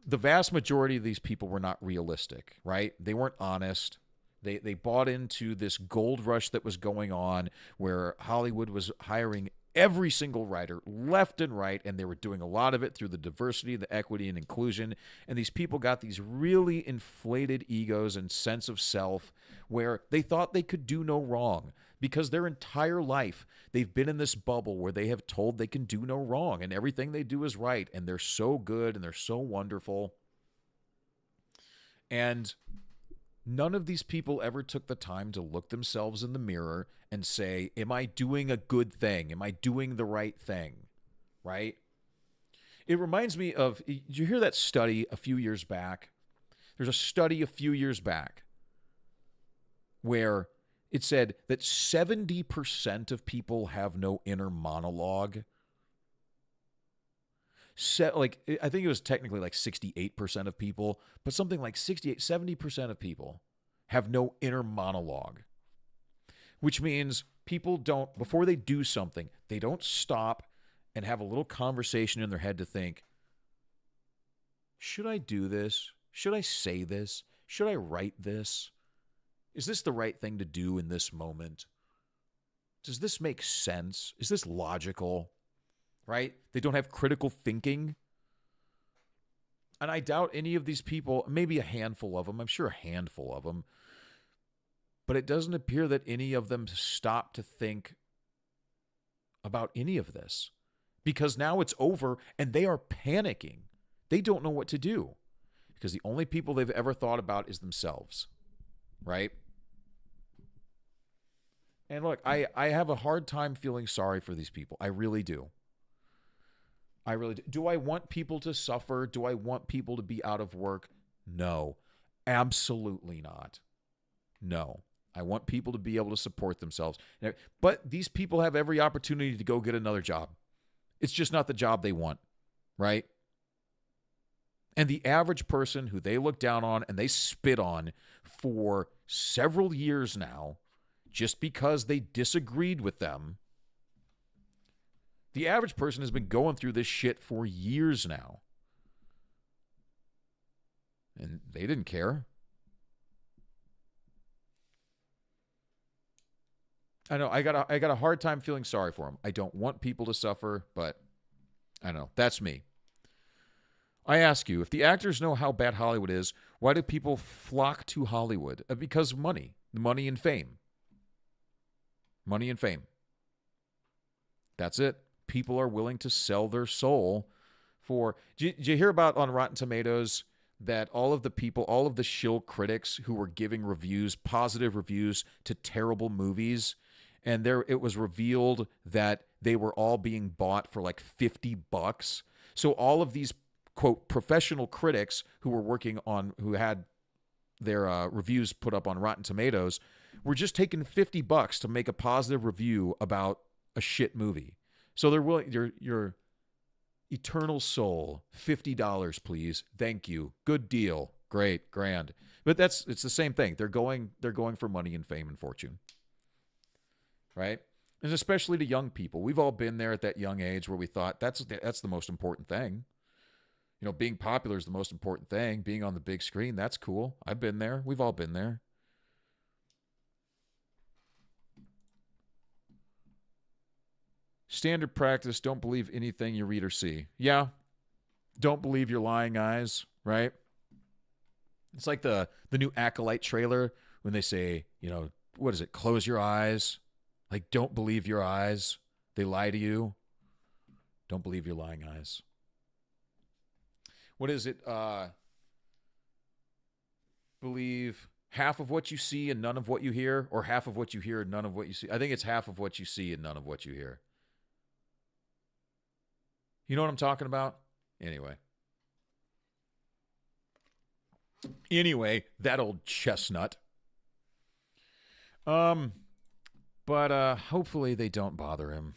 the vast majority of these people were not realistic, right? They weren't honest. They bought into this gold rush that was going on where Hollywood was hiring every single writer left and right, and they were doing a lot of it through the diversity, the equity, and inclusion. And these people got these really inflated egos and sense of self where they thought they could do no wrong because their entire life they've been in this bubble where they have told they can do no wrong and everything they do is right, and they're so good and they're so wonderful. And none of these people ever took the time to look themselves in the mirror and say, am I doing a good thing? Am I doing the right thing? Right? It reminds me of, did you hear that study a few years back? There's a study a few years back where it said that 70% of people have no inner monologue. I think it was technically like 68% of people, but something like 70% of people have no inner monologue, which means people don't, before they do something, they don't stop and have a little conversation in their head to think, should I do this? Should I say this? Should I write this? Is this the right thing to do in this moment? Does this make sense? Is this logical? Right? They don't have critical thinking. And I doubt any of these people, maybe a handful of them, I'm sure a handful of them, but it doesn't appear that any of them stop to think about any of this because now it's over and they are panicking. They don't know what to do because the only people they've ever thought about is themselves. Right? And look, I have a hard time feeling sorry for these people. I really do. I really do. Do I want people to suffer? Do I want people to be out of work? No, absolutely not. No, I want people to be able to support themselves. But these people have every opportunity to go get another job. It's just not the job they want, right? And the average person who they look down on and they spit on for several years now, just because they disagreed with them, the average person has been going through this shit for years now. And they didn't care. I know, I got a hard time feeling sorry for them. I don't want people to suffer, but I don't know. That's me. I ask you, if the actors know how bad Hollywood is, why do people flock to Hollywood? Because money and fame. Money and fame. That's it. People are willing to sell their soul for... Did you hear about on Rotten Tomatoes that all of the shill critics who were giving reviews, positive reviews to terrible movies, and it was revealed that they were all being bought for like $50. So all of these quote, professional critics who had their reviews put up on Rotten Tomatoes were just taking $50 to make a positive review about a shit movie. So they're willing, your eternal soul, $50, please. Thank you. Good deal. Great, grand. But it's the same thing. They're going for money and fame and fortune. Right? And especially to young people. We've all been there at that young age where we thought that's the most important thing. You know, being popular is the most important thing. Being on the big screen, that's cool. I've been there. We've all been there. Standard practice, don't believe anything you read or see. Yeah. Don't believe your lying eyes, right? It's like the new Acolyte trailer when they say, you know, what is it? Close your eyes. Like, don't believe your eyes. They lie to you. Don't believe your lying eyes. What is it? Believe half of what you see and none of what you hear, or half of what you hear and none of what you see. I think it's half of what you see and none of what you hear. You know what I'm talking about? Anyway, that old chestnut. But hopefully they don't bother him.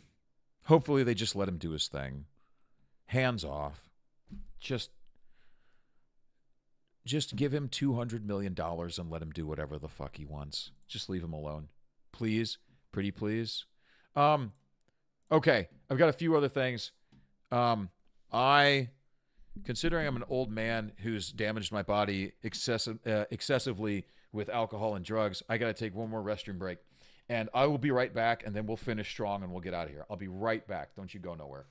Hopefully they just let him do his thing. Hands off. Just give him $200 million and let him do whatever the fuck he wants. Just leave him alone. Please. Pretty please. Okay. I've got a few other things. Considering I'm an old man who's damaged my body excessively with alcohol and drugs, I got to take one more restroom break. And I will be right back, and then we'll finish strong, and we'll get out of here. I'll be right back. Don't you go nowhere.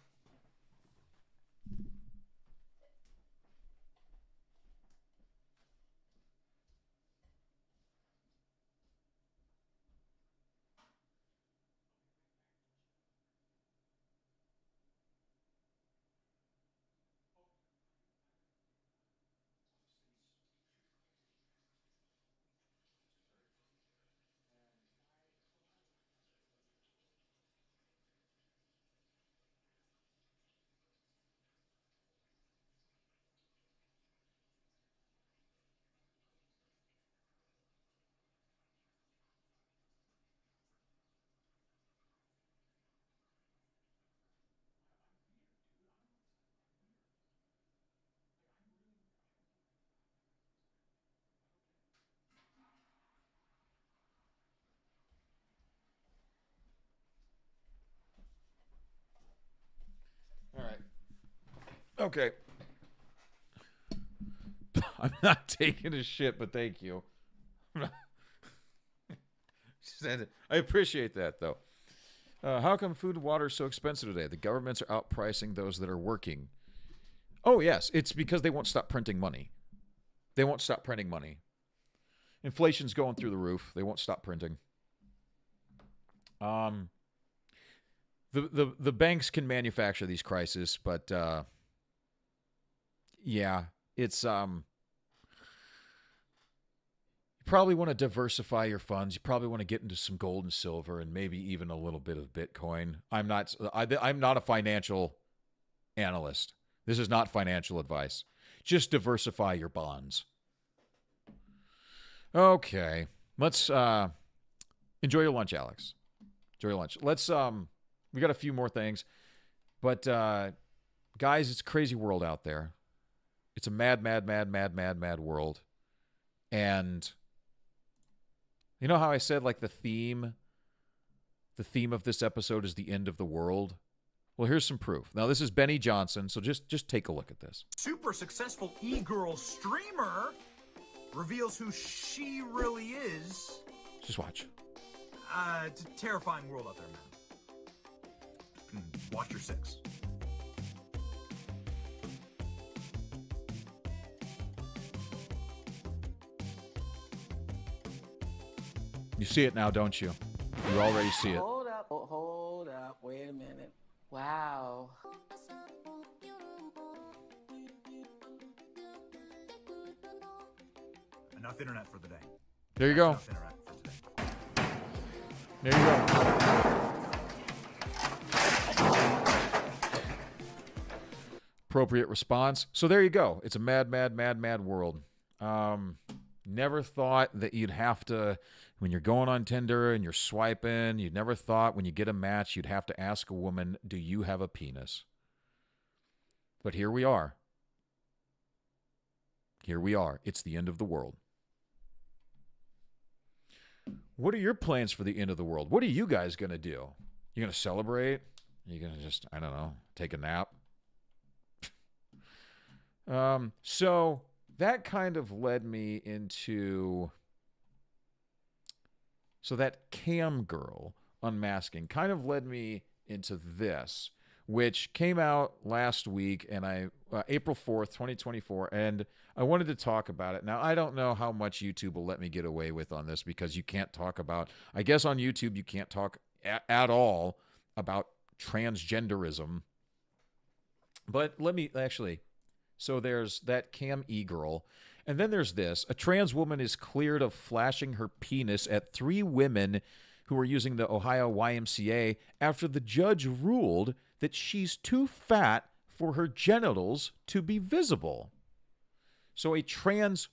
All right. Okay. I'm not taking a shit, but thank you. I appreciate that, though. How come food and water are so expensive today? The governments are outpricing those that are working. Oh, yes. It's because they won't stop printing money. They won't stop printing money. Inflation's going through the roof. They won't stop printing. The banks can manufacture these crises, but yeah, it's you probably want to diversify your funds. You probably want to get into some gold and silver and maybe even a little bit of Bitcoin. I'm not a financial analyst. This is not financial advice. Just diversify your bonds. Okay, let's enjoy your lunch, Alex. Enjoy your lunch. Let's we got a few more things, but guys, it's a crazy world out there. It's a mad world. And you know how I said, like, the theme of this episode is the end of the world? Well, here's some proof. Now, this is Benny Johnson, so just take a look at this. Super successful e-girl streamer reveals who she really is. Just watch. It's a terrifying world out there, man. Watch your six. You see it now, don't you? You already see it. Hold up. Wait a minute. Wow. Enough internet for the day. There you go. Enough internet for today. There you go. Appropriate response. So there you go. It's a mad, mad, mad, mad world. Never thought that you'd have to, when you're going on Tinder and you're swiping, you'd never thought when you get a match you'd have to ask a woman, do you have a penis? But here we are. Here we are. It's the end of the world. What are your plans for the end of the world? What are you guys going to do? You going to celebrate? You going to just, I don't know, take a nap? So that kind of led me into, so that cam girl unmasking kind of led me into this, which came out last week, and April 4th, 2024, and I wanted to talk about it. Now, I don't know how much YouTube will let me get away with on this, because you can't talk about, I guess on YouTube you can't talk at all about transgenderism. But let me actually, so there's that Cam E-girl, and then there's this. A trans woman is cleared of flashing her penis at 3 women who are using the Ohio YMCA after the judge ruled that she's too fat for her genitals to be visible. So a trans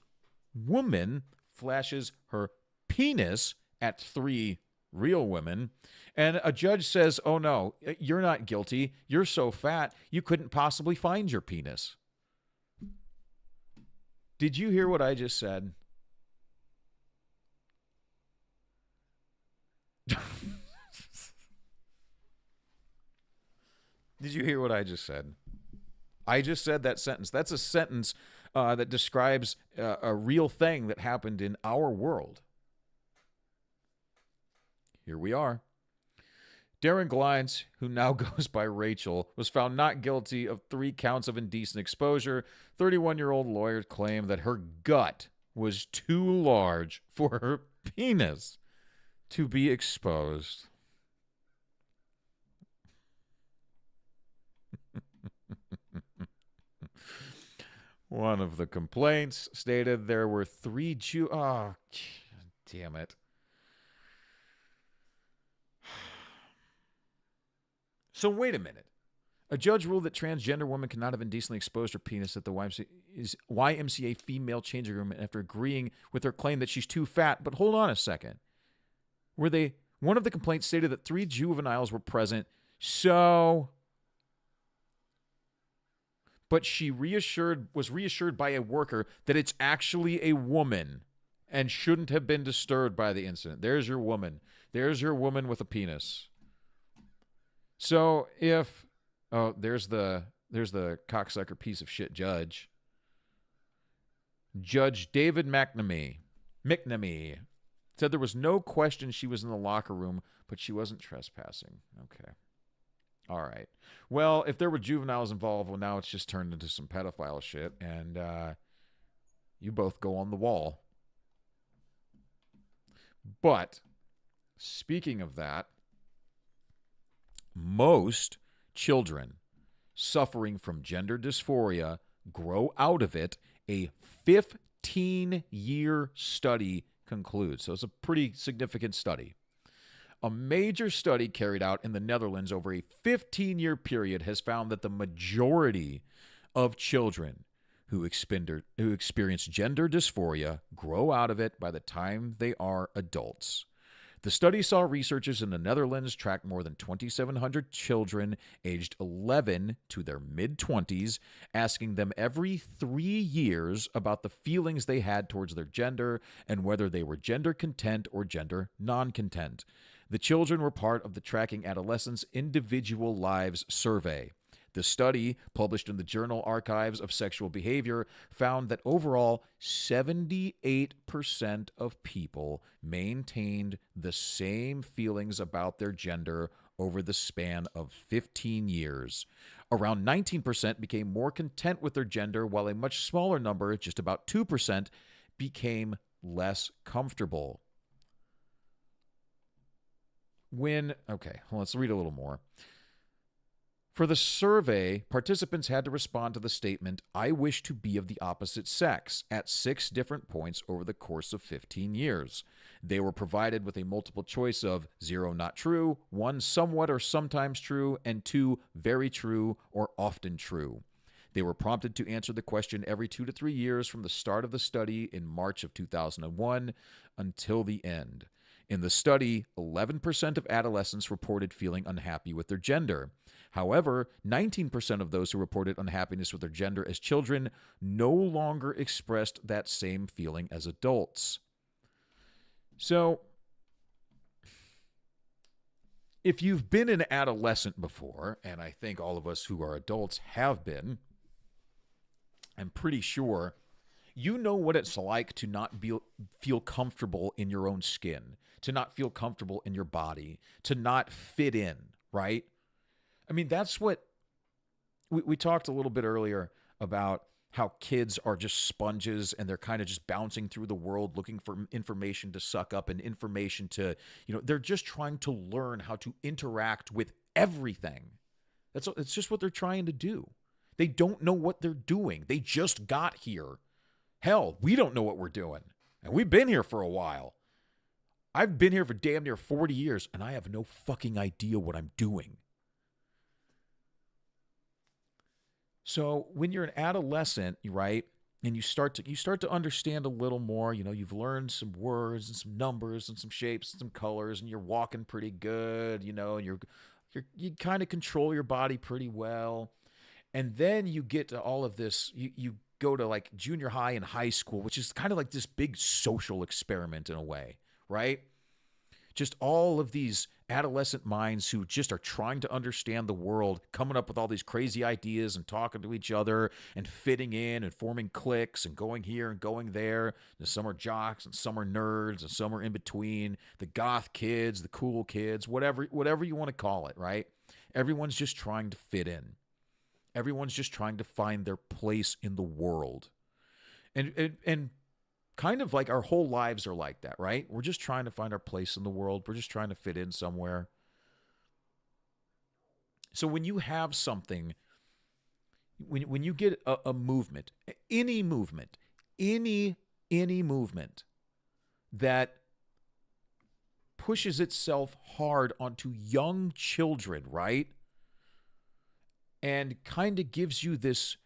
woman flashes her penis at 3 real women, and a judge says, oh no, you're not guilty. You're so fat, you couldn't possibly find your penis. Did you hear what I just said? Did you hear what I just said? I just said that sentence. That's a sentence that describes a real thing that happened in our world. Here we are. Darren Glines, who now goes by Rachel, was found not guilty of 3 counts of indecent exposure. 31-year-old lawyer claimed that her gut was too large for her penis to be exposed. One of the complaints stated there were 3 Oh, damn it. So wait a minute. A judge ruled that transgender women cannot have indecently exposed her penis at the YMCA female changing room after agreeing with her claim that she's too fat. But hold on a second. One of the complaints stated that 3 juveniles were present, but she was reassured by a worker that it's actually a woman and shouldn't have been disturbed by the incident. There's your woman. There's your woman with a penis. So if, there's the cocksucker piece of shit judge. Judge David McNamee said there was no question she was in the locker room, but she wasn't trespassing. Okay. All right. Well, if there were juveniles involved, well, now it's just turned into some pedophile shit, and you both go on the wall. But speaking of that, most children suffering from gender dysphoria grow out of it, a 15-year study concludes. So it's a pretty significant study. A major study carried out in the Netherlands over a 15-year period has found that the majority of children who experience gender dysphoria grow out of it by the time they are adults. The study saw researchers in the Netherlands track more than 2,700 children aged 11 to their mid-20s, asking them every 3 years about the feelings they had towards their gender and whether they were gender content or gender non-content. The children were part of the Tracking Adolescents Individual Lives survey. The study, published in the Journal Archives of Sexual Behavior, found that overall 78% of people maintained the same feelings about their gender over the span of 15 years. Around 19% became more content with their gender, while a much smaller number, just about 2%, became less comfortable. Let's read a little more. For the survey, participants had to respond to the statement, "I wish to be of the opposite sex," at 6 different points over the course of 15 years. They were provided with a multiple choice of 0 not true, 1 somewhat or sometimes true, and 2 very true or often true. They were prompted to answer the question every 2 to 3 years from the start of the study in March of 2001 until the end. In the study, 11% of adolescents reported feeling unhappy with their gender. However, 19% of those who reported unhappiness with their gender as children no longer expressed that same feeling as adults. So, if you've been an adolescent before, and I think all of us who are adults have been, I'm pretty sure you know what it's like to not feel comfortable in your own skin, to not feel comfortable in your body, to not fit in, right? I mean, that's what we talked a little bit earlier about, how kids are just sponges and they're kind of just bouncing through the world looking for information to suck up and information to, they're just trying to learn how to interact with everything. It's just what they're trying to do. They don't know what they're doing. They just got here. Hell, we don't know what we're doing. And we've been here for a while. I've been here for damn near 40 years and I have no fucking idea what I'm doing. So when you're an adolescent, right, and you start to understand a little more, you've learned some words and some numbers and some shapes and some colors, and you're walking pretty good, and you kind of control your body pretty well. And then you get to all of this, you go to like junior high and high school, which is kind of like this big social experiment in a way, right? Just all of these adolescent minds who just are trying to understand the world, coming up with all these crazy ideas and talking to each other and fitting in and forming cliques and going here and going there. And some are jocks and some are nerds and some are in between. The goth kids, the cool kids, whatever you want to call it, right? Everyone's just trying to fit in. Everyone's just trying to find their place in the world. And kind of like our whole lives are like that, right? We're just trying to find our place in the world. We're just trying to fit in somewhere. So when you have something, when you get a movement, any movement that pushes itself hard onto young children, right? And kind of gives you this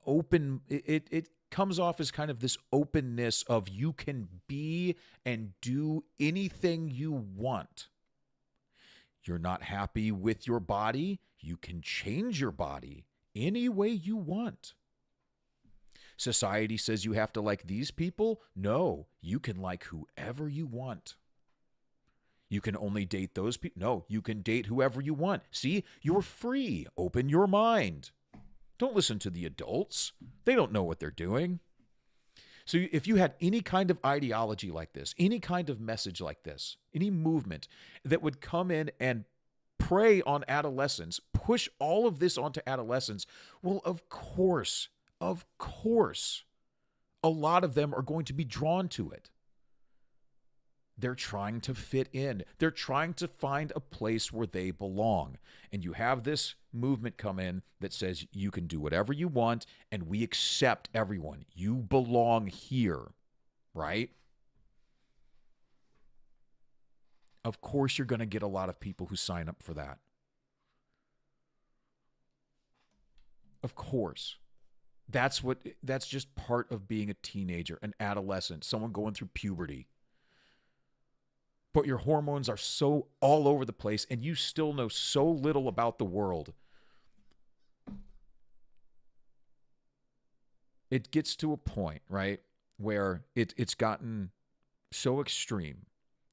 open, it comes off as kind of this openness of you can be and do anything you want. You're not happy with your body, you can change your body any way you want. Society says you have to like these people. No, you can like whoever you want. You can only date those people. No, you can date whoever you want. See, you're free. Open your mind. Don't listen to the adults. They don't know what they're doing. So if you had any kind of ideology like this, any kind of message like this, any movement that would come in and prey on adolescents, push all of this onto adolescents, well, of course, a lot of them are going to be drawn to it. They're trying to fit in. They're trying to find a place where they belong. And you have this movement come in that says you can do whatever you want and we accept everyone. You belong here, right? Of course you're going to get a lot of people who sign up for that. Of course. That's just part of being a teenager, an adolescent, someone going through puberty. But your hormones are so all over the place and you still know so little about the world. It gets to a point, right, where it's gotten so extreme.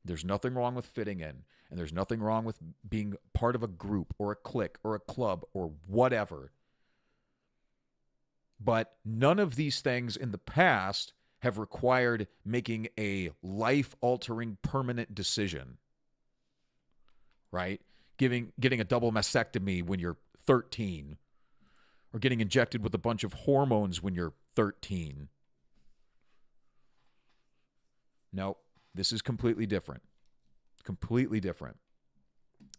There's nothing wrong with fitting in, and there's nothing wrong with being part of a group or a clique or a club or whatever. But none of these things in the past have required making a life-altering permanent decision, right? Getting a double mastectomy when you're 13, or getting injected with a bunch of hormones when you're 13. No, this is completely different. Completely different.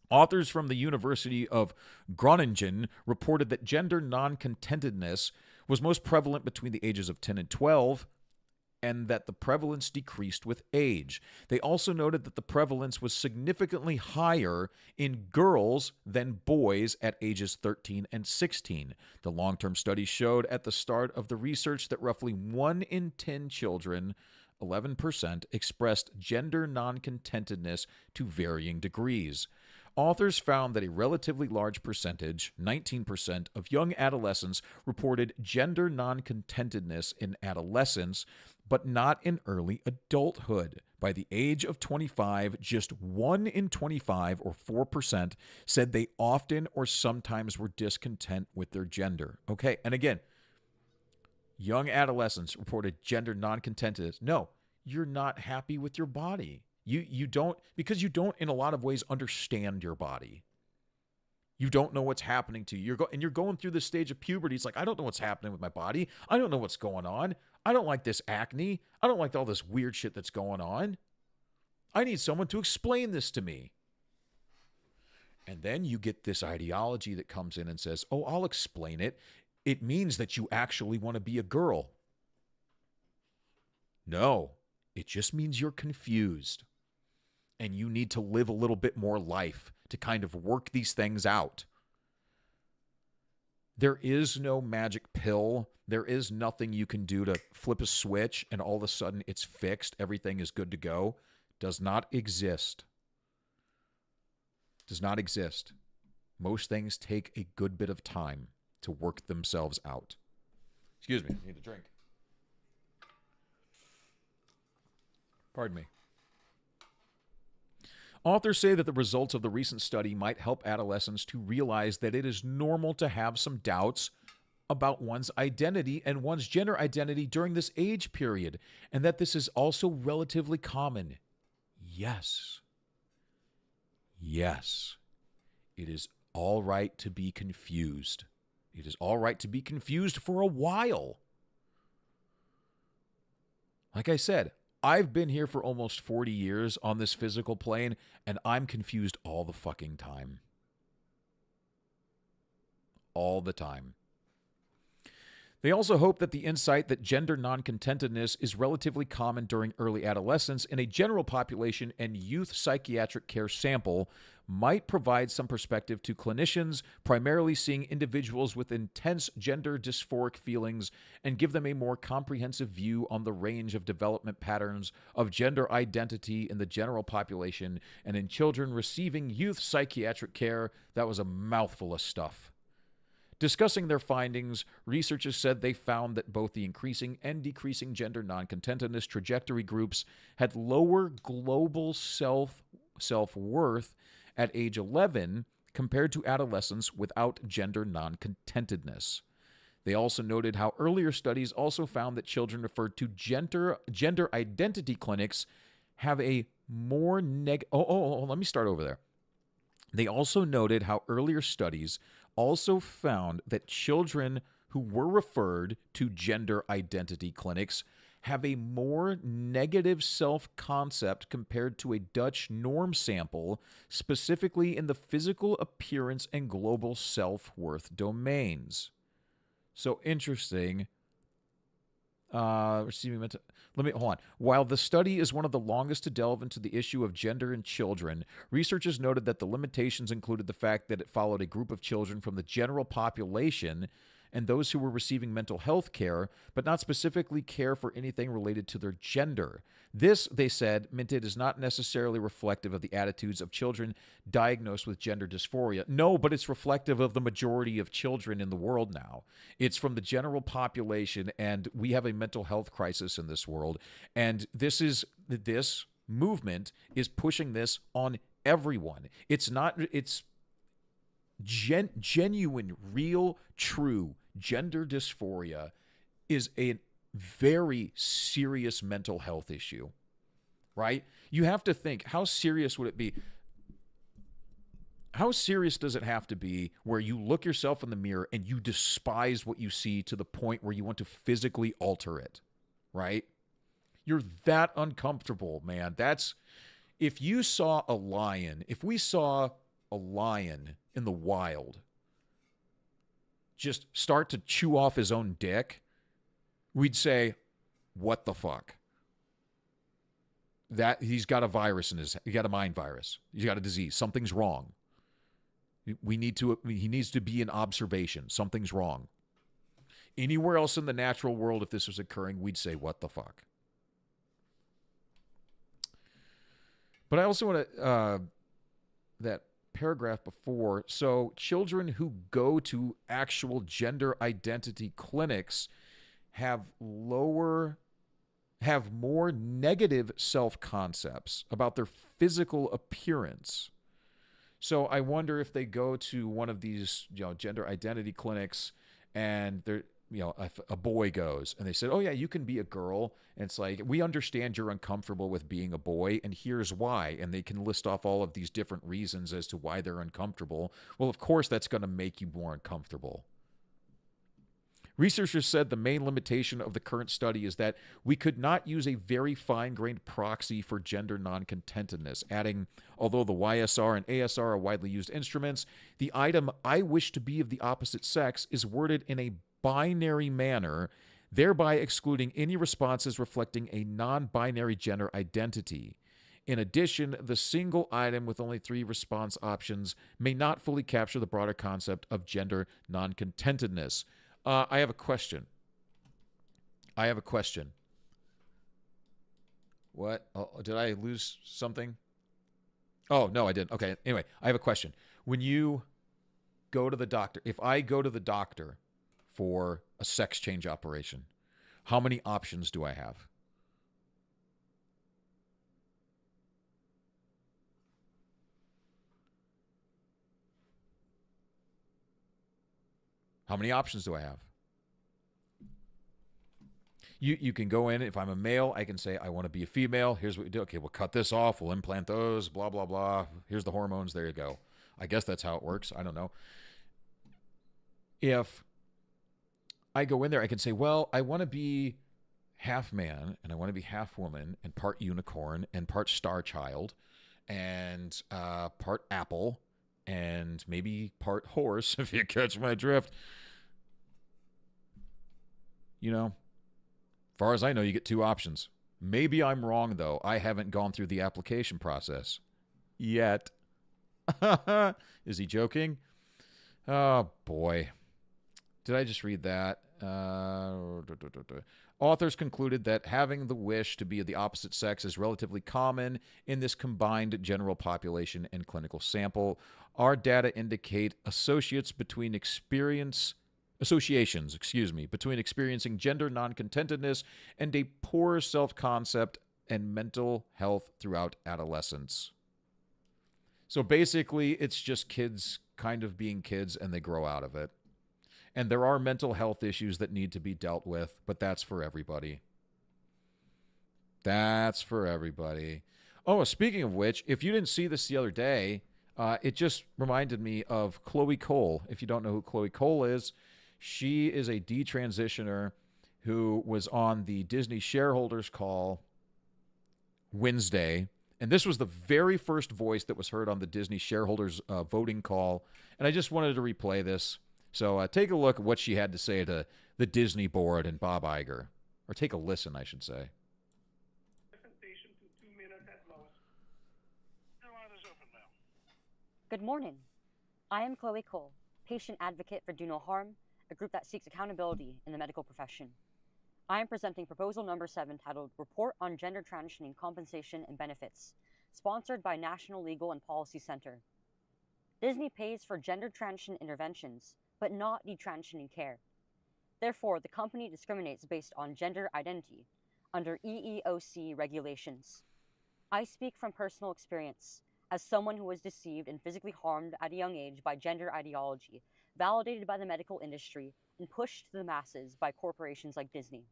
Authors from the University of Groningen reported that gender non-contentedness was most prevalent between the ages of 10 and 12, and that the prevalence decreased with age. They also noted that the prevalence was significantly higher in girls than boys at ages 13 and 16. The long-term study showed at the start of the research that roughly 1 in 10 children, 11%, expressed gender non-contentedness to varying degrees. Authors found that a relatively large percentage, 19%, of young adolescents reported gender non-contentedness in adolescence, but not in early adulthood. By the age of 25, just 1 in 25, or 4%, said they often or sometimes were discontent with their gender. Okay, and again, young adolescents reported gender non-contentedness. No, you're not happy with your body. You don't, because you don't in a lot of ways understand your body. You don't know what's happening to you. You're going through this stage of puberty. It's like, I don't know what's happening with my body. I don't know what's going on. I don't like this acne. I don't like all this weird shit that's going on. I need someone to explain this to me. And then you get this ideology that comes in and says, oh, I'll explain it. It means that you actually want to be a girl. No, it just means you're confused. And you need to live a little bit more life to kind of work these things out. There is no magic pill. There is nothing you can do to flip a switch and all of a sudden it's fixed. Everything is good to go. Does not exist. Does not exist. Most things take a good bit of time to work themselves out. Excuse me, I need a drink. Pardon me. Authors say that the results of the recent study might help adolescents to realize that it is normal to have some doubts about one's identity and one's gender identity during this age period, and that this is also relatively common. Yes. Yes. It is all right to be confused. It is all right to be confused for a while. Like I said, I've been here for almost 40 years on this physical plane, and I'm confused all the fucking time. All the time. They also hope that the insight that gender non-contentedness is relatively common during early adolescence in a general population and youth psychiatric care sample might provide some perspective to clinicians, primarily seeing individuals with intense gender dysphoric feelings, and give them a more comprehensive view on the range of development patterns of gender identity in the general population and in children receiving youth psychiatric care. That was a mouthful of stuff. Discussing their findings, researchers said they found that both the increasing and decreasing gender non-contentedness trajectory groups had lower global self-worth at age 11 compared to adolescents without gender non-contentedness. They also noted how earlier studies also found that children referred to gender identity clinics have a more let me start over there. They also noted how earlier studies also found that children who were referred to gender identity clinics have a more negative self-concept compared to a Dutch norm sample, specifically in the physical appearance and global self-worth domains. So interesting. Let me hold on. While the study is one of the longest to delve into the issue of gender in children, researchers noted that the limitations included the fact that it followed a group of children from the general population and those who were receiving mental health care, but not specifically care for anything related to their gender. This, they said, meant it is not necessarily reflective of the attitudes of children diagnosed with gender dysphoria. No, but it's reflective of the majority of children in the world now. It's from the general population, and we have a mental health crisis in this world. And this movement is pushing this on everyone. It's genuine, real, true gender dysphoria is a very serious mental health issue, right? You have to think, how serious would it be? How serious does it have to be where you look yourself in the mirror and you despise what you see to the point where you want to physically alter it, right? You're that uncomfortable, man. If we saw a lion in the wild just start to chew off his own dick, we'd say, What the fuck? That he's got a virus in his, he got a mind virus. He's got a disease. Something's wrong. He needs to be in observation. Something's wrong. Anywhere else in the natural world, if this was occurring, we'd say, what the fuck? But I also want to, that paragraph before, so children who go to actual gender identity clinics have more negative self-concepts about their physical appearance. So I wonder if they go to one of these, gender identity clinics, and they're, a boy goes and they said, oh yeah, you can be a girl. And it's like, we understand you're uncomfortable with being a boy, and here's why. And they can list off all of these different reasons as to why they're uncomfortable. Well, of course, that's going to make you more uncomfortable. Researchers said the main limitation of the current study is that we could not use a very fine-grained proxy for gender non-contentedness, adding, although the YSR and ASR are widely used instruments, the item, I wish to be of the opposite sex, is worded in a binary manner, thereby excluding any responses reflecting a non-binary gender identity. In addition, the single item with only 3 response options may not fully capture the broader concept of gender non-contentedness. I have a question. What? Oh, did I lose something? Oh, no, I didn't. Okay, anyway, I have a question. When you go to the doctor, if I go to the doctor for a sex change operation, how many options do I have? How many options do I have? You can go in. If I'm a male, I can say, I want to be a female. Here's what we do. Okay, we'll cut this off. We'll implant those, blah, blah, blah. Here's the hormones. There you go. I guess that's how it works. I don't know. If I go in there, I can say, well, I want to be half man, and I want to be half woman, and part unicorn, and part star child, and part apple, and maybe part horse, if you catch my drift. As far as I know, you get 2 options. Maybe I'm wrong, though. I haven't gone through the application process yet. Is he joking? Oh, boy. Did I just read that? Authors concluded that having the wish to be of the opposite sex is relatively common in this combined general population and clinical sample. Our data indicate associations between experiencing gender non-contentedness and a poor self-concept and mental health throughout adolescence. So basically, it's just kids kind of being kids, and they grow out of it. And there are mental health issues that need to be dealt with, but that's for everybody. That's for everybody. Oh, speaking of which, if you didn't see this the other day, it just reminded me of Chloe Cole. If you don't know who Chloe Cole is, she is a detransitioner who was on the Disney shareholders call Wednesday. And this was the very first voice that was heard on the Disney shareholders voting call. And I just wanted to replay this. So take a look at what she had to say to the Disney board and Bob Iger. Or take a listen, I should say. Good morning. I am Chloe Cole, patient advocate for Do No Harm, a group that seeks accountability in the medical profession. I am presenting proposal number 7 titled Report on Gender Transitioning Compensation and Benefits, sponsored by National Legal and Policy Center. Disney pays for gender transition interventions, but not detransitioning care. Therefore, the company discriminates based on gender identity under EEOC regulations. I speak from personal experience as someone who was deceived and physically harmed at a young age by gender ideology, validated by the medical industry and pushed to the masses by corporations like Disney.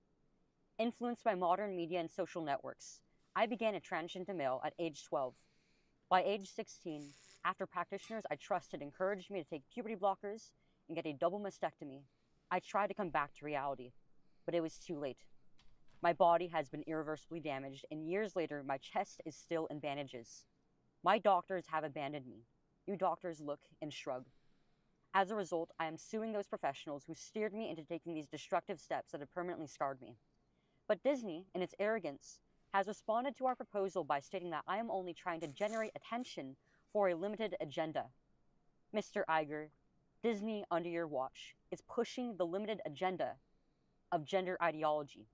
Influenced by modern media and social networks, I began a transition to male at age 12. By age 16, after practitioners I trusted encouraged me to take puberty blockers and get a double mastectomy, I tried to come back to reality, but it was too late. My body has been irreversibly damaged, and years later, my chest is still in bandages. My doctors have abandoned me. You doctors look and shrug. As a result, I am suing those professionals who steered me into taking these destructive steps that have permanently scarred me. But Disney, in its arrogance, has responded to our proposal by stating that I am only trying to generate attention for a limited agenda. Mr. Iger, Disney, under your watch, is pushing the limited agenda of gender ideology.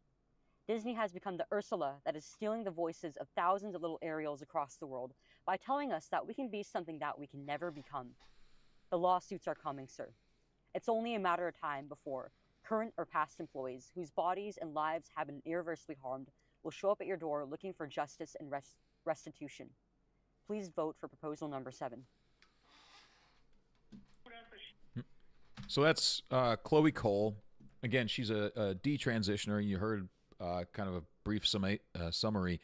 Disney has become the Ursula that is stealing the voices of thousands of little Ariels across the world by telling us that we can be something that we can never become. The lawsuits are coming, sir. It's only a matter of time before current or past employees whose bodies and lives have been irreversibly harmed will show up at your door looking for justice and restitution. Please vote for proposal number 7. So that's Chloe Cole. Again, she's a detransitioner. You heard kind of a brief summary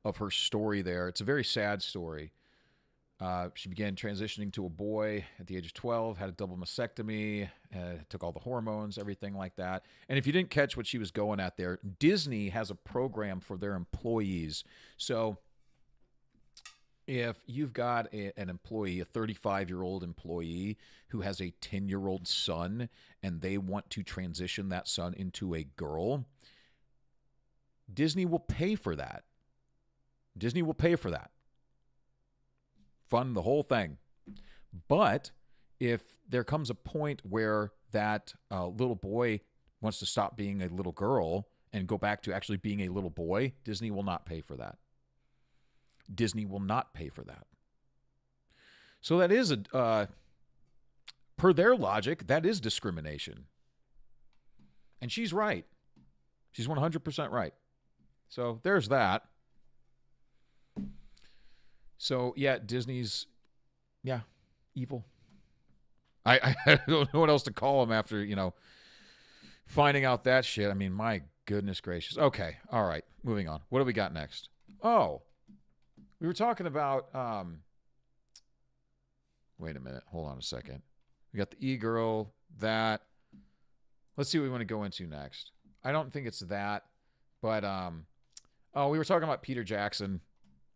of her story there. It's a very sad story. She began transitioning to a boy at the age of 12, had a double mastectomy, took all the hormones, everything like that. And if you didn't catch what she was going at there, Disney has a program for their employees. So if you've got an employee, a 35-year-old employee who has a 10-year-old son, and they want to transition that son into a girl, Disney will pay for that. Disney will pay for that. Fund the whole thing. But if there comes a point where that little boy wants to stop being a little girl and go back to actually being a little boy, Disney will not pay for that. Disney will not pay for that. So that is, per their logic, that is discrimination. And she's right. She's 100% right. So there's that. So, yeah, Disney's, evil. I don't know what else to call them after, finding out that shit. I mean, my goodness gracious. Okay, all right, moving on. What do we got next? Oh, we were talking about, wait a minute. Hold on a second. We got the e-girl, that. Let's see what we want to go into next. I don't think it's that, but, we were talking about Peter Jackson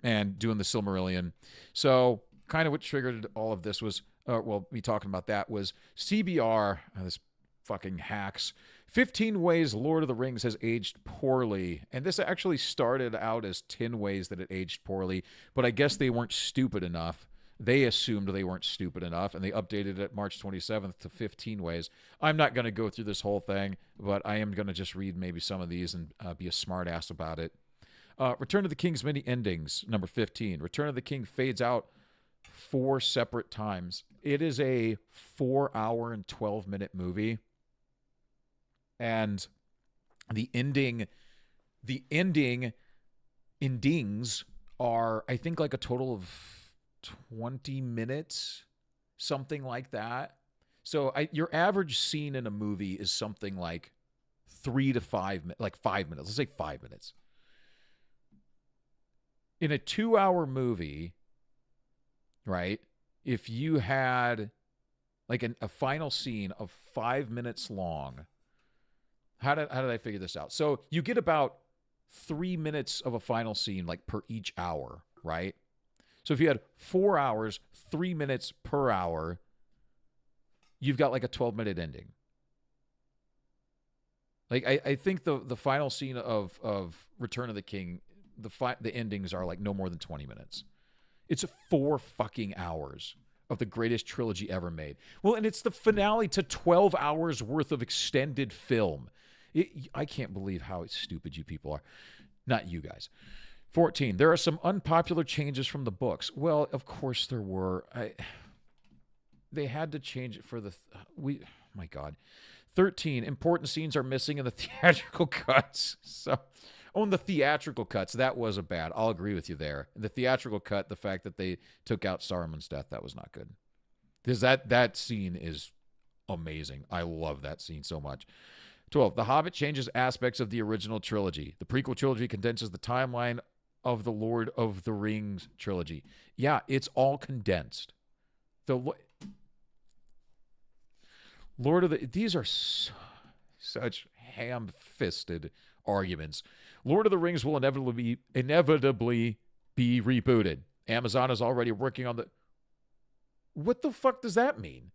and doing the Silmarillion. So kind of what triggered all of this was, me talking about that was CBR, this fucking hacks, 15 ways Lord of the Rings has aged poorly. And this actually started out as 10 ways that it aged poorly, but I guess they weren't stupid enough. They assumed they weren't stupid enough, and they updated it March 27th to 15 ways. I'm not going to go through this whole thing, but I am going to just read maybe some of these and be a smartass about it. Return of the King's many endings, number 15. Return of the King fades out 4 separate times. It is a 4-hour and 12-minute movie. And the endings are, I think, like a total of 20 minutes, something like that. So your average scene in a movie is something like 3 to 5 minutes, like 5 minutes. Let's say 5 minutes. In a 2-hour movie, right, if you had like a final scene of 5 minutes long, how did I figure this out? So you get about 3 minutes of a final scene like per each hour, right? So if you had 4 hours, 3 minutes per hour, you've got like a 12-minute ending. Like I think the final scene of Return of the King, the endings are like no more than 20 minutes. It's 4 fucking hours of the greatest trilogy ever made. Well, and it's the finale to 12 hours worth of extended film. I can't believe how stupid you people are. Not you guys. 14. There are some unpopular changes from the books. Well, of course there were. They had to change it for the... my God. 13. Important scenes are missing in the theatrical cuts. So... Oh, and the theatrical cuts, that was a bad. I'll agree with you there. The theatrical cut, the fact that they took out Saruman's death, that was not good. Because that scene is amazing. I love that scene so much. 12. The Hobbit changes aspects of the original trilogy. The prequel trilogy condenses the timeline of the Lord of the Rings trilogy. Yeah, it's all condensed. These are such ham-fisted arguments. Lord of the Rings will inevitably be rebooted. Amazon is already working on the... What the fuck does that mean?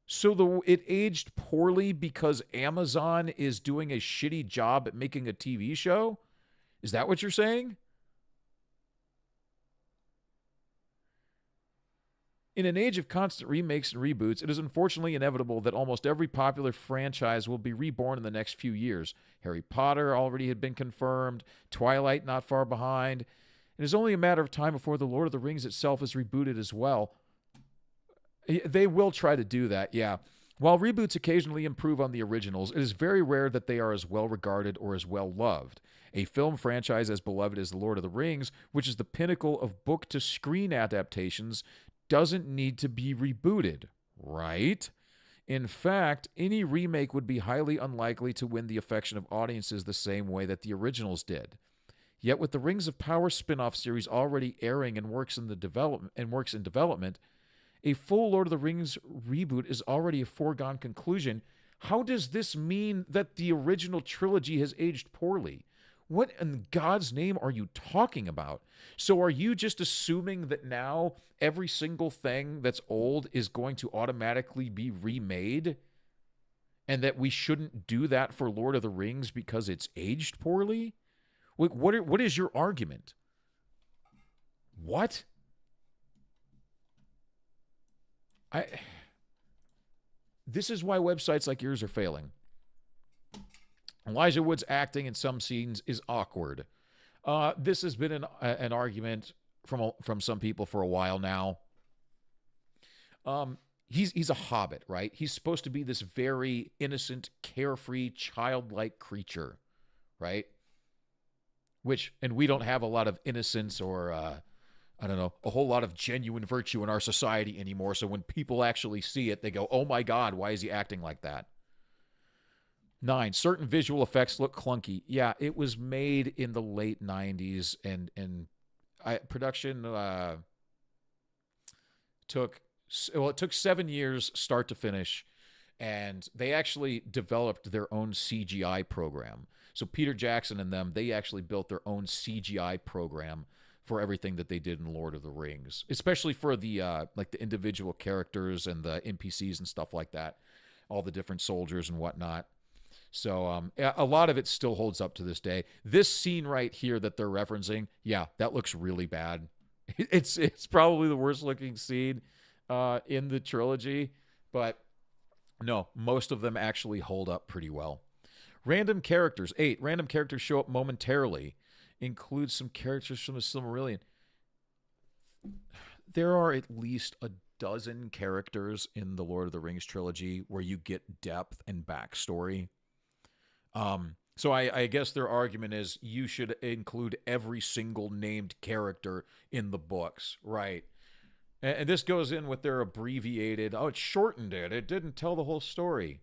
So it aged poorly because Amazon is doing a shitty job at making a TV show? Is that what you're saying? In an age of constant remakes and reboots, it is unfortunately inevitable that almost every popular franchise will be reborn in the next few years. Harry Potter already had been confirmed, Twilight not far behind. It is only a matter of time before The Lord of the Rings itself is rebooted as well. They will try to do that, yeah. While reboots occasionally improve on the originals, it is very rare that they are as well regarded or as well loved. A film franchise as beloved as The Lord of the Rings, which is the pinnacle of book-to-screen adaptations, doesn't need to be rebooted, right? In fact, any remake would be highly unlikely to win the affection of audiences the same way that the originals did. Yet with the Rings of Power spin-off series already airing and works in development, a full Lord of the Rings reboot is already a foregone conclusion. How does this mean that the original trilogy has aged poorly? What in God's name are you talking about? So are you just assuming that now every single thing that's old is going to automatically be remade? And that we shouldn't do that for Lord of the Rings because it's aged poorly? What is your argument? What? This is why websites like yours are failing. Elijah Wood's acting in some scenes is awkward. This has been an argument from some people for a while now. He's a hobbit, right? He's supposed to be this very innocent, carefree, childlike creature, right? And we don't have a lot of innocence or, I don't know, a whole lot of genuine virtue in our society anymore. So when people actually see it, they go, oh my God, why is he acting like that? 9, certain visual effects look clunky. Yeah, it was made in the late 90s, and production took 7 years start to finish, and they actually developed their own CGI program. So Peter Jackson and them, they actually built their own CGI program for everything that they did in Lord of the Rings, especially for the like the individual characters and the NPCs and stuff like that, all the different soldiers and whatnot. So a lot of it still holds up to this day. This scene right here that they're referencing, yeah, that looks really bad. It's probably the worst looking scene in the trilogy, but no, most of them actually hold up pretty well. Random characters. 8, random characters show up momentarily. Includes some characters from the Silmarillion. There are at least a dozen characters in the Lord of the Rings trilogy where you get depth and backstory. So I guess their argument is you should include every single named character in the books, right? And this goes in with their abbreviated, it shortened it. It didn't tell the whole story.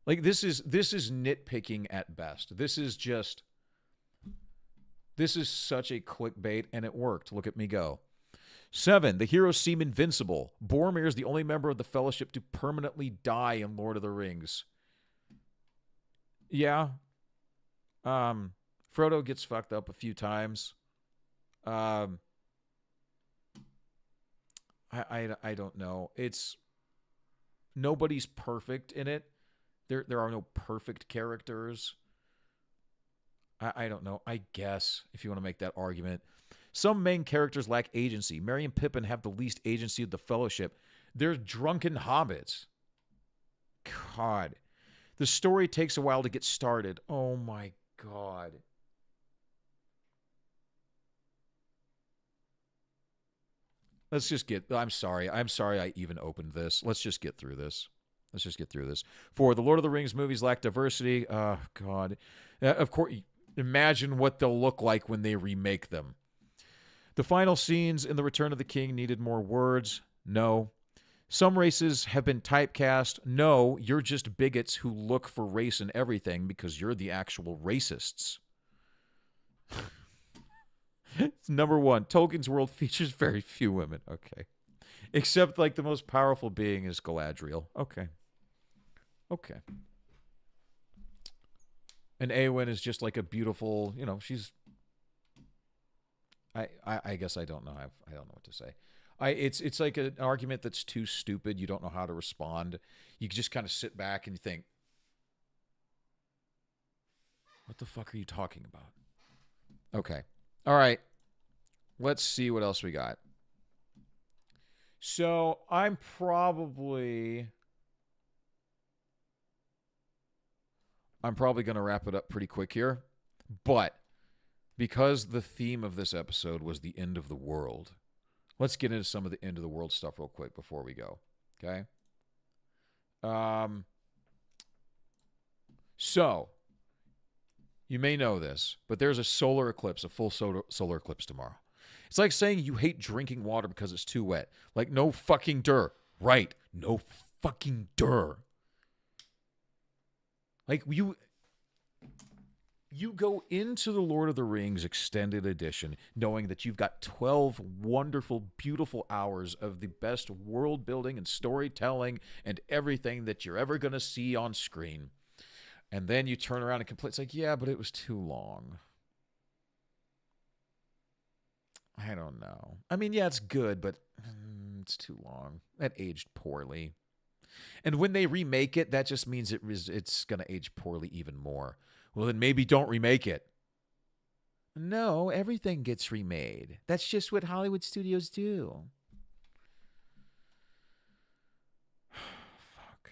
Like, this is nitpicking at best. This is such a clickbait, and it worked. Look at me go. 7, the heroes seem invincible. Boromir is the only member of the Fellowship to permanently die in Lord of the Rings. Yeah. Frodo gets fucked up a few times. I don't know. Nobody's perfect in it. There are no perfect characters. I don't know. I guess, if you want to make that argument. Some main characters lack agency. Merry and Pippin have the least agency of the Fellowship. They're drunken hobbits. God. The story takes a while to get started. Oh my God. Let's just I'm sorry I even opened this. Let's just get through this. 4, the Lord of the Rings movies lack diversity. Oh, God. Of course, imagine what they'll look like when they remake them. The final scenes in The Return of the King needed more words. No. Some races have been typecast. No, you're just bigots who look for race in everything because you're the actual racists. Number 1, Tolkien's world features very few women. Okay. Except, like, the most powerful being is Galadriel. Okay. And Eowyn is just like a beautiful, she's... I guess I don't know. I don't know what to say. It's like an argument that's too stupid. You don't know how to respond. You just kind of sit back and you think, what the fuck are you talking about? Okay. All right. Let's see what else we got. So I'm probably going to wrap it up pretty quick here. But because the theme of this episode was the end of the world, let's get into some of the end of the world stuff real quick before we go. Okay? So, you may know this, but there's a solar eclipse, a full solar eclipse tomorrow. It's like saying you hate drinking water because it's too wet. Like, no fucking dur. Right. No fucking dur. Like, you go into the Lord of the Rings extended edition knowing that you've got 12 wonderful, beautiful hours of the best world building and storytelling and everything that you're ever going to see on screen. And then you turn around and complain. It's like, yeah, but it was too long. I don't know. I mean, yeah, it's good, but it's too long. That aged poorly. And when they remake it, that just means it's going to age poorly even more. Well, then maybe don't remake it. No, everything gets remade. That's just what Hollywood studios do. Fuck.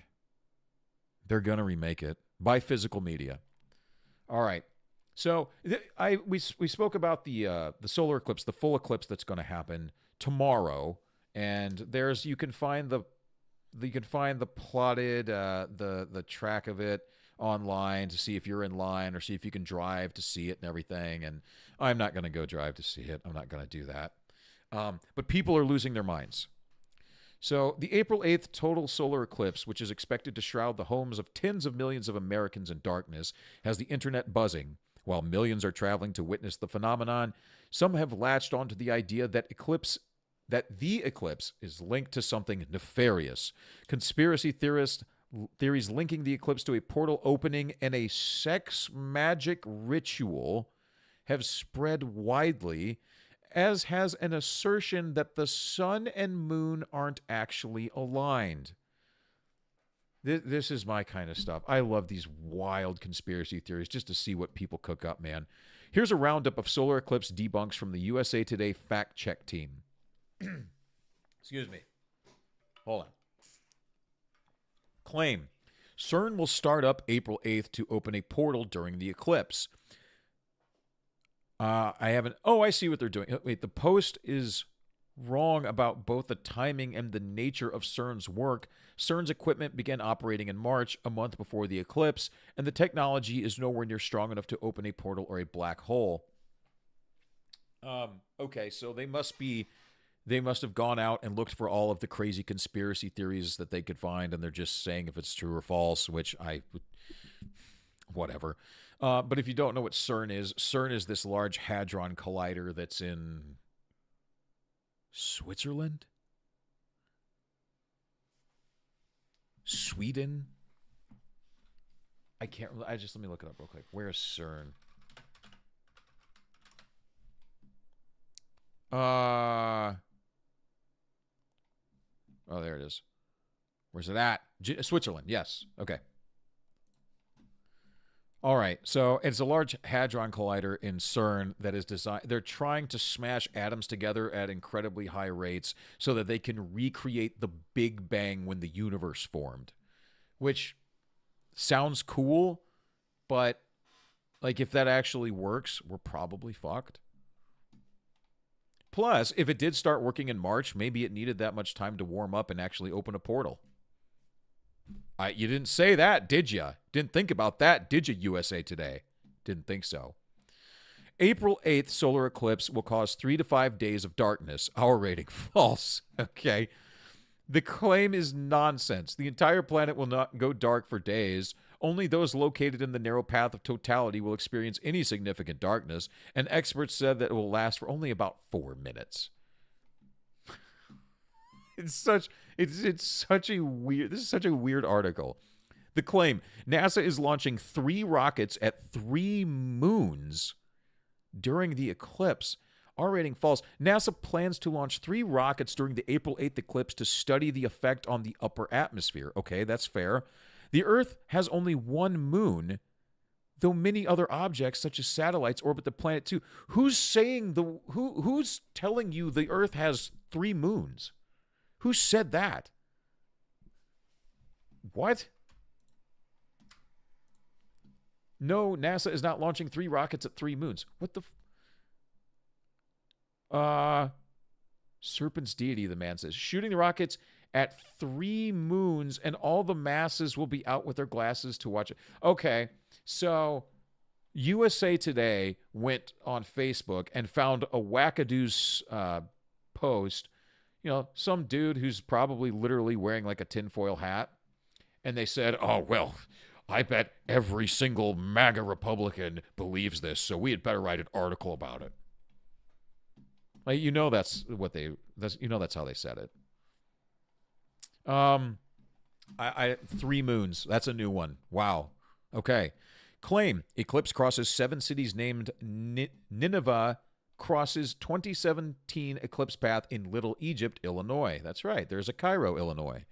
They're going to remake it by physical media. All right. So we spoke about the solar eclipse, the full eclipse that's going to happen tomorrow, and you can find the plotted the track of it online to see if you're in line or see if you can drive to see it and everything. And I'm not going to go drive to see it. I'm not going to do that. But people are losing their minds. So the April 8th total solar eclipse, which is expected to shroud the homes of tens of millions of Americans in darkness, has the internet buzzing. While millions are traveling to witness the phenomenon, some have latched onto the idea that the eclipse is linked to something nefarious. Conspiracy theories linking the eclipse to a portal opening and a sex magic ritual have spread widely, as has an assertion that the sun and moon aren't actually aligned. This is my kind of stuff. I love these wild conspiracy theories just to see what people cook up, man. Here's a roundup of solar eclipse debunks from the USA Today fact check team. Excuse me. Hold on. Claim. CERN will start up April 8th to open a portal during the eclipse. I see what they're doing. Wait, the Post is wrong about both the timing and the nature of CERN's work. CERN's equipment began operating in March, a month before the eclipse, and the technology is nowhere near strong enough to open a portal or a black hole. Okay, so they must have gone out and looked for all of the crazy conspiracy theories that they could find, and they're just saying if it's true or false, which whatever. But if you don't know what CERN is this large hadron collider that's in Switzerland? Sweden? Let me look it up real quick. Where is CERN? Oh, there it is. Where's it at? Switzerland, yes. Okay. All right, so it's a large hadron collider in CERN that is designed. They're trying to smash atoms together at incredibly high rates so that they can recreate the Big Bang when the universe formed, which sounds cool, but like if that actually works, we're probably fucked. Plus, if it did start working in March, maybe it needed that much time to warm up and actually open a portal. You didn't say that, did you? Didn't think about that, did you, USA Today? Didn't think so. April 8th solar eclipse will cause 3 to 5 days of darkness. Our rating, false. Okay. The claim is nonsense. The entire planet will not go dark for days. Only those located in the narrow path of totality will experience any significant darkness, and experts said that it will last for only about 4 minutes. It's such a weird article. The claim, NASA is launching 3 rockets at 3 moons during the eclipse. R rating false. NASA plans to launch 3 rockets during the April 8th eclipse to study the effect on the upper atmosphere. Okay, that's fair. The Earth has only one moon, though many other objects, such as satellites, orbit the planet too. Who's telling you the Earth has 3 moons? Who said that? What? No, NASA is not launching 3 rockets at 3 moons. What the... Serpent's deity, the man says. Shooting the rockets at 3 moons and all the masses will be out with their glasses to watch it. Okay, so USA Today went on Facebook and found a wackadoos post. You know, some dude who's probably literally wearing like a tinfoil hat. And they said, oh, well, I bet every single MAGA Republican believes this, so we had better write an article about it. Like, you know that's how they said it. 3 moons. That's a new one. Wow. Okay. Claim. Eclipse crosses 7 cities named Nineveh crosses 2017 eclipse path in Little Egypt, Illinois. That's right. There's a Cairo, Illinois.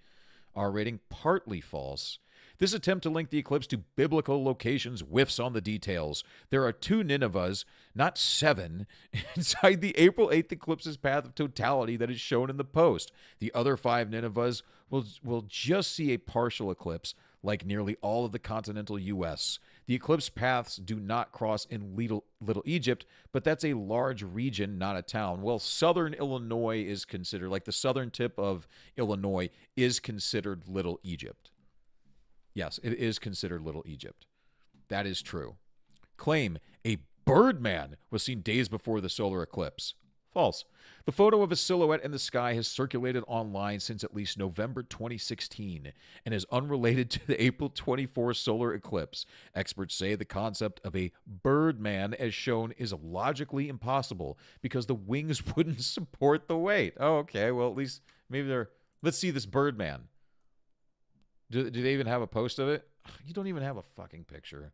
R rating partly false. This attempt to link the eclipse to biblical locations whiffs on the details. There are 2 Ninevehs, not 7, inside the April 8th eclipse's path of totality that is shown in the post. The other 5 Ninevehs will just see a partial eclipse, like nearly all of the continental U.S. The eclipse paths do not cross in Little Egypt, but that's a large region, not a town. Well, southern Illinois is considered, like the southern tip of Illinois is considered Little Egypt. Yes, it is considered Little Egypt. That is true. Claim. A Birdman was seen days before the solar eclipse. False. The photo of a silhouette in the sky has circulated online since at least November 2016 and is unrelated to the April 24 solar eclipse. Experts say the concept of a Birdman as shown is logically impossible because the wings wouldn't support the weight. Oh, okay. Well, at least maybe they're... Let's see this Birdman. Do they even have a post of it? You don't even have a fucking picture.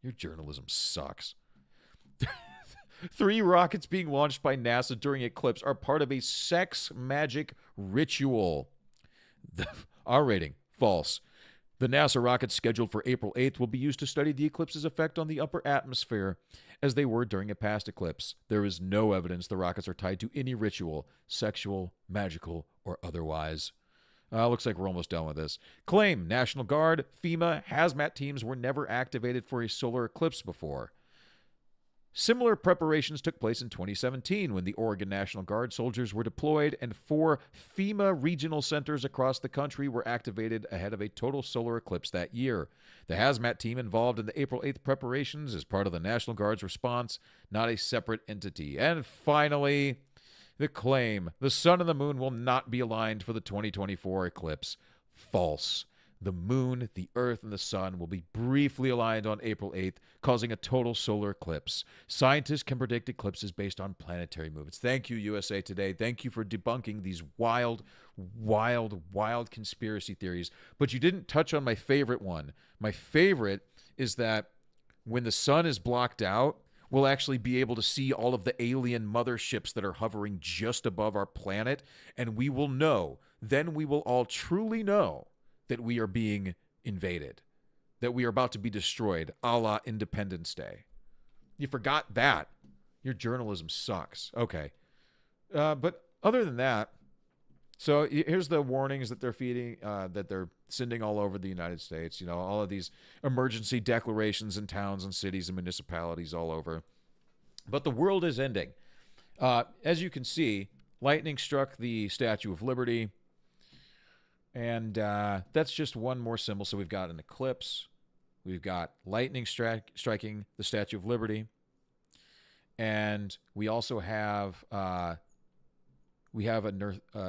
Your journalism sucks. 3 rockets being launched by NASA during eclipse are part of a sex magic ritual. R rating, false. The NASA rockets scheduled for April 8th will be used to study the eclipse's effect on the upper atmosphere, as they were during a past eclipse. There is no evidence the rockets are tied to any ritual, sexual, magical, or otherwise. Looks like we're almost done with this. Claim. National Guard, FEMA, hazmat teams were never activated for a solar eclipse before. Similar preparations took place in 2017 when the Oregon National Guard soldiers were deployed and 4 FEMA regional centers across the country were activated ahead of a total solar eclipse that year. The hazmat team involved in the April 8th preparations is part of the National Guard's response, not a separate entity. And finally, the claim. The sun and the moon will not be aligned for the 2024 eclipse. False. The moon, the earth, and the sun will be briefly aligned on April 8th, causing a total solar eclipse. Scientists can predict eclipses based on planetary movements. Thank you, USA Today. Thank you for debunking these wild, wild, wild conspiracy theories. But you didn't touch on my favorite one. My favorite is that when the sun is blocked out, we'll actually be able to see all of the alien motherships that are hovering just above our planet, and we will know. Then we will all truly know that we are being invaded, that we are about to be destroyed, a la Independence Day. You forgot that. Your journalism sucks. Okay. But other than that, so here's the warnings that they're feeding, that they're sending all over the United States. You know, all of these emergency declarations in towns and cities and municipalities all over. But the world is ending. As you can see, lightning struck the Statue of Liberty. And that's just one more symbol. So we've got an eclipse. We've got lightning striking the Statue of Liberty. And we also have an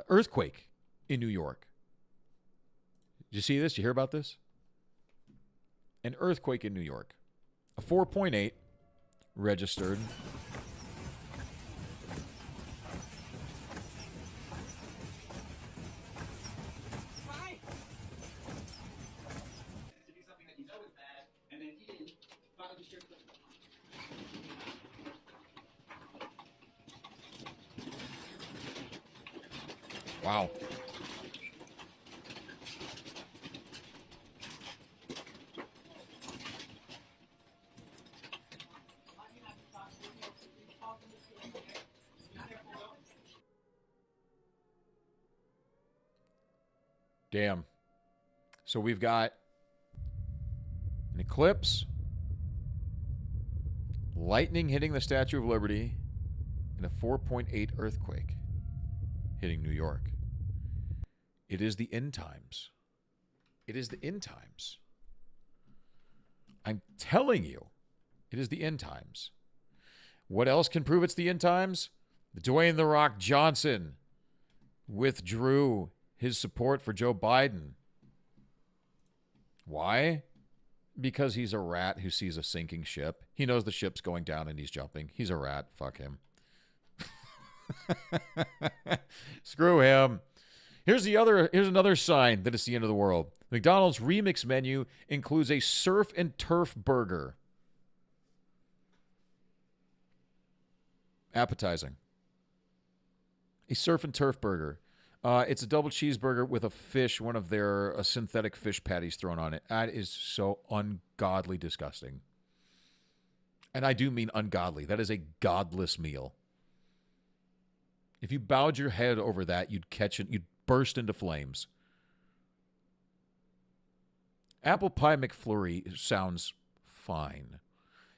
earthquake in New York. Did you see this? Did you hear about this? An earthquake in New York. A 4.8 registered. Wow. Damn. So we've got an eclipse, lightning hitting the Statue of Liberty, and a 4.8 earthquake hitting New York. It is the end times. It is the end times. I'm telling you, it is the end times. What else can prove it's the end times? Dwayne "The Rock" Johnson withdrew his support for Joe Biden. Why? Because he's a rat who sees a sinking ship. He knows the ship's going down and he's jumping. He's a rat. Fuck him. Screw him. Here's another sign that it's the end of the world. McDonald's remix menu includes a surf and turf burger. Appetizing. A surf and turf burger. It's a double cheeseburger with a fish, one of their synthetic fish patties thrown on it. That is so ungodly disgusting. And I do mean ungodly. That is a godless meal. If you bowed your head over that, you'd catch it. You'd burst into flames. Apple pie McFlurry sounds fine.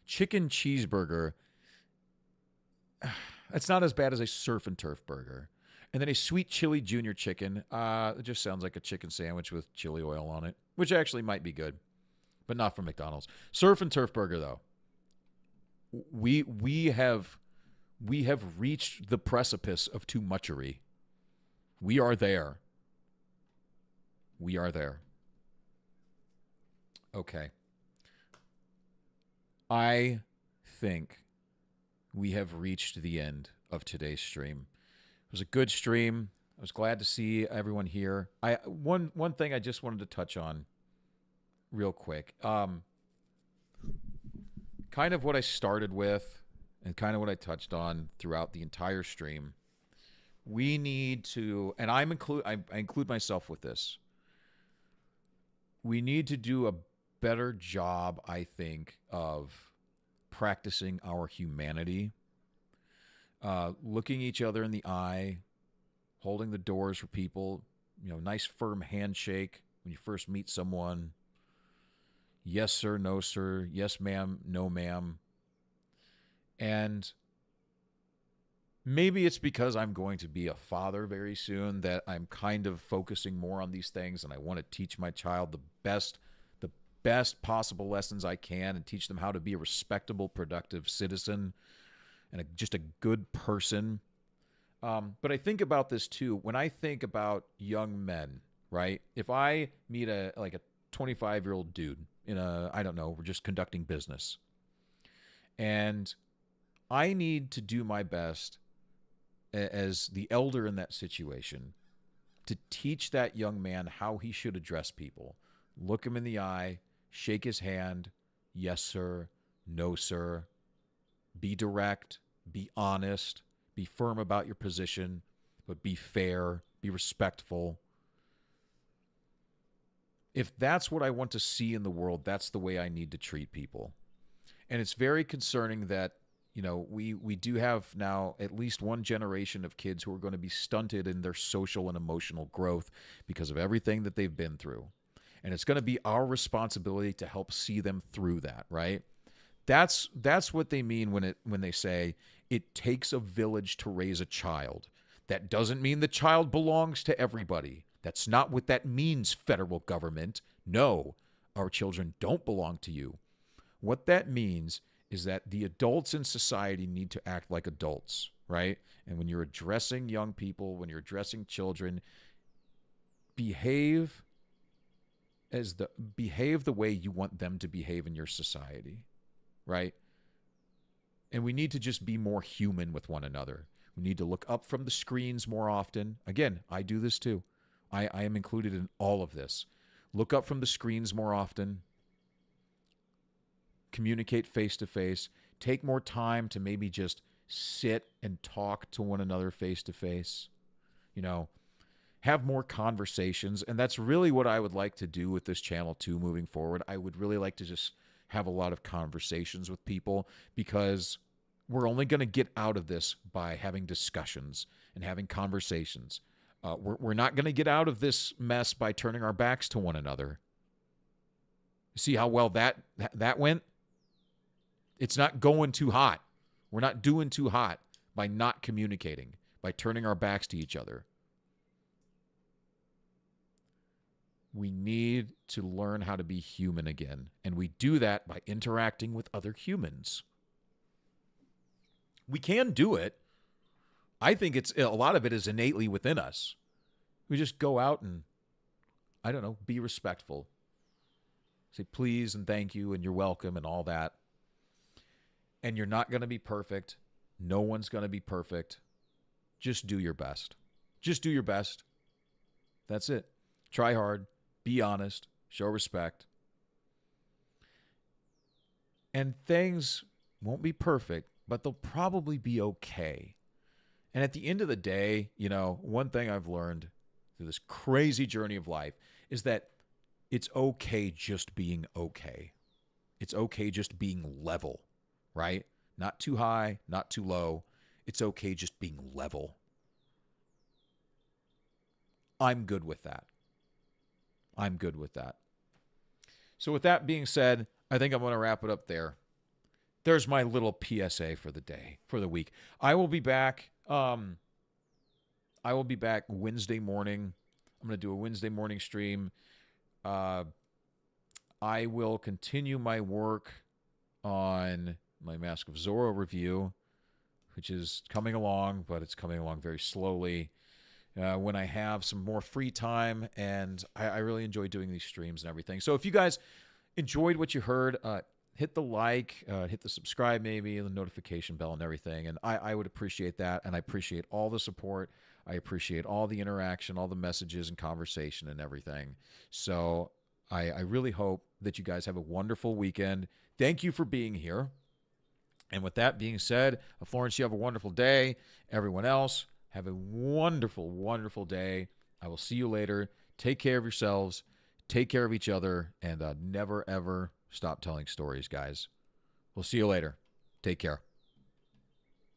Chicken cheeseburger, it's not as bad as a surf and turf burger. And then a sweet chili junior chicken. It just sounds like a chicken sandwich with chili oil on it, which actually might be good, but not from McDonald's. Surf and turf burger, though. We have reached the precipice of too muchery. We are there. We are there. Okay. I think we have reached the end of today's stream. It was a good stream. I was glad to see everyone here. One thing I just wanted to touch on real quick. Kind of what I started with and kind of what I touched on throughout the entire stream. We need to, and I include myself with this. We need to do a better job, I think, of practicing our humanity. Looking each other in the eye, holding the doors for people, nice firm handshake when you first meet someone. Yes, sir, no, sir. Yes, ma'am, no, ma'am. And maybe it's because I'm going to be a father very soon that I'm kind of focusing more on these things, and I want to teach my child the best possible lessons I can and teach them how to be a respectable, productive citizen and just a good person. But I think about this too. When I think about young men, right? If I meet a 25-year-old dude I don't know, we're just conducting business. And I need to do my best as the elder in that situation to teach that young man how he should address people. Look him in the eye, shake his hand. Yes, sir. No, sir. Be direct. Be honest, be firm about your position, but be fair, be respectful. If that's what I want to see in the world, that's the way I need to treat people. And it's very concerning that, we do have now at least one generation of kids who are going to be stunted in their social and emotional growth because of everything that they've been through. And it's going to be our responsibility to help see them through that, right? That's what they mean when they say it takes a village to raise a child. That doesn't mean the child belongs to everybody. That's not what that means, federal government. No, our children don't belong to you. What that means is that the adults in society need to act like adults, right? And when you're addressing young people, when you're addressing children, behave the way you want them to behave in your society. Right? And we need to just be more human with one another. We need to look up from the screens more often. Again, I do this too. I am included in all of this. Look up from the screens more often. Communicate face to face. Take more time to maybe just sit and talk to one another face to face. have more conversations. And that's really what I would like to do with this channel too moving forward. I would really like to just have a lot of conversations with people, because we're only going to get out of this by having discussions and having conversations. We're not going to get out of this mess by turning our backs to one another. See how well that went? It's not going too hot. We're not doing too hot by not communicating, by turning our backs to each other. We need to learn how to be human again, and we do that by interacting with other humans. We can do it. I think a lot of it is innately within us. We just go out and, I don't know, be respectful. Say please and thank you and you're welcome and all that. And you're not going to be perfect. No one's going to be perfect. Just do your best. Just do your best. That's it. Try hard. Be honest. Show respect. And things won't be perfect, but they'll probably be okay. And at the end of the day, you know, one thing I've learned through this crazy journey of life is that it's okay just being okay. It's okay just being level, right? Not too high, not too low. It's okay just being level. I'm good with that. I'm good with that. So with that being said, I think I'm going to wrap it up there. There's my little PSA for the day, for the week. I will be back. Wednesday morning. I'm going to do a Wednesday morning stream. I will continue my work on my Mask of Zorro review, which is coming along, but it's coming along very slowly. When I have some more free time, and I really enjoy doing these streams and everything. So if you guys enjoyed what you heard, hit the like, hit the subscribe maybe, the notification bell and everything. And I would appreciate that, and I appreciate all the support. I appreciate all the interaction, all the messages and conversation and everything. So I really hope that you guys have a wonderful weekend. Thank you for being here. And with that being said, Florence, you have a wonderful day. Everyone else, have a wonderful, wonderful day. I will see you later. Take care of yourselves. Take care of each other. And never, ever stop telling stories, guys. We'll see you later. Take care.